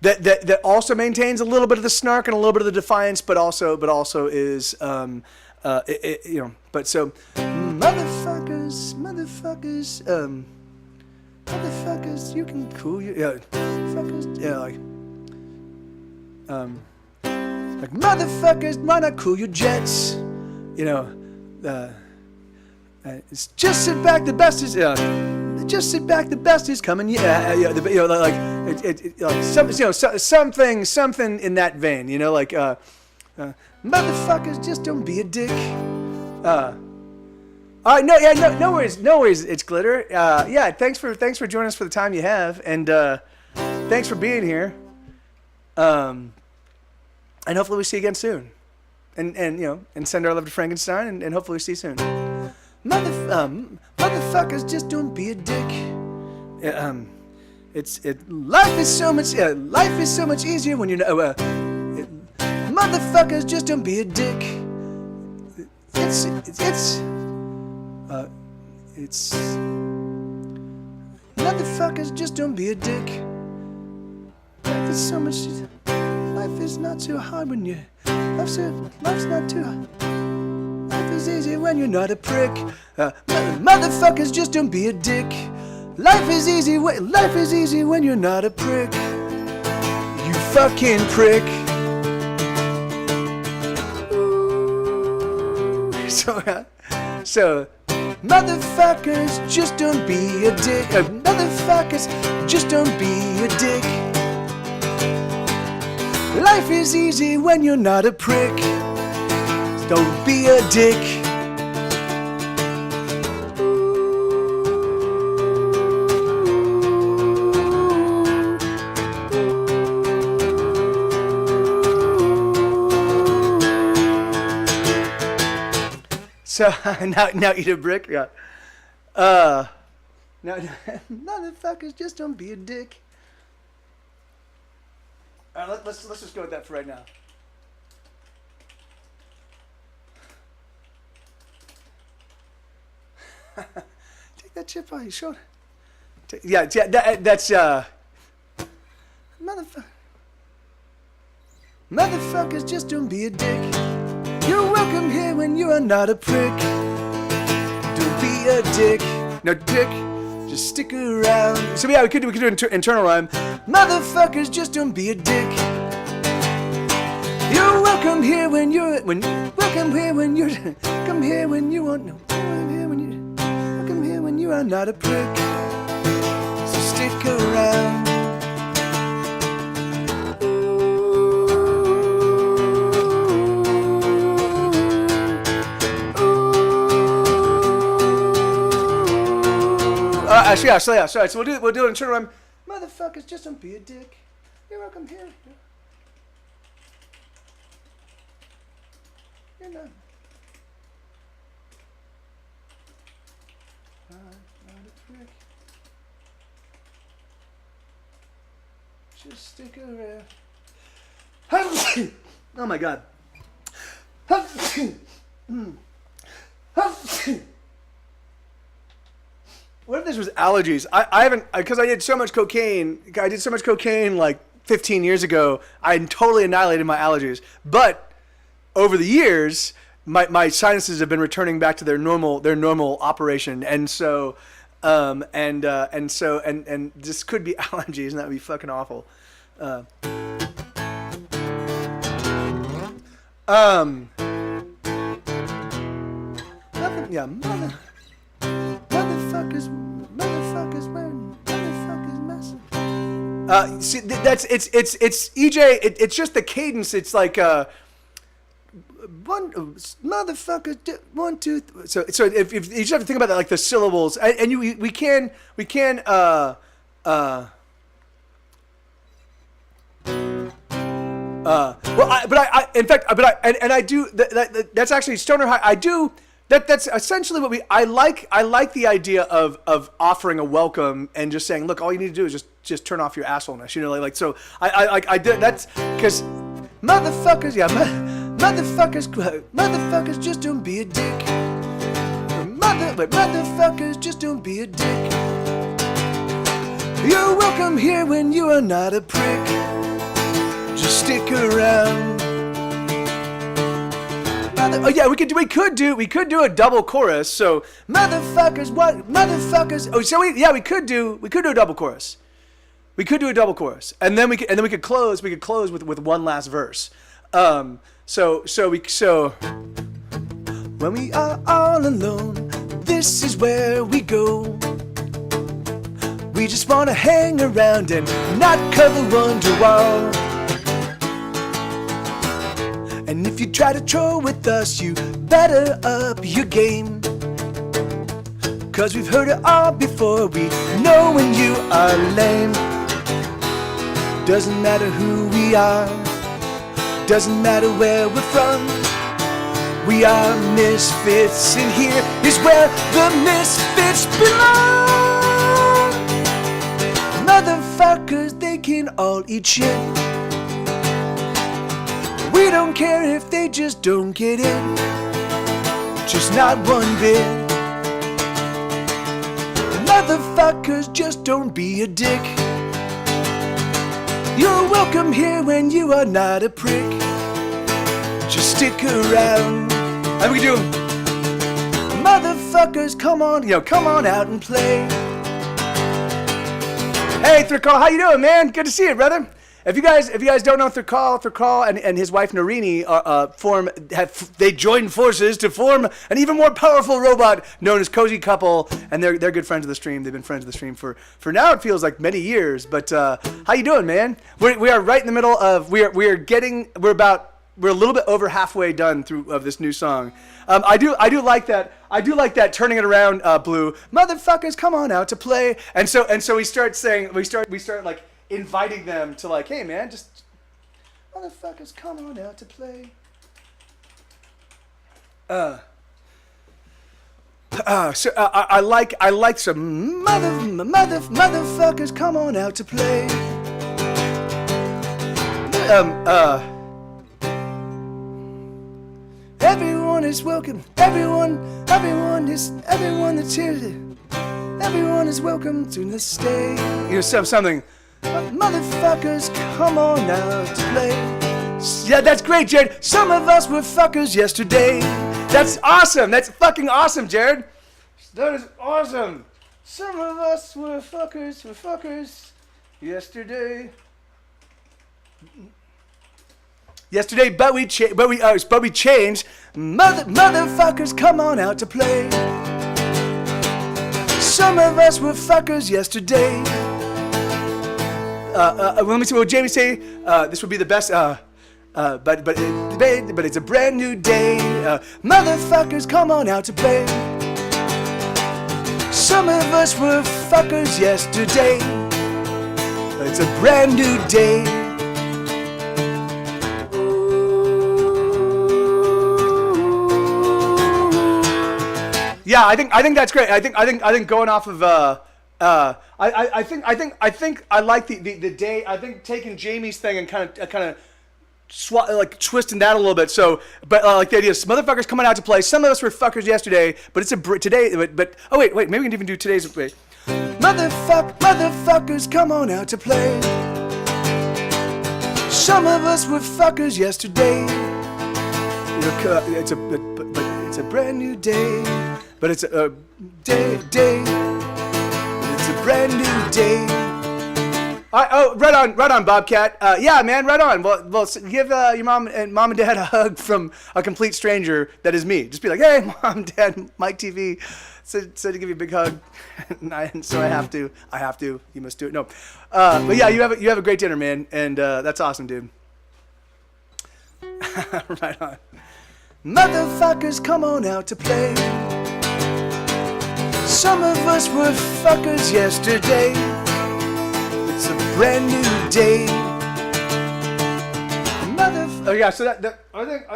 that also maintains a little bit of the snark and a little bit of the defiance, but also is But so motherfuckers, you can cool your fuckers, like motherfuckers, why not cool your jets? It's just sit back, the best is just sit back, the best is coming. Something in that vein. Motherfuckers, just don't be a dick. All right, no worries. It's Glitter. Thanks for joining us for the time you have, and thanks for being here. And hopefully we see you again soon. And send our love to Frankenstein, and hopefully we see you soon. Motherfuckers, just don't be a dick. Life is so much easier when you know. Motherfuckers, just don't be a dick. Motherfuckers, just don't be a dick. Life is not too hard when you. Life's not too hard. Life is easy when you're not a prick. Motherfuckers, just don't be a dick. Life is easy when you're not a prick. You fucking prick. So, motherfuckers, just don't be a dick. Motherfuckers, just don't be a dick. Life is easy when you're not a prick. Don't be a dick. So now eat a brick. Yeah. Now motherfuckers, just don't be a dick. All right, let's just go with that for right now. Take that chip off your shoulder. That's motherfuckers, just don't be a dick. You're welcome here when you are not a prick. Don't be a dick. No dick. Just stick around. So we could do internal rhyme. Motherfuckers, just don't be a dick. You're welcome here when you're welcome here when you are not a prick. So stick around. Sorry. So we'll do it in turn around. Motherfuckers, just don't be a dick. You're welcome here. You're not a prick. Just stick around. Oh my God. What if this was allergies? I haven't, because I did so much cocaine. I did so much cocaine like 15 years ago. I totally annihilated my allergies. But over the years, my sinuses have been returning back to their normal operation, and so and this could be allergies, and that would be fucking awful. See, it's EJ. It's just the cadence. It's like one motherfucker, 1, 2. So if you just have to think about that, like the syllables, and we can. Well, I do. That's actually Stoner High. I do. That's essentially what I like. I like the idea of offering a welcome and just saying, look, all you need to do is just turn off your assholeness. So I did. That's because motherfuckers, motherfuckers, just don't be a dick. Motherfuckers, just don't be a dick. You're welcome here when you are not a prick. Just stick around. Oh yeah, we could do a double chorus. So motherfuckers, what motherfuckers? Oh, so we could do a double chorus. We could do a double chorus, and then we could close with one last verse. So when we are all alone, this is where we go. We just wanna hang around and not cover Wonderwall. And if you try to troll with us, you better up your game. 'Cause we've heard it all before, we know when you are lame. Doesn't matter who we are, doesn't matter where we're from. We are misfits, and here is where the misfits belong. Motherfuckers, they can all eat shit. We don't care if they just don't get in, just not one bit. Motherfuckers, just don't be a dick. You're welcome here when you are not a prick. Just stick around. And we do. Motherfuckers, come on out and play. Hey, Thurkal, how you doing, man? Good to see you, brother. If you guys don't know Thurkal and his wife Narini they joined forces to form an even more powerful robot known as Cozy Couple, and they're good friends of the stream. They've been friends of the stream for now it feels like many years. But how you doing, man? We are right in the middle of we're a little bit over halfway done through of this new song. I do like that. I do like that turning it around, Blue. Motherfuckers, come on out to play. And so we start saying we start like inviting them to like, hey man, just motherfuckers, come on out to play. So I like some motherfuckers, come on out to play. Everyone is welcome. Everyone that's here. Everyone is welcome to the stay. You know, something. Motherfuckers, come on out to play. Yeah, that's great, Jared. Some of us were fuckers yesterday. That's awesome. That's fucking awesome, Jared. That is awesome. Some of us were fuckers yesterday. But we changed. Motherfuckers, come on out to play. Some of us were fuckers yesterday. Let me see what Jamie say. This would be the best. But it's a brand new day. Motherfuckers, come on out to play. Some of us were fuckers yesterday. But it's a brand new day. Yeah, I think that's great. I think going off of I think I like the day. I think taking Jamie's thing and kind of twisting that a little bit. So, but like the idea is motherfuckers coming out to play. Some of us were fuckers yesterday, but it's today. But oh wait, maybe we can even do today's. Wait. Motherfuckers, come on out to play. Some of us were fuckers yesterday. It's a brand new day. But it's a day. It's a brand new day. Right on, Bobcat. Yeah, man, right on. Well, give your mom and dad a hug from a complete stranger that is me. Just be like, hey, mom, dad, Mike TV said to give you a big hug, and so I have to. You must do it. No, but yeah, you have a great dinner, man, and that's awesome, dude. Right on. Motherfuckers, come on out to play. Some of us were fuckers yesterday. It's a brand new day. Oh yeah, so that I think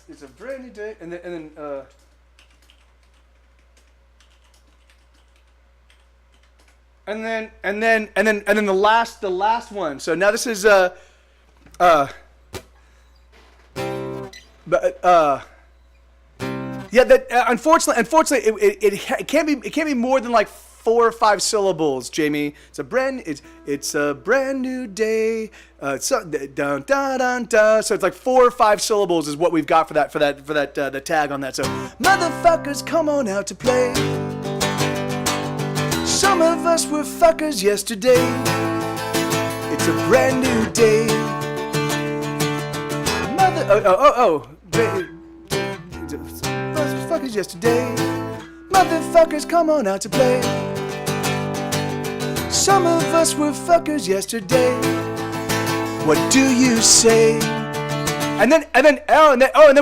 it's a brand new day, and then the last one. So now this is Yeah, that unfortunately, it can't be more than like 4 or 5 syllables, Jamie. It's a brand new day. Dun dun dun dun. So it's like 4 or 5 syllables is what we've got for that the tag on that. So motherfuckers, come on out to play. Some of us were fuckers yesterday. It's a brand new day. Fuckers yesterday. Motherfuckers, come on out to play. Some of us were fuckers yesterday. What do you say? And then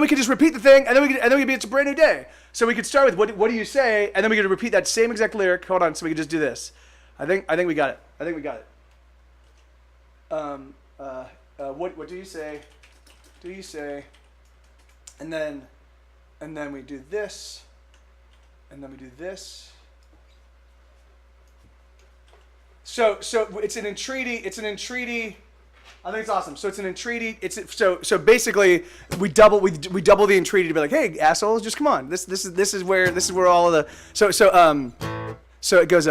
we could just repeat the thing, and then we could be it's a brand new day. So we could start with what do you say, and then we could repeat that same exact lyric. Hold on, so we could just do this. I think we got it. What do you say? Do you say? And then we do this. And then we do this. So it's an entreaty. I think it's awesome. So it's an entreaty. So basically we double the entreaty to be like, hey assholes, just come on. This is where all of the so it goes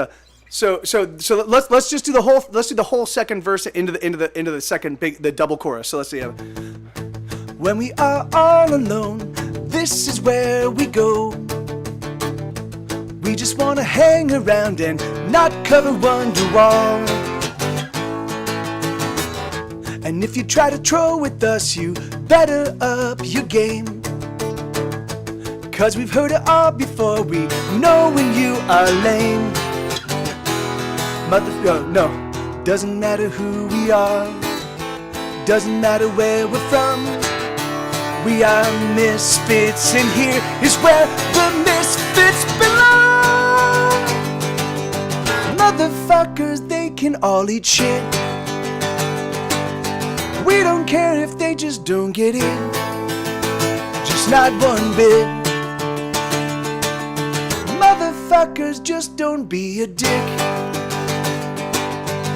so let's just do the whole second verse into the second the double chorus. So let's see. When we are all alone, this is where we go. We just wanna hang around and not cover Wonderwall. And if you try to troll with us, you better up your game. Cause we've heard it all before, we know when you are lame. No, doesn't matter who we are, doesn't matter where we're from. We are misfits, and here is where the misfits belong. Motherfuckers, they can all eat shit. We don't care if they just don't get in, just not one bit. Motherfuckers, just don't be a dick.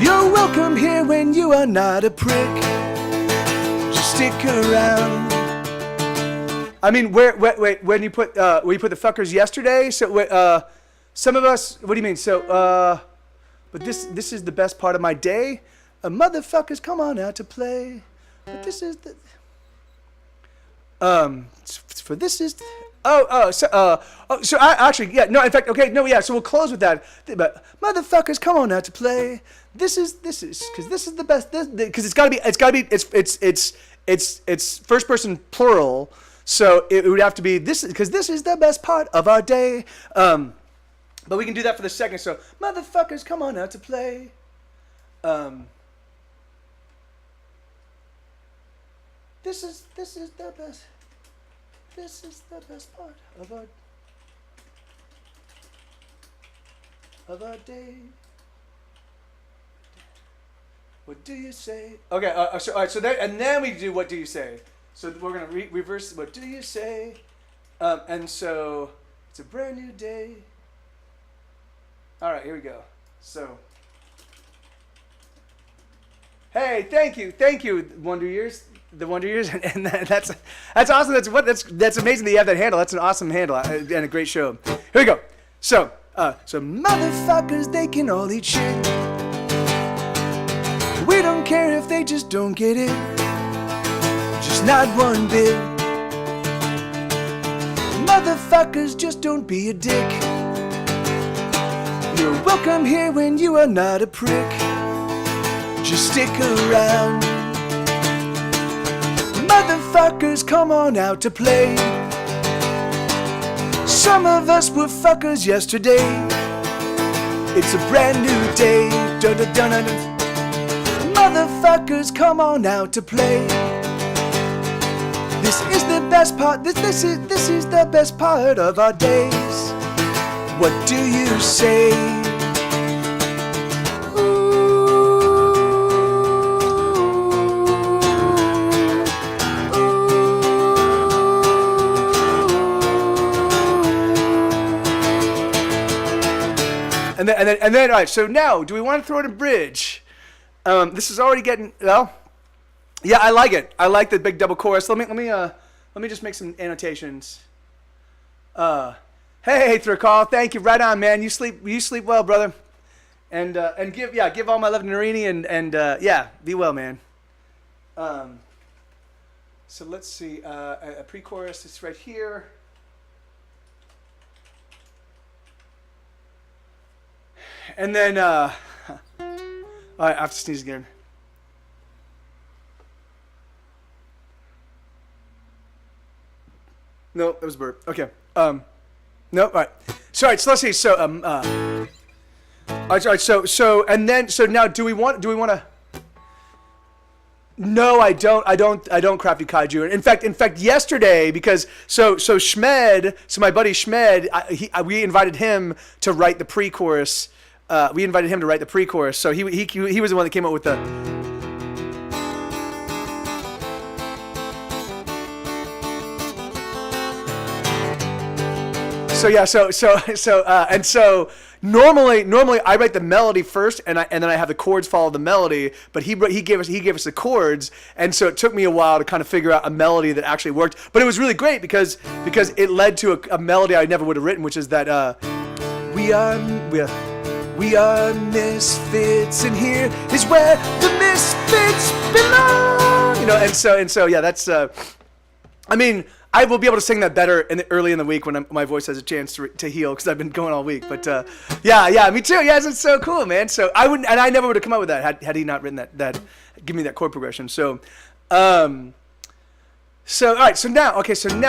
You're welcome here when you are not a prick. Just stick around. I mean, wait, when you put the fuckers yesterday, so some of us, what do you mean? So, but this is the best part of my day. Motherfuckers, come on out to play. But this is the, for this is, so I actually, yeah, no, in fact, okay, no, yeah, so we'll close with that. But motherfuckers, come on out to play. This is, because this is the best, because it's gotta be, it's first person plural. So it would have to be this, because this is the best part of our day. But we can do that for the second. So motherfuckers, come on out to play. This is the best. This is the best part of our day. What do you say? Okay. So all right. So there, and then we do what do you say. So we're gonna reverse. What do you say? And so it's a brand new day. All right. Here we go. So. Hey, thank you, Wonder Years. The Wonder Years, and that's awesome. That's amazing that you have that handle. That's an awesome handle and a great show. Here we go. So motherfuckers, they can all eat shit. We don't care if they just don't get it, just not one bit. Motherfuckers, just don't be a dick. You're welcome here when you are not a prick. Just stick around. Motherfuckers, come on out to play. Some of us were fuckers yesterday. It's a brand new day. Motherfuckers, come on out to play. This is the best part. This is the best part of our days. What do you say? And then, all right. So now, do we want to throw in a bridge? This is already getting well. Yeah, I like it. I like the big double chorus. Let me just make some annotations. Hey, Thrakal, thank you. Right on, man. You sleep well, brother. And give all my love to Narini and yeah, be well, man. So let's see, a pre-chorus is right here. And then, all right, I have to sneeze again. No, that was a burp. Okay. No, all right. So, all right, so let's see. So, all right, so now, do we want to? No, I don't crappy kaiju. In fact, yesterday, because so Schmed, so my buddy Schmed, we invited him to write the pre-chorus. So he was the one that came up with the. So yeah, so normally I write the melody first, and then I have the chords follow the melody. But he gave us the chords, and so it took me a while to kind of figure out a melody that actually worked. But it was really great because it led to a melody I never would have written, which is that we are misfits, and here is where the misfits belong. You know, and so yeah, that's. I mean, I will be able to sing that better early in the week when my voice has a chance to heal, because I've been going all week. But yeah, me too. Yes, it's so cool, man. So I never would have come up with that had he not written that give me that chord progression. So, all right. So now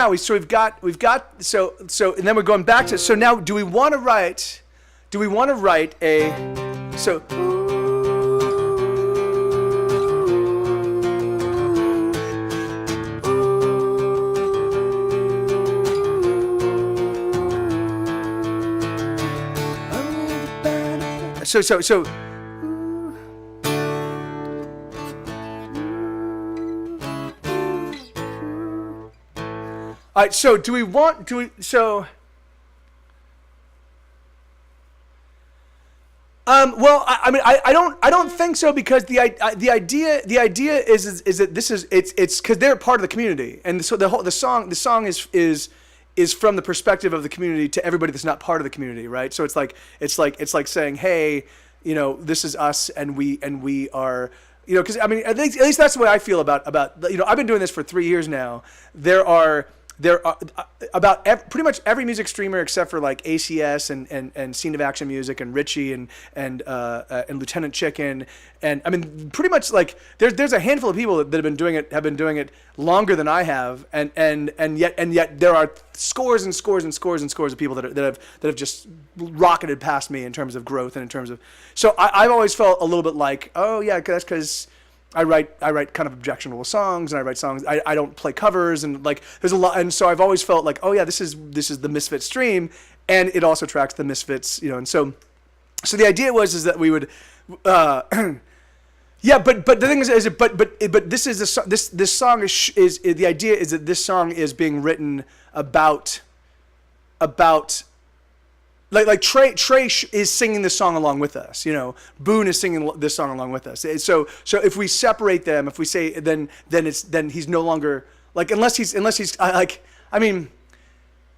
we've got and then we're going back to. So now, do we want to write a so. So. All right. So well, I don't think so, because the idea is that this is it's because they're part of the community, and so the song is from the perspective of the community to everybody that's not part of the community, right? So it's like saying, hey, you know, this is us, and we are, you know, because I mean, at least that's the way I feel about you know, I've been doing this for 3 years now. There are pretty much every music streamer except for like ACS and Scene of Action Music and Richie and Lieutenant Chicken, and I mean, pretty much like there's a handful of people that have been doing it longer than I have, and yet there are scores and scores and scores and scores of people that have just rocketed past me in terms of growth and in terms of. So I've always felt a little bit like, oh yeah, that's because I write kind of objectionable songs, and I write songs. I don't play covers, and like there's a lot, and so I've always felt like, oh yeah, this is the Misfits stream, and it also tracks the Misfits, you know. And so the idea is that we would, yeah, but the thing is but this is this song is the idea is that this song is being written about. Like Trey is singing this song along with us, you know. Boone is singing this song along with us. So if we separate them, if we say then he's no longer like unless he's like, I mean,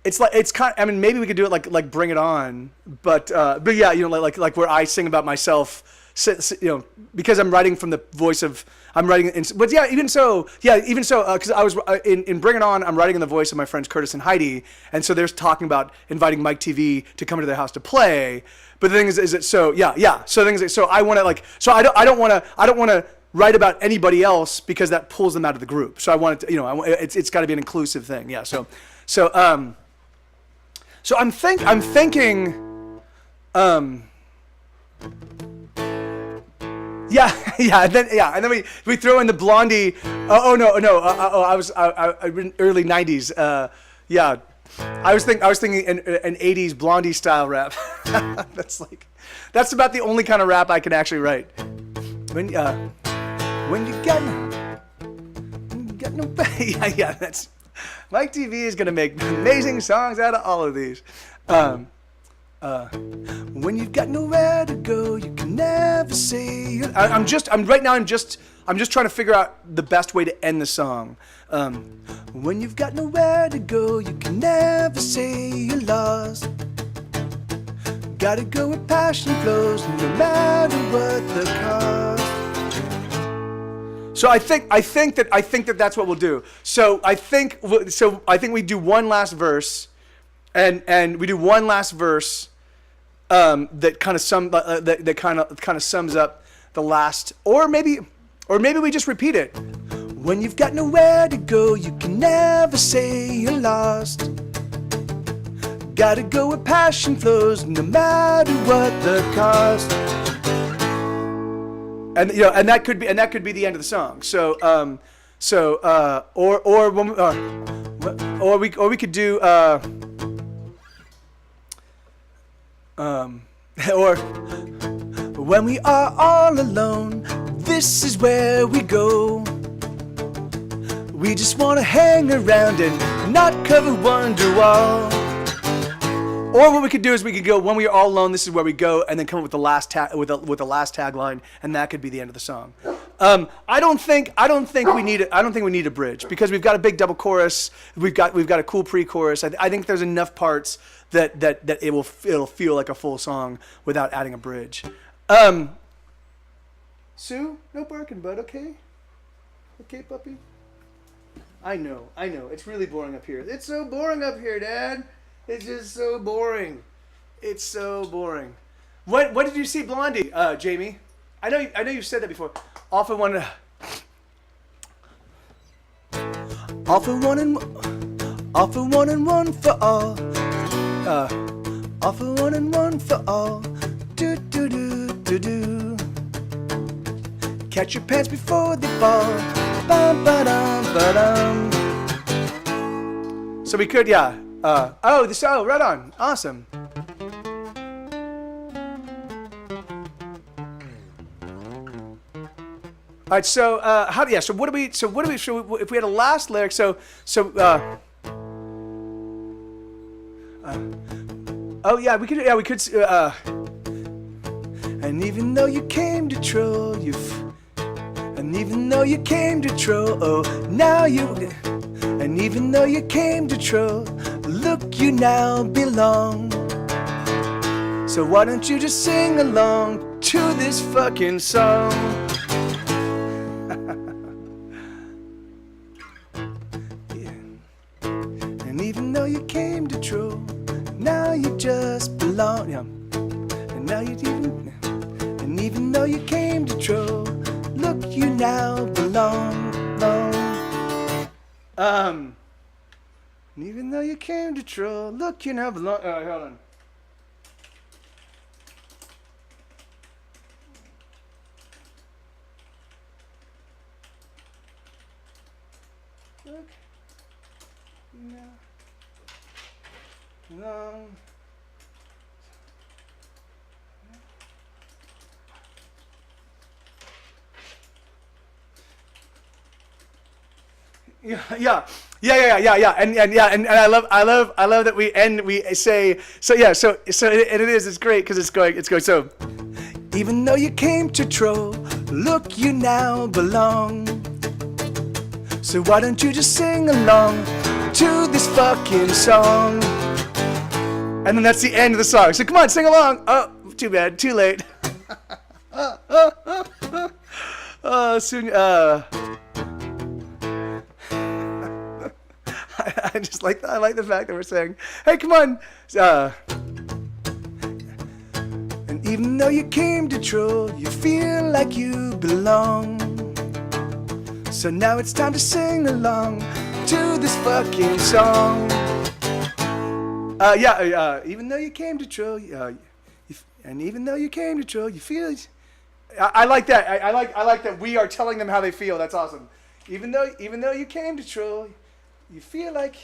it's like it's kind. I mean, maybe we could do it like Bring It On, but yeah, you know, like where I sing about myself, you know, because I'm writing from the voice of. I'm writing, but yeah, even so, because I was in Bring It On, I'm writing in the voice of my friends Curtis and Heidi, and so they're talking about inviting Mike TV to come to their house to play. But the thing is that so yeah. So the thing is, so I want to like, so I don't want to write about anybody else because that pulls them out of the group. So I want it to, you know, it's got to be an inclusive thing. Yeah. So I'm thinking. Yeah, and then we throw in the Blondie. I was early '90s. Yeah, I was thinking an '80s Blondie style rap. That's about the only kind of rap I can actually write. When you got no yeah, that's Mike TV is gonna make amazing songs out of all of these. When you've got nowhere to go, you can never say. I'm just trying to figure out the best way to end the song. When you've got nowhere to go, you can never say you're lost. Gotta go where passion flows, no matter what the cost. So I think that that's what we'll do. So I think we do one last verse, and we do one last verse that kind of sums up the last, or maybe we just repeat it. When you've got nowhere to go, you can never say you're lost. Gotta go where passion flows, no matter what the cost. And and that could be the end of the song. Or we could do or when we are all alone, this is where we go. We just wanna hang around and not cover Wonderwall. Or what we could do is we could go, when we are all alone, this is where we go, and then come up with the last with the last tagline, and that could be the end of the song. I don't think we need a bridge, because we've got a big double chorus. We've got a cool pre-chorus. I think there's enough parts that it'll feel like a full song without adding a bridge. Sue, no barking, bud. Okay, puppy. I know. It's really boring up here. It's so boring up here, Dad. It's just so boring. It's so boring. What did you see, Blondie, Jamie? I know you've said that before. All for one and one for all. All for one and one for all. Do do do do do. Catch your pants before they fall. Bum ba dum ba dum. So we could, yeah. Right on. Awesome. All right. So what do we? If we had a last lyric, we could. And even though you came to troll, and even though you came to troll, now you. And even though you came to troll, look, you now belong. So why don't you just sing along to this fucking song? Yeah. And even though you came to troll, now you just belong. Yeah. And even though you came to troll, look, you now belong. And even though you came to troll, look, you now belong. Hold on. Look, you now belong. Yeah. And I love that we say so. Yeah, so it's great because it's going. So, even though you came to troll, look, you now belong. So why don't you just sing along to this fucking song? And then that's the end of the song. So come on, sing along. Oh, too bad, too late. Soon. I just like I like the fact that we're saying, "Hey, come on!" And even though you came to troll, you feel like you belong. So now it's time to sing along to this fucking song. Even though you came to troll, and even though you came to troll, you feel. I like that. I like that we are telling them how they feel. That's awesome. Even though you came to troll. You feel like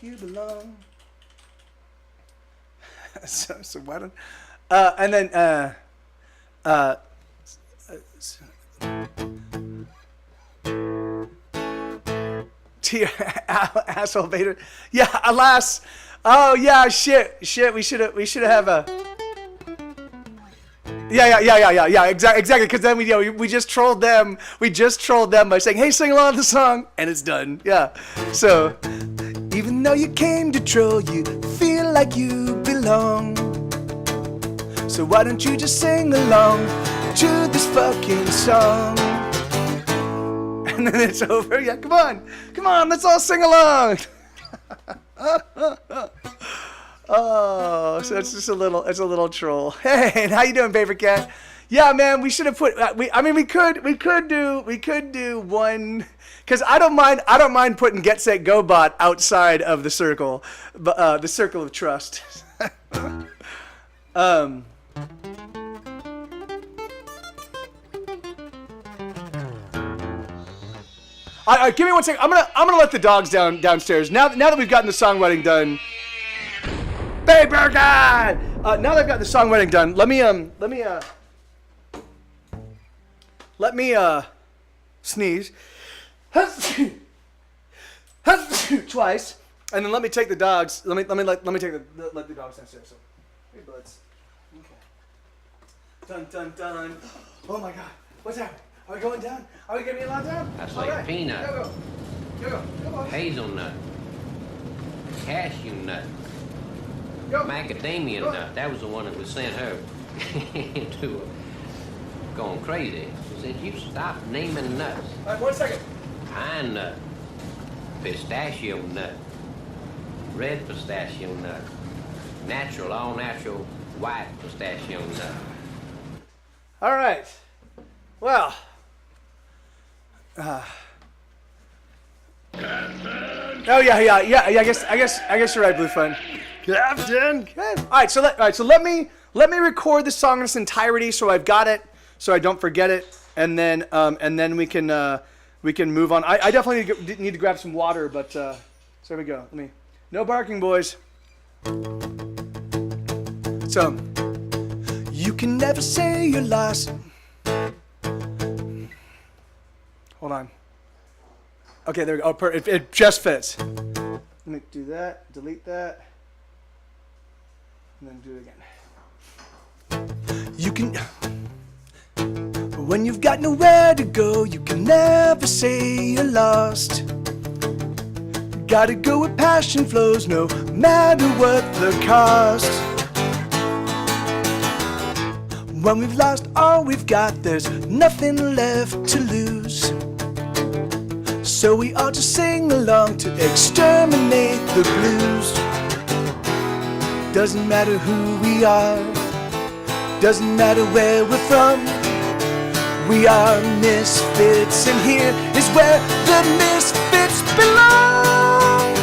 you belong. so why don't and then asshole Vader. Yeah, alas, Oh yeah, shit. We should have a. Yeah. Exactly. Because then we just trolled them. We just trolled them by saying, "Hey, sing along to the song," and it's done. Yeah. So, even though you came to troll, you feel like you belong. So why don't you just sing along to this fucking song? And then it's over. Yeah, come on, let's all sing along. Oh, so it's just a little troll. Hey, and how you doing, Paper Cat? Yeah, man, we should have put. We could do one, because I don't mind putting Get Set Go Bot outside of the circle, but the circle of trust. Give me 1 second. I'm gonna let the dogs downstairs. Now that we've gotten the songwriting done. Paper Cat! Now that I've got the songwriting done, let me sneeze. Twice. And then let me take the dogs. Let me take the dogs downstairs. So, hey buds. Okay. Dun dun dun. Oh my god. What's happening? Are we going down? Are we getting allowed down? That's All like right. peanut, Go. Come on. hazelnut, cashew nut, Go. macadamia Go. nut. That was the one that was sent her into going crazy. She said, "You stop naming nuts. All right, 1 second. Pine nut, pistachio nut, red pistachio nut, natural, all natural, white pistachio nut." All right. Well. Oh yeah. I guess you're right, Blue Fun. Captain. Good. All right. So let me record the song in its entirety, so I've got it, so I don't forget it, and then we can move on. I definitely need to grab some water, but so here we go. No barking, boys. So you can never say you're lost. Hold on. Okay, there we go. Oh, it just fits. Let me do that, delete that, and then do it again. You can, when you've got nowhere to go, you can never say you're lost. Gotta go where passion flows, no matter what the cost. When we've lost all we've got, there's nothing left to lose. So we ought to sing along to exterminate the blues. Doesn't matter who we are, doesn't matter where we're from. We are misfits, and here is where the misfits belong.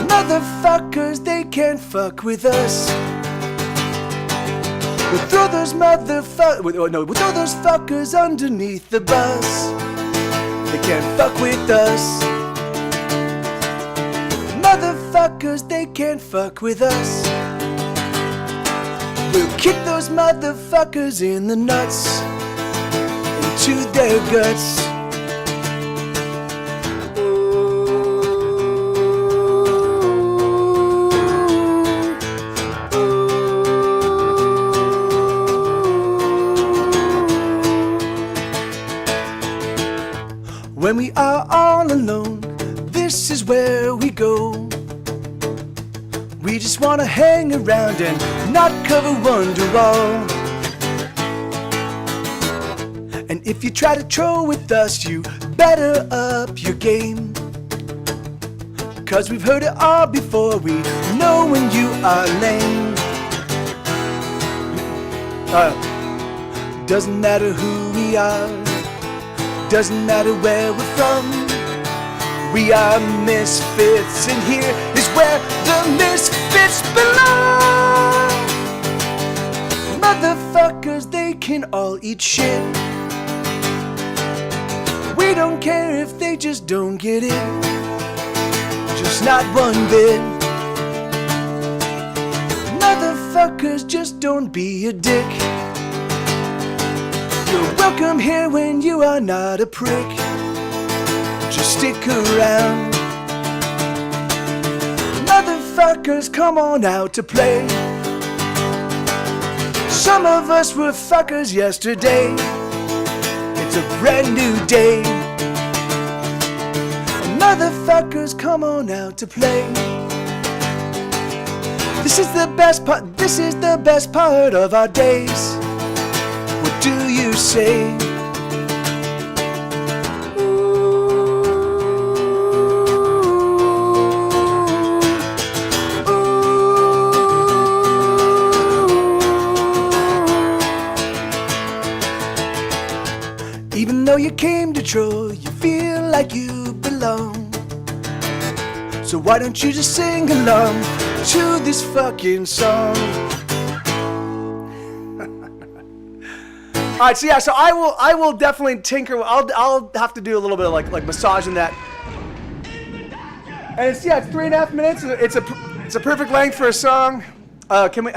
Motherfuckers, they can't fuck with us. We'll throw those we'll throw those fuckers underneath the bus. They can't fuck with us. Motherfuckers, they can't fuck with us. We'll kick those motherfuckers in the nuts, into their guts. When we are all alone, this is where we go. We just wanna hang around and not cover Wonderwall. And if you try to troll with us, you better up your game. 'Cause we've heard it all before, we know when you are lame. Doesn't matter who we are, doesn't matter where we're from. We are misfits, and here is where the misfits belong. Motherfuckers, they can all eat shit. We don't care if they just don't get it, just not one bit. Motherfuckers, just don't be a dick. You're welcome here when you are not a prick. Just stick around. Motherfuckers, Motherfuckers, come on out to play. Some of us were fuckers yesterday. It's a brand new day. Motherfuckers, come on out to play. This is the best part. This is the best part of our days. What do you say? Even though you came to Troy, you feel like you belong. So why don't you just sing along to this fucking song? All right, so yeah, so I will definitely tinker. I'll have to do a little bit of like massaging that. And it's 3.5 minutes. It's a perfect length for a song. Can we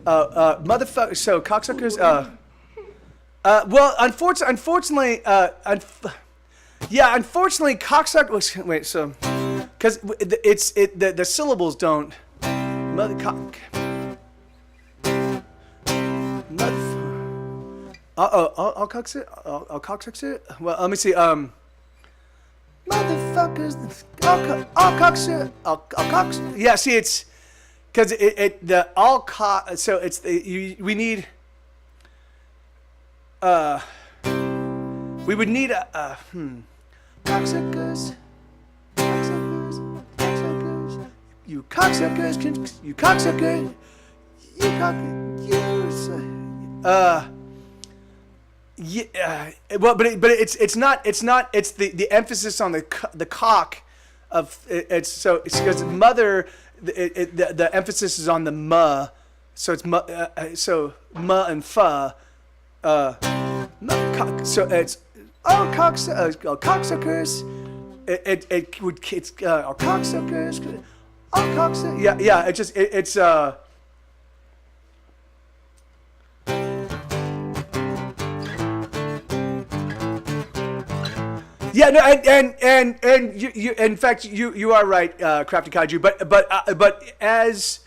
motherfucker? So cocksuckers. Well, unfortunately, cocksucker. Wait, so because the syllables don't. I'll cocksucker. Well, let me see. Motherfuckers. I'll cocksucker. Yeah, see, it's because the all cock. So it's we need. We would need cocksuckers, you cocksuckers, you cocksucker, yeah. Well, but it's not. It's the emphasis on the cock of it's so it's because mother. The emphasis is on the ma, so it's so ma and fa. So it's cocksuckers. It's cocksuckers. Cocksuckers. Yeah. It's Yeah, no, and you in fact you are right, Crafty Kaiju. But as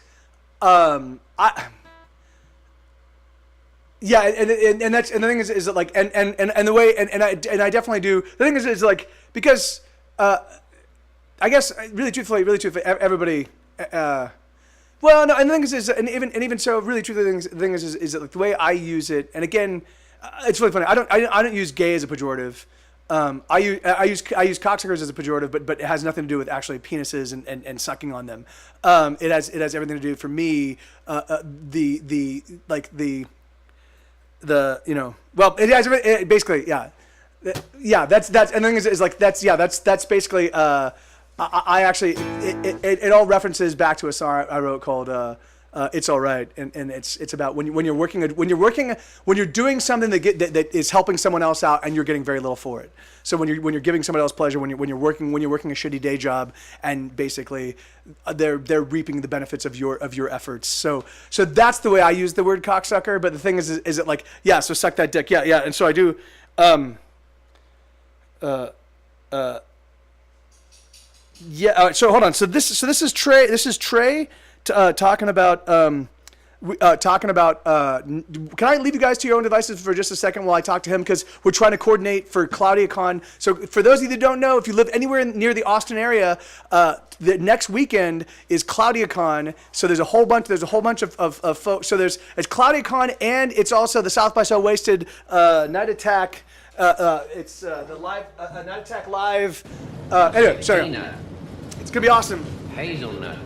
Yeah, and that's and the thing is that like and the way and I definitely do. The thing is like because I guess really truthfully everybody. Well, no, and the thing is and even so, really truthfully, the thing is that like the way I use it, and again, it's really funny. I don't use gay as a pejorative. I use cocksuckers as a pejorative, but it has nothing to do with actually penises and sucking on them. It has everything to do for me. The you know, well, it has basically that's and the thing is like that's basically I actually it all references back to a song I wrote called It's All Right, and it's about when you're doing something that is helping someone else out and you're getting very little for it. So when you're giving somebody else pleasure, when you're working a shitty day job, and basically they're reaping the benefits of your efforts. So that's the way I use the word cocksucker. But the thing is it like so suck that dick, yeah, and so I do. So hold on. So this is Trey. This is Trey talking about. Can I leave you guys to your own devices for just a second while I talk to him, because we're trying to coordinate for ClaudiaCon. So for those of you that don't know, if you live anywhere near the Austin area, the next weekend is ClaudiaCon. So there's a whole bunch of folks. So it's ClaudiaCon, and it's also the South by Southwasted Night Attack. It's the live Night Attack live. Anyway, sorry. Peanut, It's gonna be awesome. hazelnut,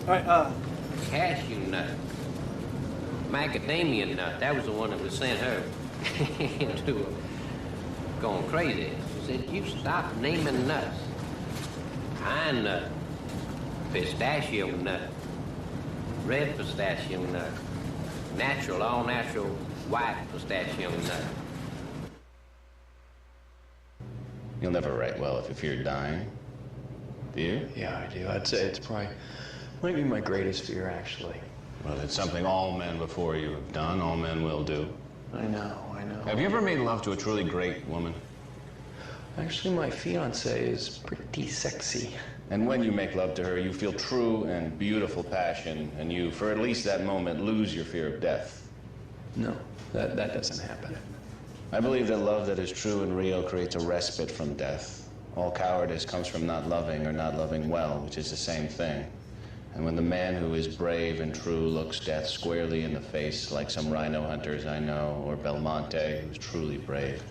All right. cashew nut, macadamia nut. That was the one that was sent her into going crazy. She said, "You stop naming nuts. Pine nut, pistachio nut, red pistachio nut, natural, all natural, white pistachio nut." You'll never write well if you fear dying. Do you? Yeah, I do. I'd say it's might be my greatest fear, actually. Well, it's something all men before you have done, all men will do. I know. Have you ever made love to a truly great woman? Actually, my fiancée is pretty sexy. And when you make love to her, you feel true and beautiful passion, and you, for at least that moment, lose your fear of death. No, that doesn't happen. I believe that love that is true and real creates a respite from death. All cowardice comes from not loving or not loving well, which is the same thing. And when the man who is brave and true looks death squarely in the face, like some rhino hunters I know, or Belmonte, who's truly brave,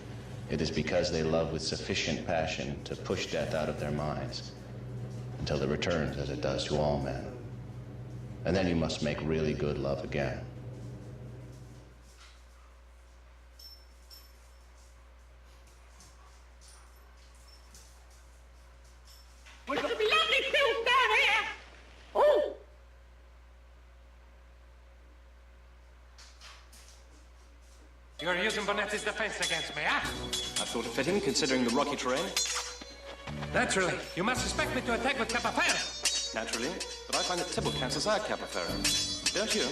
it is because they love with sufficient passion to push death out of their minds until it returns as it does to all men. And then you must make really good love again. It's gonna be lovely filth down here. Oh. You're using Bonetti's defense against me, huh? I thought it fitting, considering the rocky terrain. Naturally. You must expect me to attack with Capafera. Naturally, but I find that Tybalt counts as our Capofero. Don't you?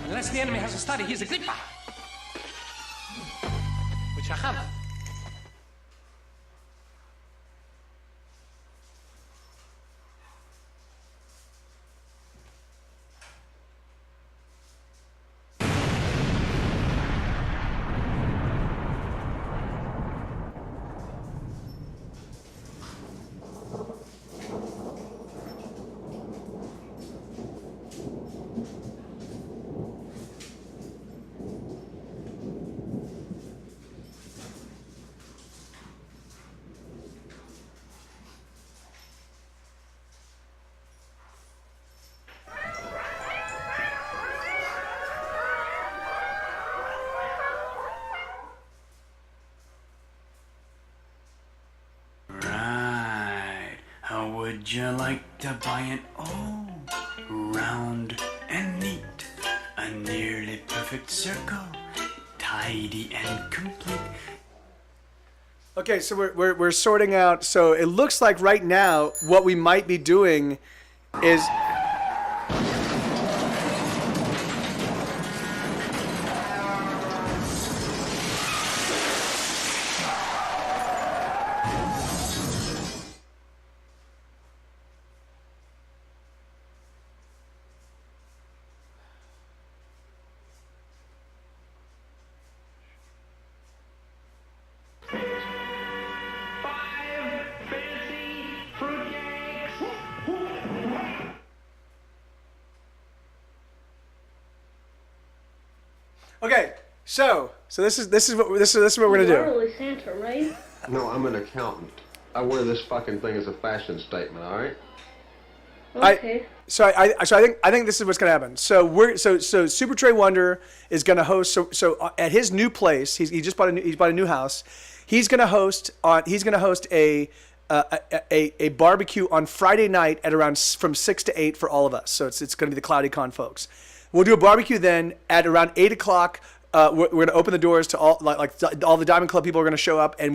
Unless the enemy has a study, he's a Grippa. Which I have. Would you like to buy an round and neat, a nearly perfect circle, tidy and complete? Okay, so we're sorting out. So it looks like right now what we might be doing is. Okay, so this is what we're gonna You are do. really Santa, right? No, I'm an accountant. I wear this fucking thing as a fashion statement, all right? Okay. I think this is what's gonna happen. So Super Trey Wonder is gonna host. So at his new place, he just bought a new house. He's gonna host a barbecue on Friday night at around from 6 to 8 for all of us. So it's gonna be the Cloudy Con folks. We'll do a barbecue then at around 8 o'clock. We're gonna open the doors to all all the Diamond Club people are gonna show up, and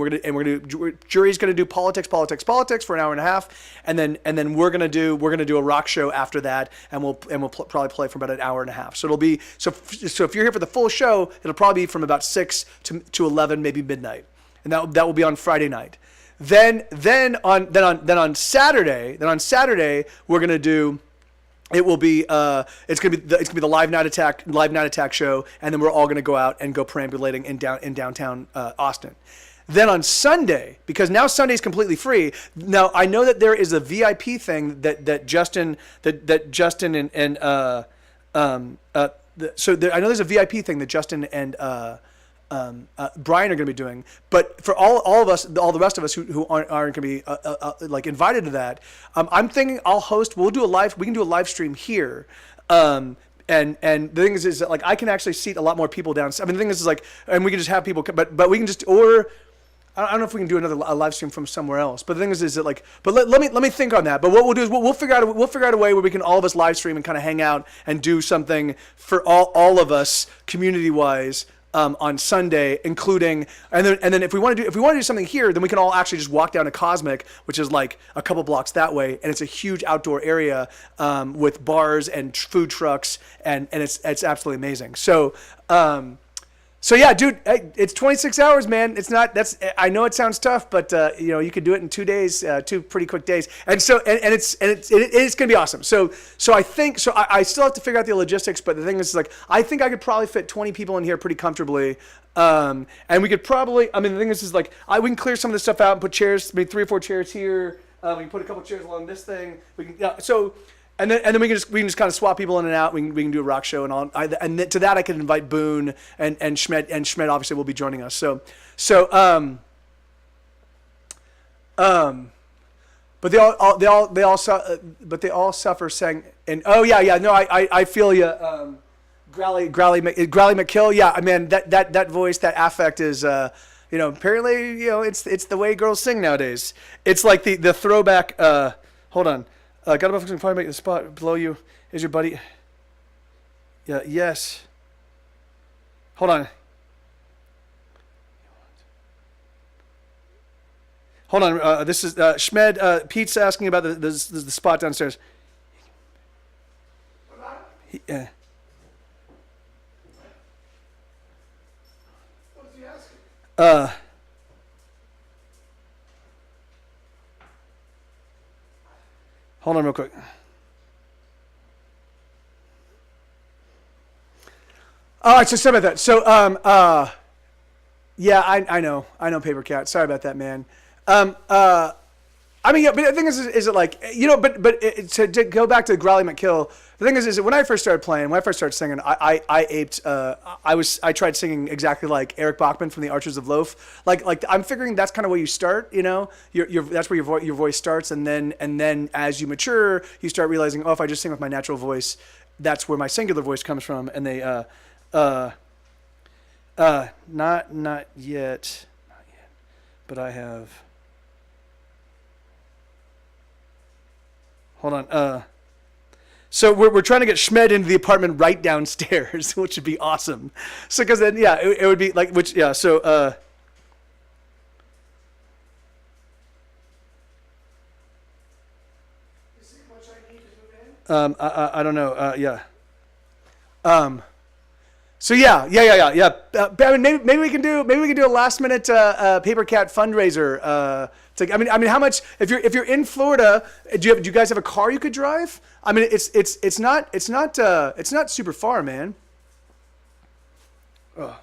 jury's gonna do politics for an hour and a half, and then we're gonna do a rock show after that, and we'll probably play for about an hour and a half. So it'll be so if you're here for the full show, it'll probably be from about 6 to 11, maybe midnight, and that will be on Friday night. Then on Saturday we're gonna do. It will be it's gonna be the live night attack show, and then we're all gonna go out and go perambulating in downtown Austin. Then on Sunday, because now Sunday's completely free. Now I know that there is a VIP thing that Justin and I know there's a VIP thing that Justin and Brian are going to be doing, but for all of us, all the rest of us who aren't going to be like invited to that, I'm thinking I'll host. We can do a live stream here. And the thing is that like I can actually seat a lot more people down. I mean, the thing is like, and we can just have people, but we can just I don't know if we can do a live stream from somewhere else. But the thing is that like, but let me think on that. But what we'll do is we'll figure out a way where we can all of us live stream and kind of hang out and do something for all of us community wise. On Sunday, including and then if we want to do something here, then we can all actually just walk down to Cosmic, which is like a couple blocks that way, and it's a huge outdoor area with bars and food trucks, and it's absolutely amazing. So So yeah, dude, hey, it's 26 hours, man. It's not. I know it sounds tough, but you could do it in 2 days, 2 pretty quick days, and so it's gonna be awesome. So I think I still have to figure out the logistics, but the thing is, like, I think I could probably fit 20 people in here pretty comfortably, and we could probably. I mean, the thing is like we can clear some of this stuff out and put chairs, maybe 3 or 4 chairs here. We can put a couple chairs along this thing. We can And then we can just kind of swap people in and out. We can do a rock show and all. And to that I can invite Boone and Schmed obviously will be joining us. But they all suffer saying, and I feel you, Growly McKill. Yeah, I mean that voice, that affect is apparently it's the way girls sing nowadays. It's like the throwback. Hold on. Got a motherfucking fire make the spot below you. Is your buddy? Yeah. Yes. Hold on. Hold on. This is Schmed. Pete's asking about the spot downstairs. Yeah. What is he asking? Hold on real quick. All right, so sorry about that. So, yeah, I know, Paper Cat. Sorry about that, man. I mean, yeah, but the thing is it like, to go back to Growly McKill, the thing is that when I first started playing, when I first started singing, I aped, I tried singing exactly like Eric Bachman from the Archers of Loaf. Like I'm figuring that's kind of where you start, that's where your voice starts. And then as you mature, you start realizing, if I just sing with my natural voice, that's where my singular voice comes from. And they, not yet, but I have, hold on. So we're trying to get Schmed into the apartment right downstairs, which would be awesome. So because then, yeah, it would be like, so, I don't know. Yeah. So yeah. I mean, maybe we can do a last minute Paper Cat fundraiser. I mean, how much? If you're in Florida, do you guys have a car you could drive? I mean, it's not super far, man. Oh.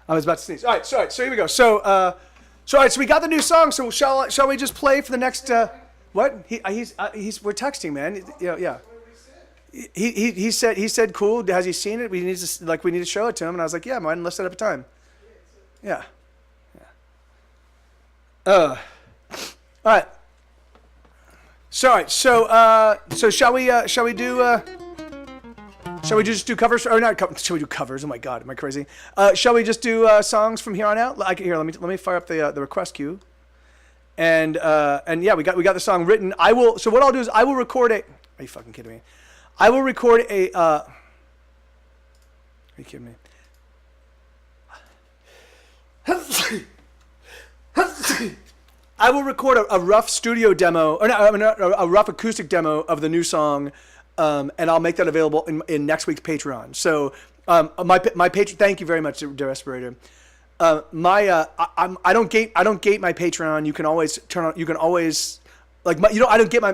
I was about to sneeze. All right, so here we go. So all right, so we got the new song. So shall we just play for the next? What? We're texting, man. Yeah. He said cool. Has he seen it? We need to show it to him. And I was like, yeah, man, let's set up a time. Yeah. All right. So all right. So shall we just do covers or not? Shall we do covers? Oh my God, am I crazy? Shall we just do songs from here on out? Let me fire up the request queue. And yeah, we got the song written. So what I'll do is I will record a. Are you fucking kidding me? I will record a. Are you kidding me? I will record a rough studio demo, or a rough acoustic demo of the new song, and I'll make that available in next week's Patreon. So my Patreon. Thank you very much, Respirator. I don't gate my Patreon. You can always turn on. You can always I don't gate my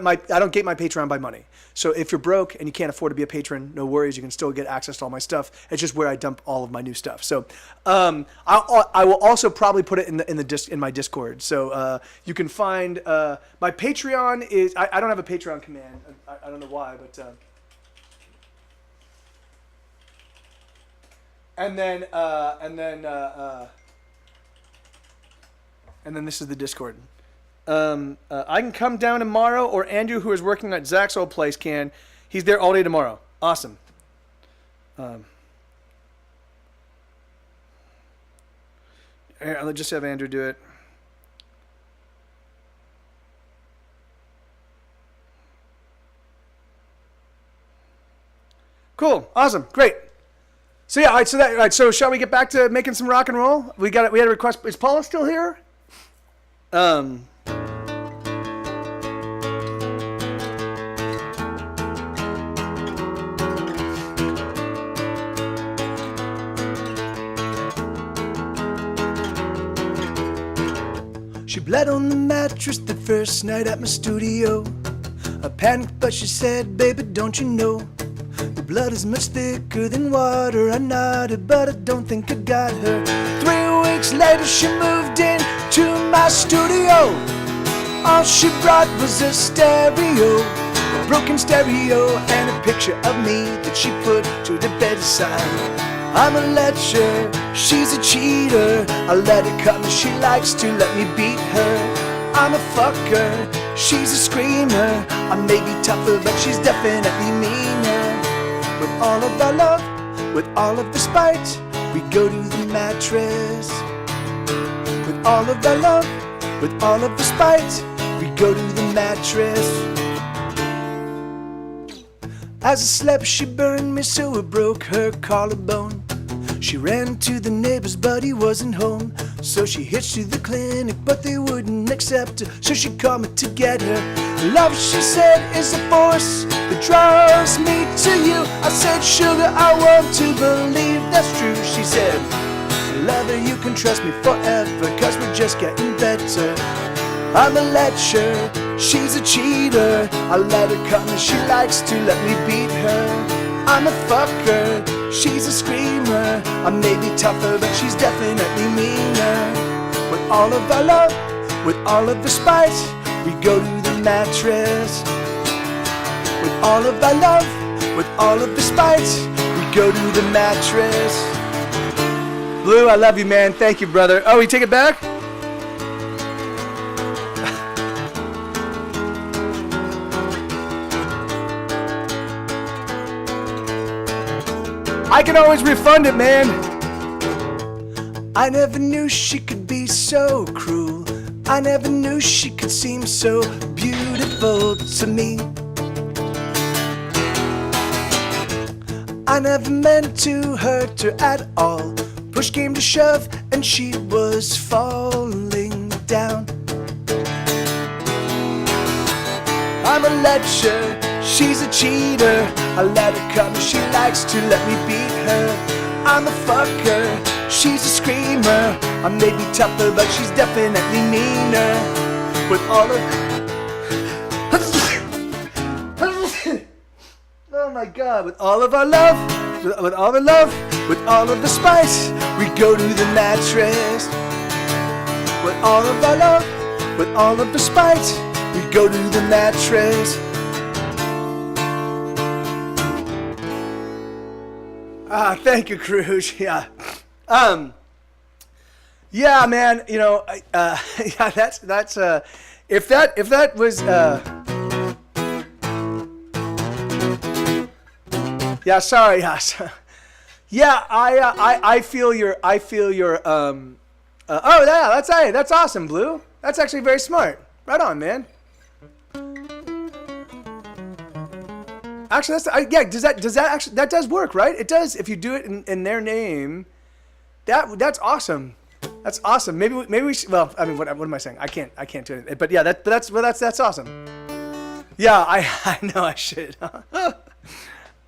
Patreon by money. So if you're broke and you can't afford to be a patron, no worries. You can still get access to all my stuff. It's just where I dump all of my new stuff. So I will also probably put it in my Discord. So you can find my Patreon is I don't have a Patreon command. I don't know why, but and then this is the Discord. I can come down tomorrow, or Andrew, who is working at Zach's old place, can. He's there all day tomorrow. Awesome. Here, let's just have Andrew do it. Cool. Awesome. Great. So yeah, all right. So shall we get back to making some rock and roll? We had a request. Is Paula still here? She bled on the mattress the first night at my studio. I panicked, but she said, baby, don't you know the blood is much thicker than water? I nodded, but I don't think I got her. 3 weeks later, she moved in to my studio. All she brought was a stereo, a broken stereo, and a picture of me that she put to the bedside. I'm a lecher, she's a cheater. I let her cut me, she likes to let me beat her. I'm a fucker, she's a screamer. I may be tougher, but she's definitely meaner. With all of our love, with all of the spite, we go to the mattress. With all of our love, with all of the spite, we go to the mattress. As I slept, she burned me so it broke her collarbone. She ran to the neighbor's, but he wasn't home. So she hitched to the clinic, but they wouldn't accept her. So she called me to get her. Love, she said, is a force that draws me to you. I said, sugar, I want to believe that's true. She said, lover, you can trust me forever, 'cause we're just getting better. I'm a lecher, she's a cheater. I let her cut me, she likes to let me beat her. I'm a fucker, she's a screamer. I may be tougher, but she's definitely meaner. With all of our love, with all of the spite, we go to the mattress. With all of our love, with all of the spite, we go to the mattress. Blue, I love you, man. Thank you, brother. Oh, we take it back? I can always refund it, man. I never knew she could be so cruel. I never knew she could seem so beautiful to me. I never meant to hurt her at all. Push came to shove and she was falling down. I'm a lecher, she's a cheater. I let her cut me, she likes to let me beat her. I'm a fucker, she's a screamer. I may be tougher, but she's definitely meaner. With all of oh my God, with all of our love, with all the love, with all of the spice, we go to the mattress. With all of our love, with all of the spite, we go to the mattress. Ah, thank you, Cruz. Yeah. Yeah, man, you know, yeah, that's, if that was, yeah, sorry, yeah, I feel your, oh, yeah, that's awesome, Blue. That's actually very smart. Right on, man. Actually, yeah. Does that actually, that does work, right? It does. If you do it in their name, that's awesome. That's awesome. Maybe we should, well, I mean, what am I saying? I can't do it. But yeah, that's awesome. Yeah, I know I should. All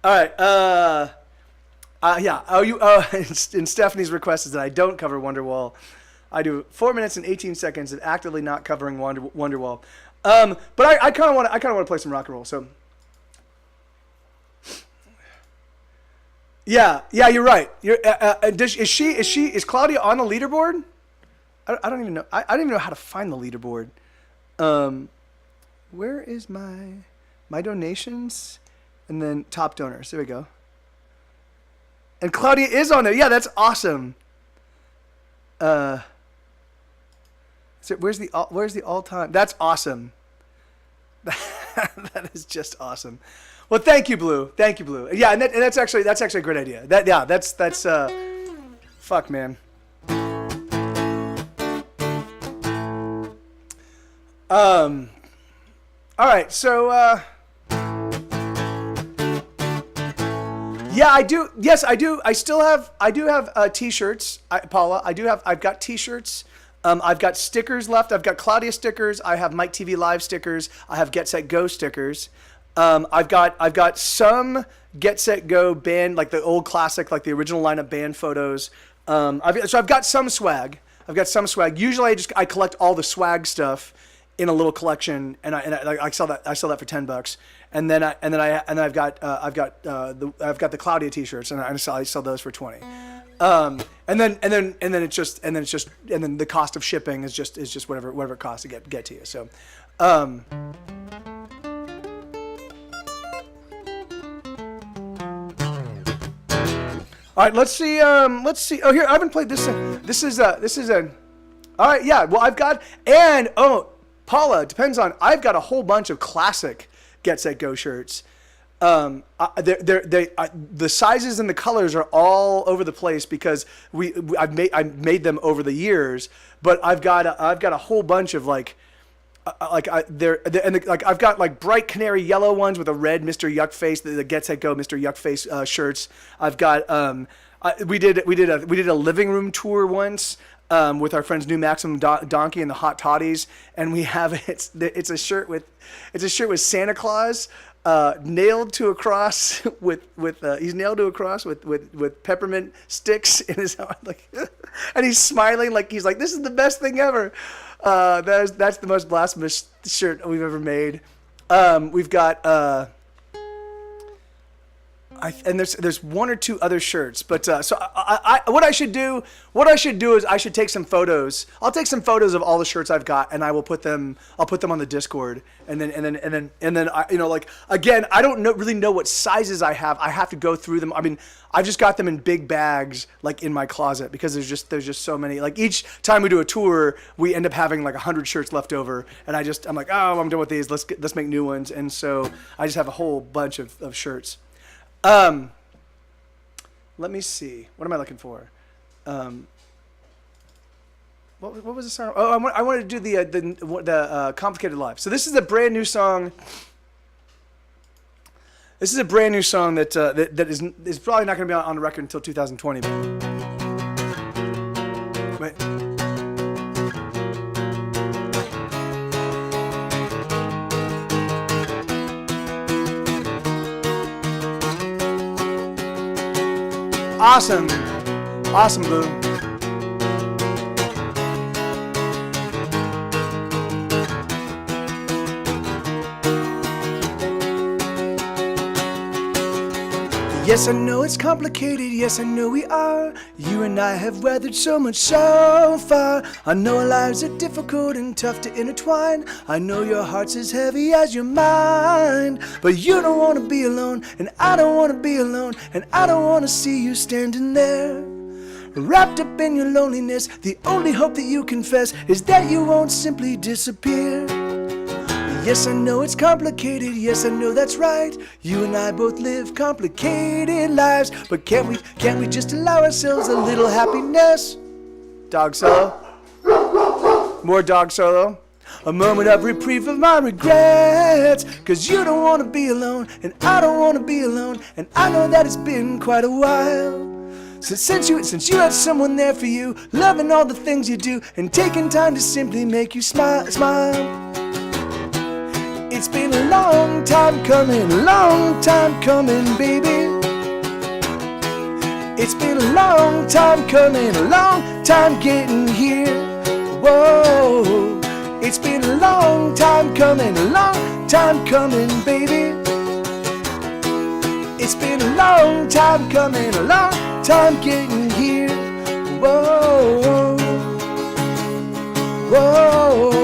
right. Yeah. Oh, you. And Stephanie's request is that I don't cover Wonderwall. I do 4 minutes and 18 seconds of actively not covering Wonderwall. But I kind of want to play some rock and roll. So. Yeah, you're right. Is Claudia on the leaderboard? I don't even know. I don't even know how to find the leaderboard. Where is my donations? And then top donors. There we go. And Claudia is on there. Yeah, that's awesome. So where's the all time? That's awesome. That is just awesome. Well, thank you, Blue. Thank you, Blue. Yeah, and that's actually a great idea. That's fuck, man. All right, so yeah, I do. Yes, I do. I do have t-shirts, Paula. I've got t-shirts. I've got stickers left. I've got Claudia stickers. I have Mike TV Live stickers. I have Get Set Go stickers. I've got some Get Set Go band, like the old classic, like the original lineup band photos. I've got some swag. I've got some swag. Usually I collect all the swag stuff in a little collection, and I sell that for $10. And then I've got the Claudia t-shirts, and I sell those for $20. And then the cost of shipping is just whatever it costs to get to you. So, all right, let's see. Oh, here I haven't played this. This is a. All right, yeah. Well, I've got Paula. Depends on. I've got a whole bunch of classic Get Set Go shirts. The sizes and the colors are all over the place because I've made them over the years. But I've got a whole bunch of I've got like bright canary yellow ones with a red Mr. Yuck Face, the Get Set Go Mr. Yuck Face shirts. I've got we did a living room tour once with our friends New Maximum Donkey and the Hot Toddies, and we have it's a shirt with Santa Claus nailed to a cross he's nailed to a cross with peppermint sticks in his arm, and he's smiling like he's like, this is the best thing ever. That's the most blasphemous shirt we've ever made. We've got and there's one or two other shirts, but so what I should do is I should take some photos. I'll take some photos of all the shirts I've got, and I'll put them on the Discord, and then I, again, I don't really know what sizes I have. I have to go through them. I mean, I've just got them in big bags, in my closet, because there's just so many. Each time we do a tour, we end up having 100 shirts left over, and I'm like, oh, I'm done with these. Let's make new ones, and so I just have a whole bunch of shirts. Let me see. What am I looking for? What was the song? Oh, I wanted to do the Complicated Life. So this is a brand new song. This is a brand new song that is probably not going to be on the record until 2020. Wait. Awesome, Boo. Yes, I know it's complicated, yes, I know we are. You and I have weathered so much so far. I know our lives are difficult and tough to intertwine. I know your heart's as heavy as your mind. But you don't want to be alone, and I don't want to be alone, and I don't want to see you standing there, wrapped up in your loneliness. The only hope that you confess is that you won't simply disappear. Yes, I know it's complicated, yes, I know that's right. You and I both live complicated lives, but can't we just allow ourselves a little happiness? Dog solo. More dog solo. A moment of reprieve of my regrets, 'cause you don't want to be alone, and I don't want to be alone, and I know that it's been quite a while since you had someone there for you, loving all the things you do, and taking time to simply make you smile. It's been a long time coming, baby. It's been a long time coming, a long time getting here. Whoa. It's been a long time coming, baby. It's been a long time coming, a long time getting here. Whoa. Whoa.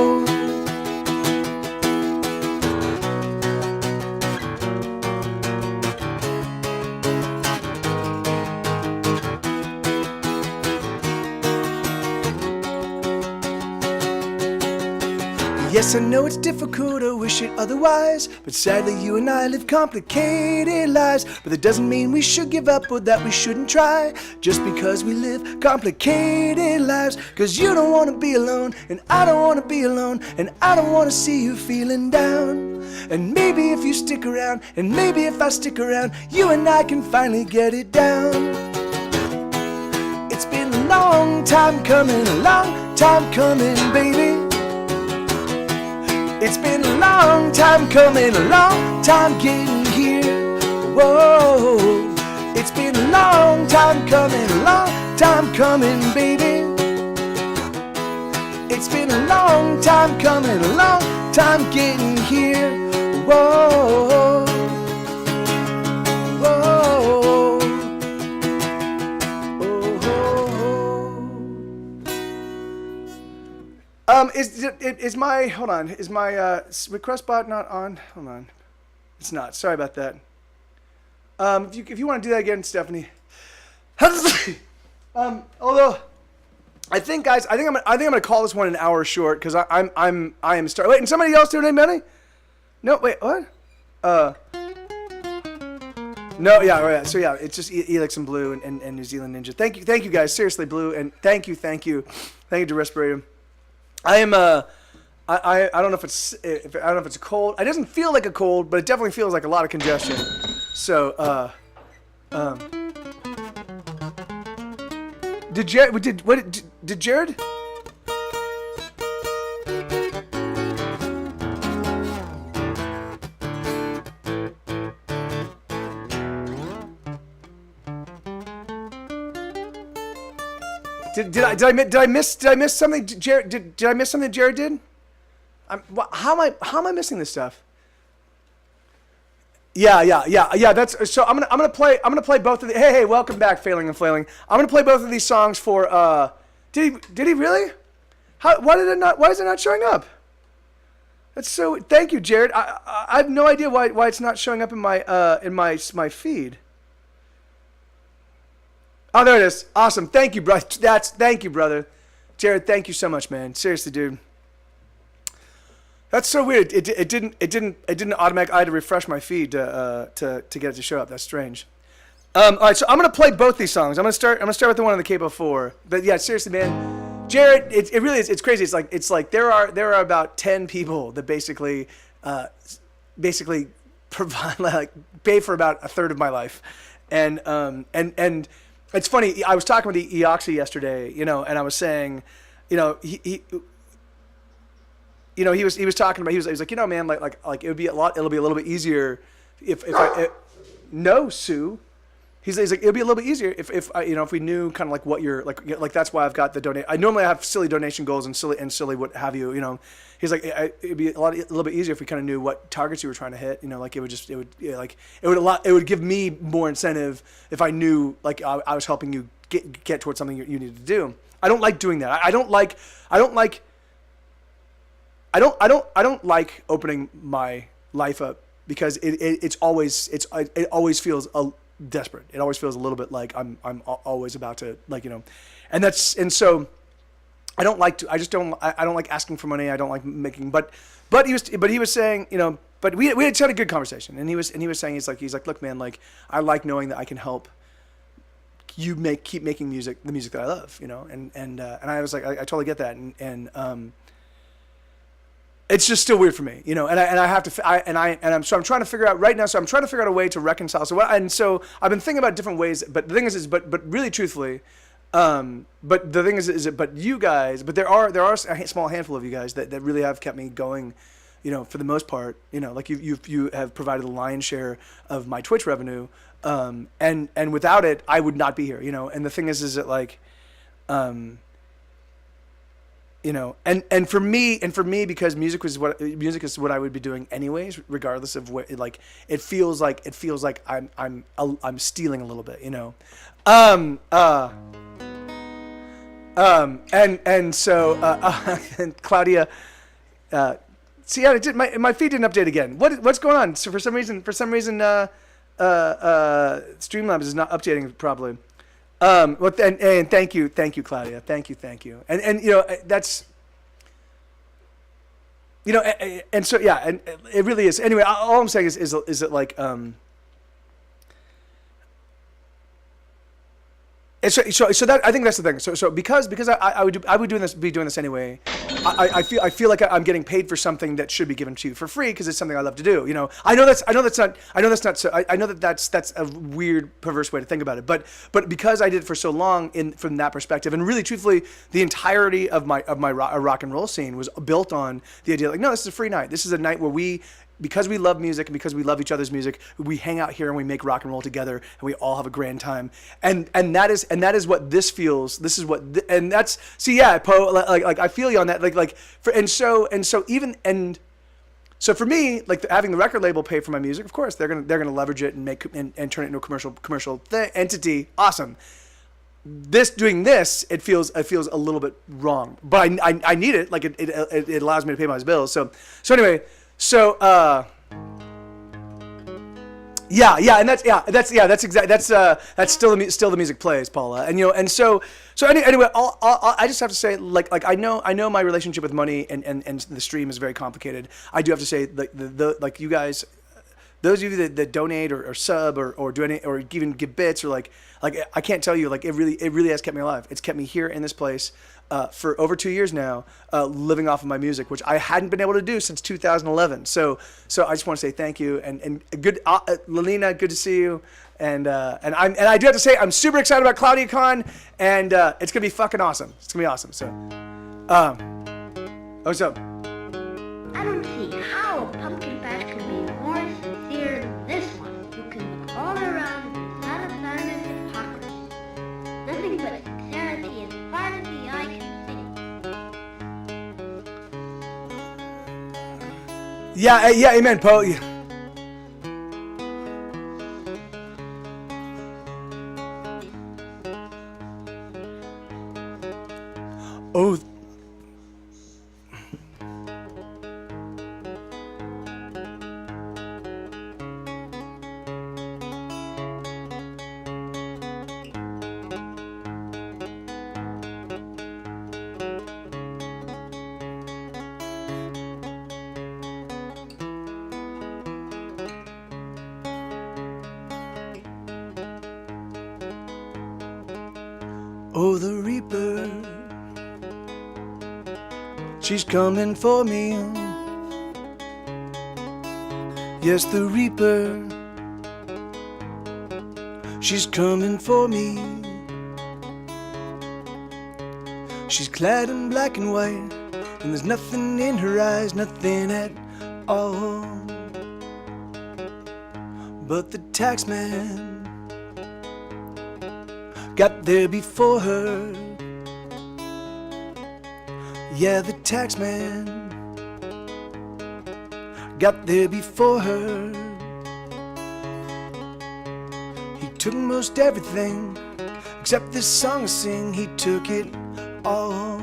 Yes, I know it's difficult, I wish it otherwise, but sadly you and I live complicated lives. But that doesn't mean we should give up or that we shouldn't try, just because we live complicated lives. 'Cause you don't want to be alone, and I don't want to be alone, and I don't want to see you feeling down. And maybe if you stick around, and maybe if I stick around, you and I can finally get it down. It's been a long time coming, baby. It's been a long time coming, a long time getting here. Whoa. It's been a long time coming, baby. time getting here. Whoa, whoa, oh. Is my, hold on, is my request bot not on? Hold on, it's not. Sorry about that. If you want to do that again, Stephanie. Although, I think, guys, I think I'm gonna call this one an hour short because I am starting. Wait, and somebody else doing money? No, wait, what? No, yeah, right. So yeah, it's just Elix and Blue and New Zealand Ninja. Thank you guys, seriously, Blue, and thank you to Respirator. I am I don't know if it's I don't know if it's a cold. It doesn't feel like a cold, but it definitely feels like a lot of congestion. So did Jared? Did Jared? Did I miss something? Jared, did I miss something Jared did? How am I missing this stuff? Yeah. That's so. I'm gonna play both of the. Hey, welcome back, Failing and Flailing. I'm gonna play both of these songs for. Did he really? Why is it not showing up? That's so. Thank you, Jared. I have no idea why it's not showing up in my feed. Oh, there it is. Awesome. Thank you, bro. Thank you, brother. Jared, thank you so much, man. Seriously, dude. That's so weird. It didn't automatically. I had to refresh my feed to get it to show up. That's strange. All right, so I'm gonna play both these songs. I'm gonna start with the one on the Capo 4. But yeah, seriously, man, Jared, it really is. It's crazy. It's like there are about 10 people that basically provide, like, pay for about a third of my life, and it's funny. I was talking with Eoxy yesterday, and I was saying, he was talking about, he was like, man, like it'll be a little bit easier if no, Sue. He's like, it'll be a little bit easier if we knew kind of like what you're like that's why I've got the donate. I normally have silly donation goals and silly what have you, He's like, it'd be a little bit easier if we kind of knew what targets you were trying to hit, like it would give me more incentive if I knew like I was helping you get towards something you needed to do. I don't like doing that. I don't like opening my life up because it always feels desperate. It always feels a little bit like I'm always about to and so I don't like to. I don't like asking for money. I don't like making. But he was saying, But we had a good conversation, and he was saying he's like, look, man, like I like knowing that I can help you keep making the music that I love, and I was like, I totally get that, and it's just still weird for me, and I have to, I'm trying to figure out right now. So I'm trying to figure out a way to reconcile. So I've been thinking about different ways, but the thing is but really truthfully. But the thing is but you guys, but there are a small handful of you guys that really have kept me going, for the most part, like you have provided the lion's share of my Twitch revenue, and without it, I would not be here, and the thing is that like, and for me, because music is what I would be doing anyways, regardless of what, like, it feels like I'm stealing a little bit, and so and Claudia, see, yeah, my feed didn't update again. What's going on? So for some reason, Streamlabs is not updating properly. Well, and thank you, Claudia. Thank you. And that's, and so yeah, and it really is. Anyway, all I'm saying is that like, and so that I think that's the thing. So because I would be doing this anyway. I feel like I'm getting paid for something that should be given to you for free because it's something I love to do. I know that's a weird, perverse way to think about it. But because I did it for so long from that perspective, and really truthfully, the entirety of my rock and roll scene was built on the idea like, no, this is a free night. This is a night where because we love music and because we love each other's music, we hang out here and we make rock and roll together and we all have a grand time. And that is what this feels. This is what, and that's, see, yeah, Poe, like I feel you on that. And so even, and So for me, like having the record label pay for my music, of course they're gonna leverage it and make and turn it into a commercial entity. Awesome. Doing this, it feels a little bit wrong, but I need it. Like it allows me to pay my bills. So anyway, yeah, and that's still the music plays, Paula, and and so anyway, I just have to say, like I know my relationship with money and the stream is very complicated. I do have to say, like you guys, those of you that donate or sub or do any or even give bits or like I can't tell you, like it really has kept me alive. It's kept me here in this place for over 2 years now, living off of my music, which I hadn't been able to do since 2011. So I just want to say thank you and good, Lalina, good to see you. And I do have to say I'm super excited about ClaudiaCon, and it's gonna be fucking awesome. It's gonna be awesome. So, what's up? I don't see how a pumpkin patch can be more sincere than this one. You can look all around without a sign of hypocrisy. Nothing but sincerity as far as the eye can see. Yeah, amen, Poe. Yeah. Oh. Oh, the Reaper, she's coming for me. Yes, the Reaper, she's coming for me. She's clad in black and white, and there's nothing in her eyes, nothing at all. But the taxman got there before her. Yeah, the taxman got there before her. He took most everything except this song I sing. He took it all.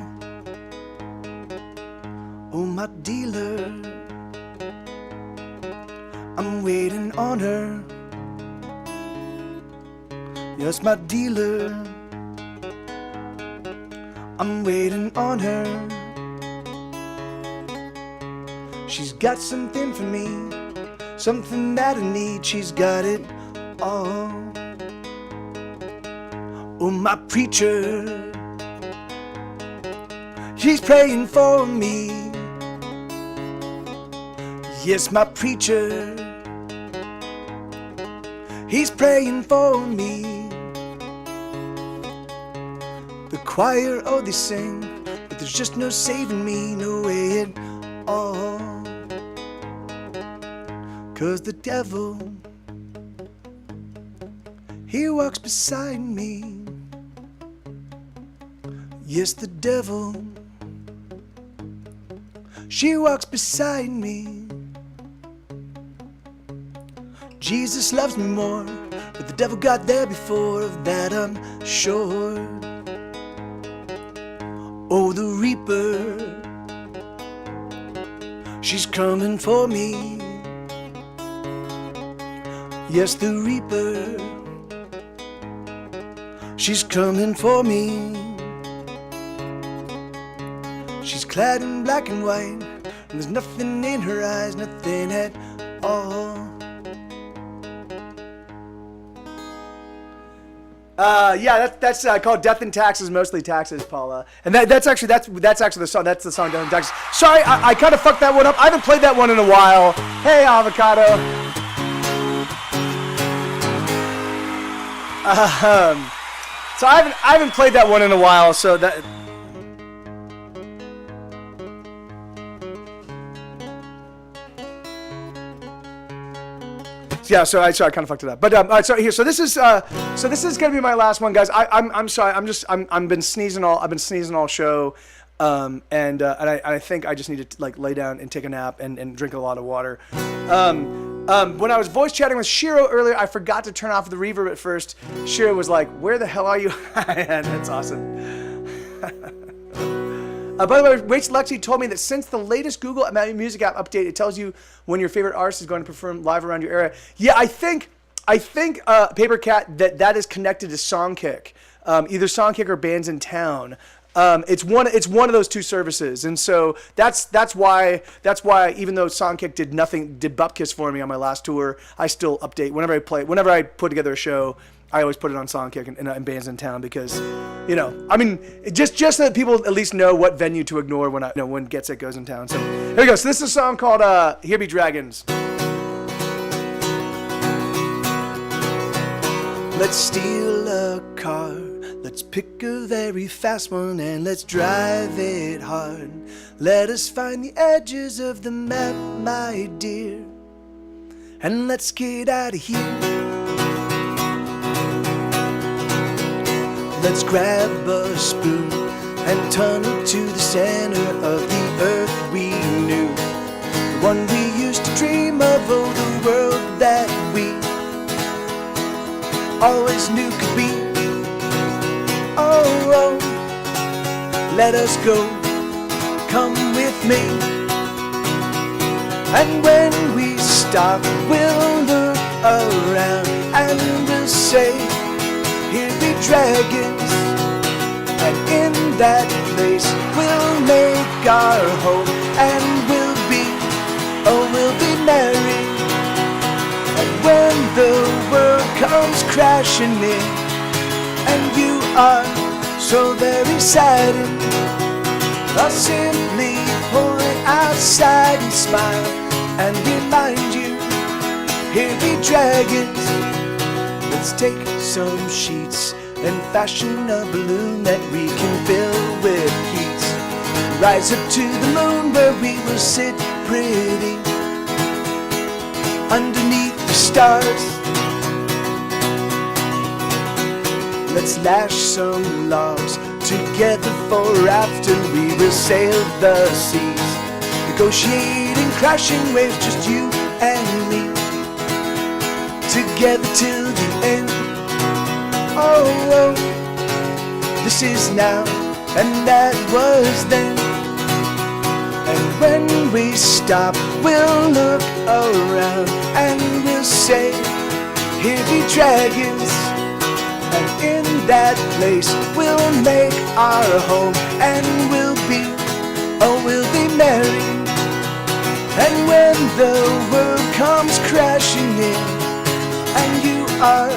Oh, my dealer, I'm waiting on her. Yes, my dealer, I'm waiting on her. She's got something for me, something that I need. She's got it all. Oh, my preacher, he's praying for me. Yes, my preacher, he's praying for me. The choir, oh, they sing, but there's just no saving me, no way at all. 'Cause the devil, he walks beside me. Yes, the devil, she walks beside me. Jesus loves me more, but the devil got there before, of that I'm sure. Oh, the Reaper, she's coming for me. Yes, the Reaper, she's coming for me. She's clad in black and white, and there's nothing in her eyes, nothing at all. Yeah, that's called Death and Taxes, Mostly Taxes, Paula. And that's actually the song. That's the song, Death and Taxes. Sorry, I kind of fucked that one up. I haven't played that one in a while. Hey, Avocado. So I haven't played that one in a while. So that. Yeah, so I kind of fucked it up, but all right, so here, so this is gonna be my last one, guys. I'm sorry, I've been sneezing all show. And I think I just need to like lay down and take a nap and drink a lot of water. When I was voice chatting with Shiro earlier, I forgot to turn off the reverb at first. Shiro was like, "Where the hell are you?" That's awesome. By the way, Rachel Lexi told me that since the latest Google Music app update, it tells you when your favorite artist is going to perform live around your area. Yeah, I think Paper Cat that is connected to Songkick, either Songkick or Bands in Town. It's one of those two services, and so that's why even though Songkick did Bupkiss for me on my last tour, I still update whenever I put together a show. I always put it on Songkick and Bands in Town because, I mean, just so that people at least know what venue to ignore when Get Set goes in town. So here we go. So this is a song called "Here Be Dragons." Let's steal a car. Let's pick a very fast one and let's drive it hard. Let us find the edges of the map, my dear, and let's get out of here. Let's grab a spoon and tunnel to the center of the earth we knew, the one we used to dream of, oh, the world that we always knew could be. Oh, let us go, come with me. And when we stop, we'll look around and we'll say, "Here be dragons." And in that place we'll make our home, and we'll be married. And when the world comes crashing in, and you are so very saddened, I'll simply point outside and smile and remind you, here be dragons. Let's take some sheets and fashion a balloon that we can fill with heat. Rise up to the moon where we will sit pretty underneath the stars. Let's lash some logs together for after we will sail the seas, negotiating crashing waves, just you and me, together till the end. Oh, this is now and that was then. And when we stop, we'll look around and we'll say, here be dragons. And in that place we'll make our home, and we'll be married. And when the world comes crashing in, and you are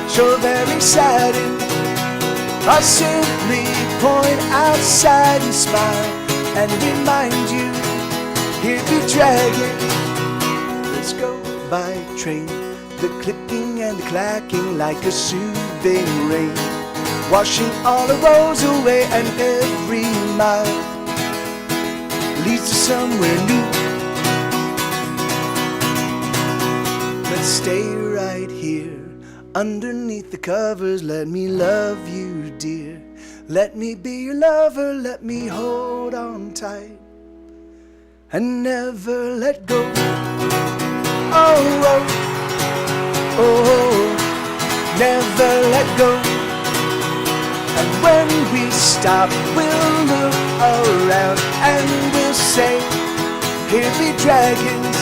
so very saddened, I'll simply point outside and smile and remind you, here be dragons. Let's go by train, the clicking and the clacking like a soothing rain, washing all the woes away, and every mile leads to somewhere new. Let's stay right here underneath the covers. Let me love you, dear. Let me be your lover. Let me hold on tight and never let go. Oh, oh, oh, never let go. And when we stop, we'll look around and we'll say, here be dragons.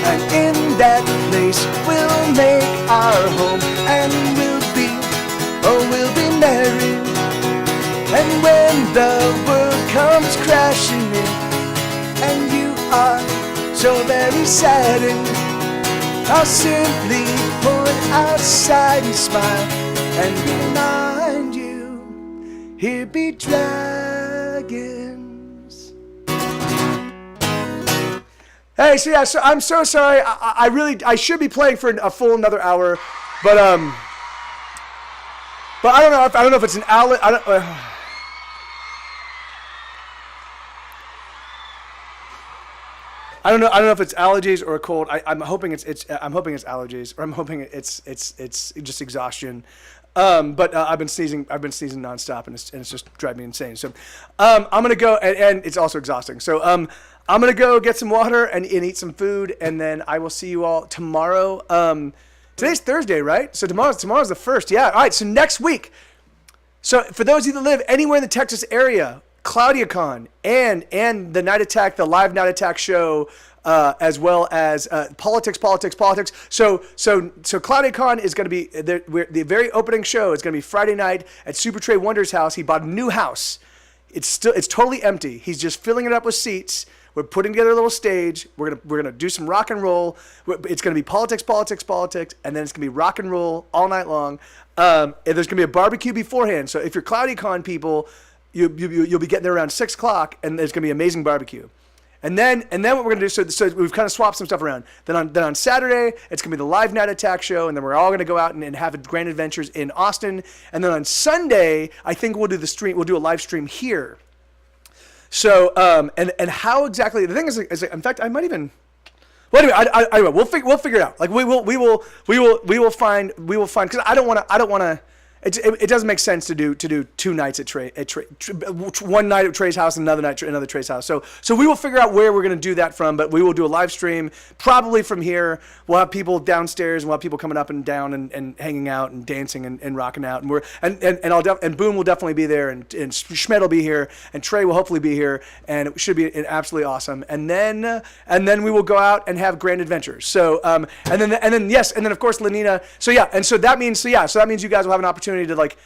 And in that place we'll make our home, and we'll be married. And when the world comes crashing in, and you are so very saddened, I'll simply point outside and smile and remind you, here be dragons. Hey, so yeah, so I'm so sorry. I should be playing for a full another hour, but I don't know if it's an hour. I don't know if it's allergies or a cold. I'm hoping it's allergies, or I'm hoping it's just exhaustion. But I've been sneezing nonstop, and it's just driving me insane. So I'm gonna go, and it's also exhausting. So I'm gonna go get some water and eat some food, and then I will see you all tomorrow. Today's Thursday, right? So tomorrow's the 1st. Yeah. All right. So next week. So for those of you that live anywhere in the Texas area, ClaudiaCon and the Night Attack, the live Night Attack show, as well as politics. So ClaudiaCon is going to be the very opening show is going to be Friday night at Super Trey Wonder's house. He bought a new house. It's totally empty. He's just filling it up with seats. We're putting together a little stage. We're gonna do some rock and roll. It's gonna be politics, and then it's gonna be rock and roll all night long. And there's gonna be a barbecue beforehand. So if you're ClaudiaCon people, you'll be getting there around 6 o'clock, and there's gonna be amazing barbecue. And then what we're gonna do? So we've kind of swapped some stuff around. Then on Saturday, it's gonna be the live Night Attack show, and then we're all gonna go out and have grand adventures in Austin. And then on Sunday, I think we'll do the stream. We'll do a live stream here. So and how exactly? The thing is, in fact, I might even. Well, anyway, I will. We'll figure it out. Like we will find because I don't want to. It doesn't make sense to do 2 nights at Trey, one night at Trey's house and another night at another Trey's house. So we will figure out where we're going to do that from, but we will do a live stream probably from here. We'll have people downstairs and we'll have people coming up and down and hanging out and dancing and rocking out. And Boom will definitely be there, and Schmidt will be here, and Trey will hopefully be here, and it should be absolutely awesome. And then we will go out and have grand adventures. So and then of course Lenina. So that means you guys will have an opportunity to like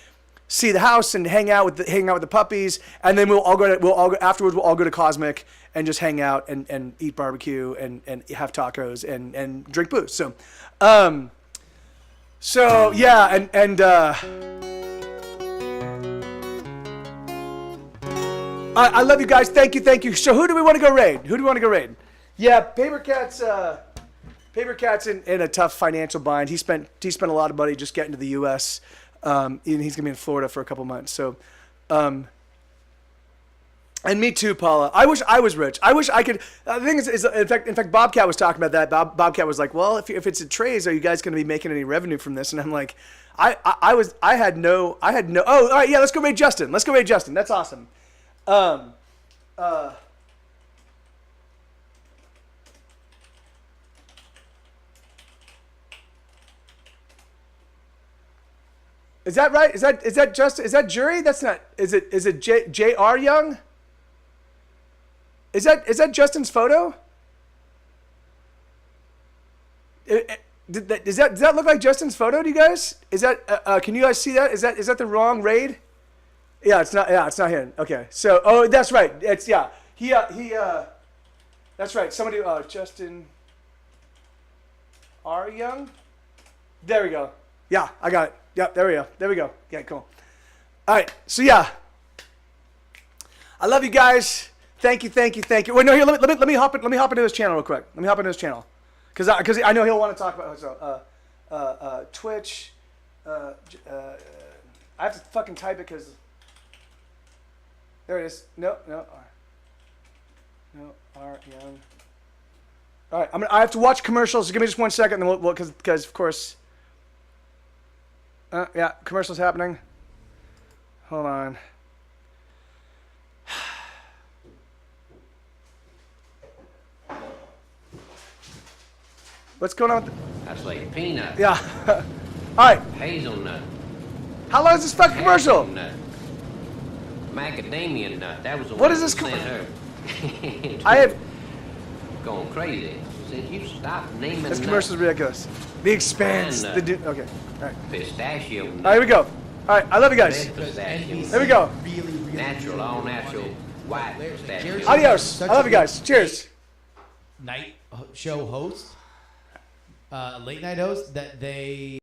see the house and hang out with the puppies, and then we'll all go to Cosmic and just hang out and eat barbecue and have tacos and drink booze. So yeah, and I love you guys. Thank you. So who do we want to go raid? Yeah, Paper Cat's in a tough financial bind. He spent a lot of money just getting to the U.S. And he's gonna be in Florida for a couple months. So, and me too, Paula. I wish I was rich. I wish I could. The thing is in fact, Bobcat was talking about that. Bobcat was like, "Well, if it's at Trey's, are you guys gonna be making any revenue from this?" And I'm like, I had no. Oh, all right, yeah. Let's go raid Justin. That's awesome. Is that right? Is that Jury? That's not. Is it J.R. Young? Is that Justin's photo? Does that look like Justin's photo to you guys? Is that can you guys see that? Is that the wrong raid? Yeah, it's not. Yeah, it's not him. Okay, so that's right. It's he that's right. Somebody Justin R. Young. There we go. Yeah, I got it. Yep, there we go. Yeah, cool. All right, so yeah. I love you guys. Thank you. Wait, no, here, let me hop into his channel real quick. Because I know he'll want to talk about Twitch. I have to fucking type it because there it is. No, R Young. All right, I have to watch commercials. So give me just 1 second, and we'll because of course. Yeah, commercials happening. Hold on. What's going on? That's like peanut. Yeah. All right. Hazelnut. How long is this fucking commercial? Nut. Macadamia nut. That was the What one is this that sent her. I have. Going crazy. Said you stop naming This nuts. commercial's ridiculous. The Expanse. And, The dude. Okay. All right. Pistachio nut. All right, here we go. All right, I love you guys. Red pistachio. There we go. Natural, all natural, white pistachio. Adios. I love you guys. Cheers. Night show host, late night host, that they